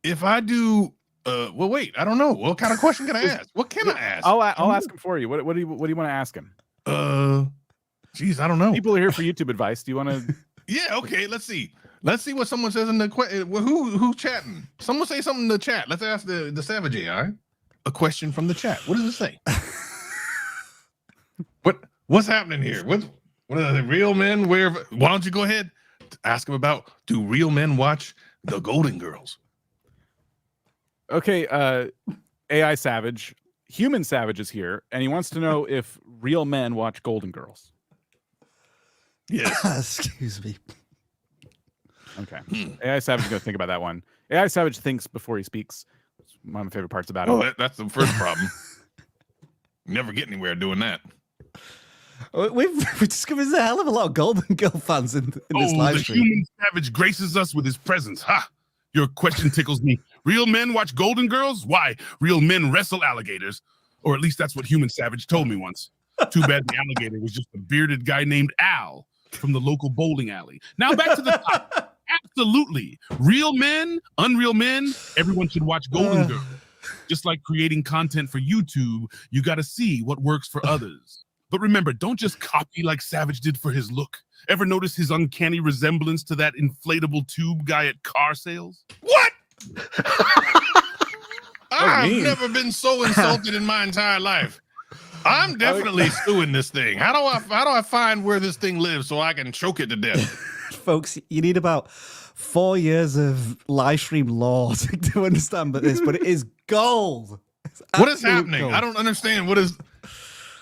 If I do, well, wait. I don't know. What kind of question can I ask? What can I ask? I'll ask him for you. What do you want to ask him? Geez, I don't know. People are here for YouTube advice. Do you want to? Yeah. Okay. Let's see. Let's see what someone says in the question. Who's chatting? Someone say something in the chat. Let's ask the Savage AI a question from the chat. What does it say? What's happening here? What are the real men? Why don't you go ahead? Ask him about, do real men watch the Golden Girls? Okay, AI Savage, Human Savage is here, and he wants to know if real men watch Golden Girls. Yes. Excuse me. Okay. AI Savage is going to think about that one. AI Savage thinks before he speaks. It's one of my favorite parts about it. That's the first problem. Never get anywhere doing that. We've discovered there's a hell of a lot of Golden Girl fans in this live stream. The Human Savage graces us with his presence. Ha! Your question tickles me. Real men watch Golden Girls? Why? Real men wrestle alligators. Or at least that's what Human Savage told me once. Too bad the alligator was just a bearded guy named Al from the local bowling alley. Now back to the top. Absolutely. Real men, unreal men, everyone should watch Golden Girls. Just like creating content for YouTube, you got to see what works for others. But remember, don't just copy like Savage did for his look. Ever notice his uncanny resemblance to that inflatable tube guy at car sales? What? I've never been so insulted in my entire life. I'm definitely suing this thing. How do I find where this thing lives so I can choke it to death? Folks, you need about 4 years of live stream lore to understand this, but it is gold. What is happening? Gold. I don't understand.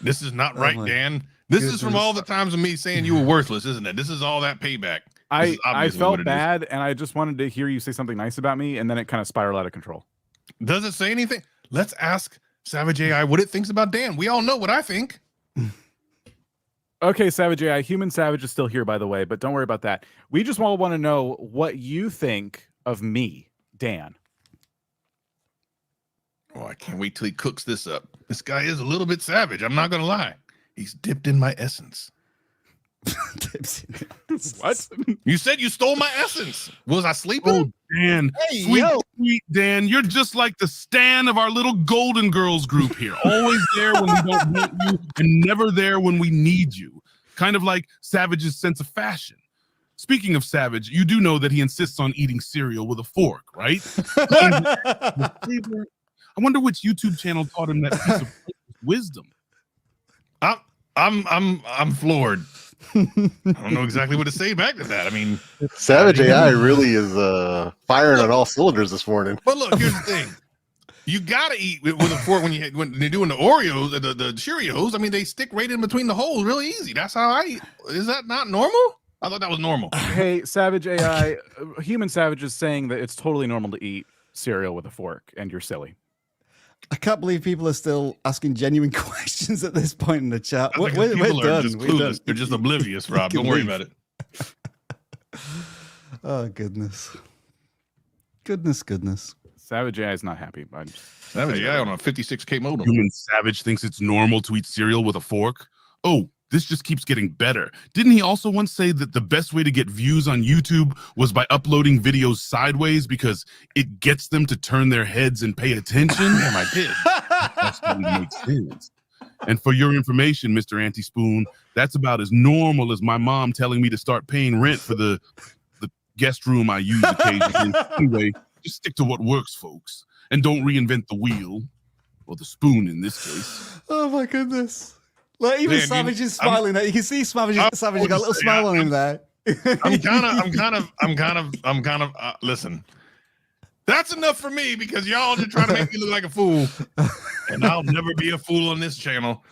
This is not right, Dan. This is from all the times of me saying you were worthless, isn't it? This is all that payback. I felt bad, and I just wanted to hear you say something nice about me, and then it kind of spiraled out of control. Does it say anything? Let's ask Savage AI what it thinks about Dan. We all know what I think. Okay, Savage AI. Human Savage is still here, by the way, but don't worry about that. We just all want to know what you think of me, Dan. Oh, I can't wait till he cooks this up. This guy is a little bit savage. I'm not gonna lie. He's dipped in my essence. What? You said you stole my essence. Was I sleeping? Oh, Dan. Hey, Sweet, yo. sweet Dan. You're just like the Stan of our little Golden Girls group here. Always there when we don't want you and never there when we need you. Kind of like Savage's sense of fashion. Speaking of Savage, you do know that he insists on eating cereal with a fork, right? I wonder which YouTube channel taught him that piece of wisdom. I'm floored. I don't know exactly what to say back to that. I mean, Savage AI really is firing on all cylinders this morning. but look, here's the thing. You gotta eat with a fork when they're doing the Oreos, the Cheerios. I mean, they stick right in between the holes, really easy. That's how I eat. Is that not normal? I thought that was normal. Hey, Savage AI, Human Savage is saying that it's totally normal to eat cereal with a fork, and you're silly. I can't believe people are still asking genuine questions at this point in the chat. I We're think people are done. just We're done. clueless. They're just oblivious, Rob. You Don't can worry leave. about it. Oh, goodness. Goodness. Savage AI is not happy. Savage AI on a 56K modem. Human Savage thinks it's normal to eat cereal with a fork. Oh, this just keeps getting better. Didn't he also once say that the best way to get views on YouTube was by uploading videos sideways because it gets them to turn their heads and pay attention? Damn, I did. That's what makes sense. And for your information, Mr. Anti-Spoon, that's about as normal as my mom telling me to start paying rent for the guest room I use occasionally. Anyway, just stick to what works, folks. And don't reinvent the wheel. Or the spoon in this case. Oh, my goodness. Like, even Man, Savage is smiling there. You can see Savage got a little smile on him there. I'm kind of listen. That's enough for me because y'all just trying to make me look like a fool. And I'll never be a fool on this channel.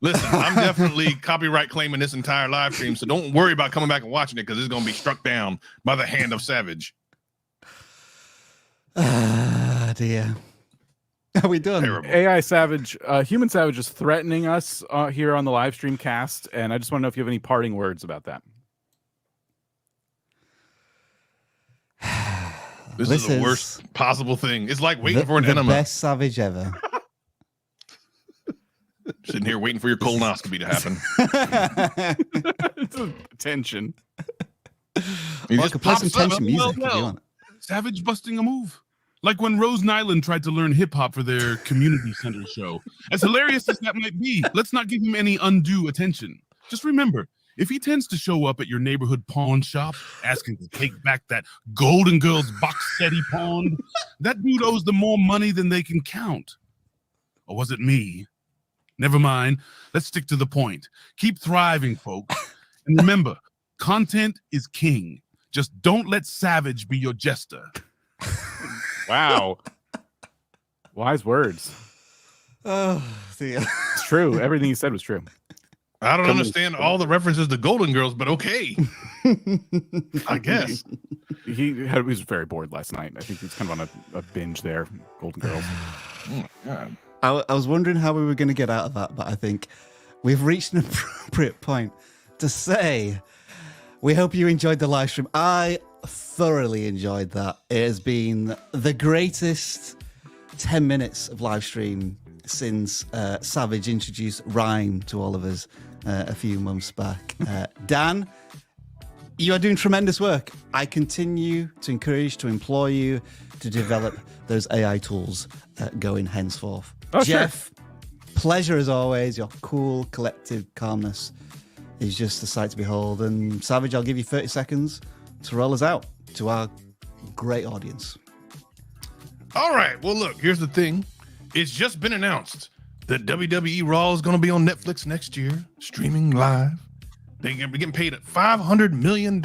Listen, I'm definitely copyright claiming this entire live stream, so don't worry about coming back and watching it because it's going to be struck down by the hand of Savage. Ah, dear. Are we done? Terrible. AI Savage, Human Savage is threatening us here on the live stream cast, and I just want to know if you have any parting words about that. This is the worst possible thing. It's like waiting for an the enema. best Savage ever. Sitting here waiting for your colonoscopy to happen. Tension. You Well, I just could play pop some something. tension music if you well. want. Savage busting a move. Like when Rose Nyland tried to learn hip hop for their community center show. As hilarious as that might be, let's not give him any undue attention. Just remember, if he tends to show up at your neighborhood pawn shop asking to take back that Golden Girls box set he pawned, that dude owes them more money than they can count. Or was it me? Never mind. Let's stick to the point. Keep thriving, folks. And remember, content is king. Just don't let Savage be your jester. Wow. Wise words. Oh, dear. It's true. Everything you said was true. I don't understand all the references to Golden Girls, but okay. I guess. He was very bored last night. I think he was kind of on a binge there. Golden Girls. Oh my God. I was wondering how we were going to get out of that, but I think we've reached an appropriate point to say we hope you enjoyed the live stream. I thoroughly enjoyed that. It has been the greatest 10 minutes of live stream since Savage introduced rhyme to all of us a few months back. Dan, you are doing tremendous work. I continue to encourage, to implore you to develop those AI tools going henceforth. Oh, Jeff, pleasure as always. Your cool, collective calmness is just a sight to behold. And Savage, I'll give you 30 seconds to roll us out to our great audience. All right. Well, look, here's the thing. It's just been announced that WWE Raw is going to be on Netflix next year, streaming live. They're going to be getting paid at $500 million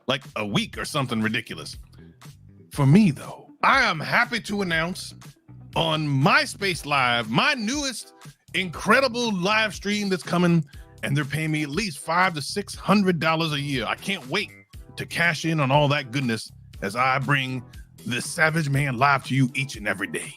like a week or something ridiculous. For me, though, I am happy to announce on MySpace Live, my newest incredible live stream that's coming, and they're paying me at least $500 to $600 a year. I can't wait to cash in on all that goodness as I bring this Savage Man live to you each and every day.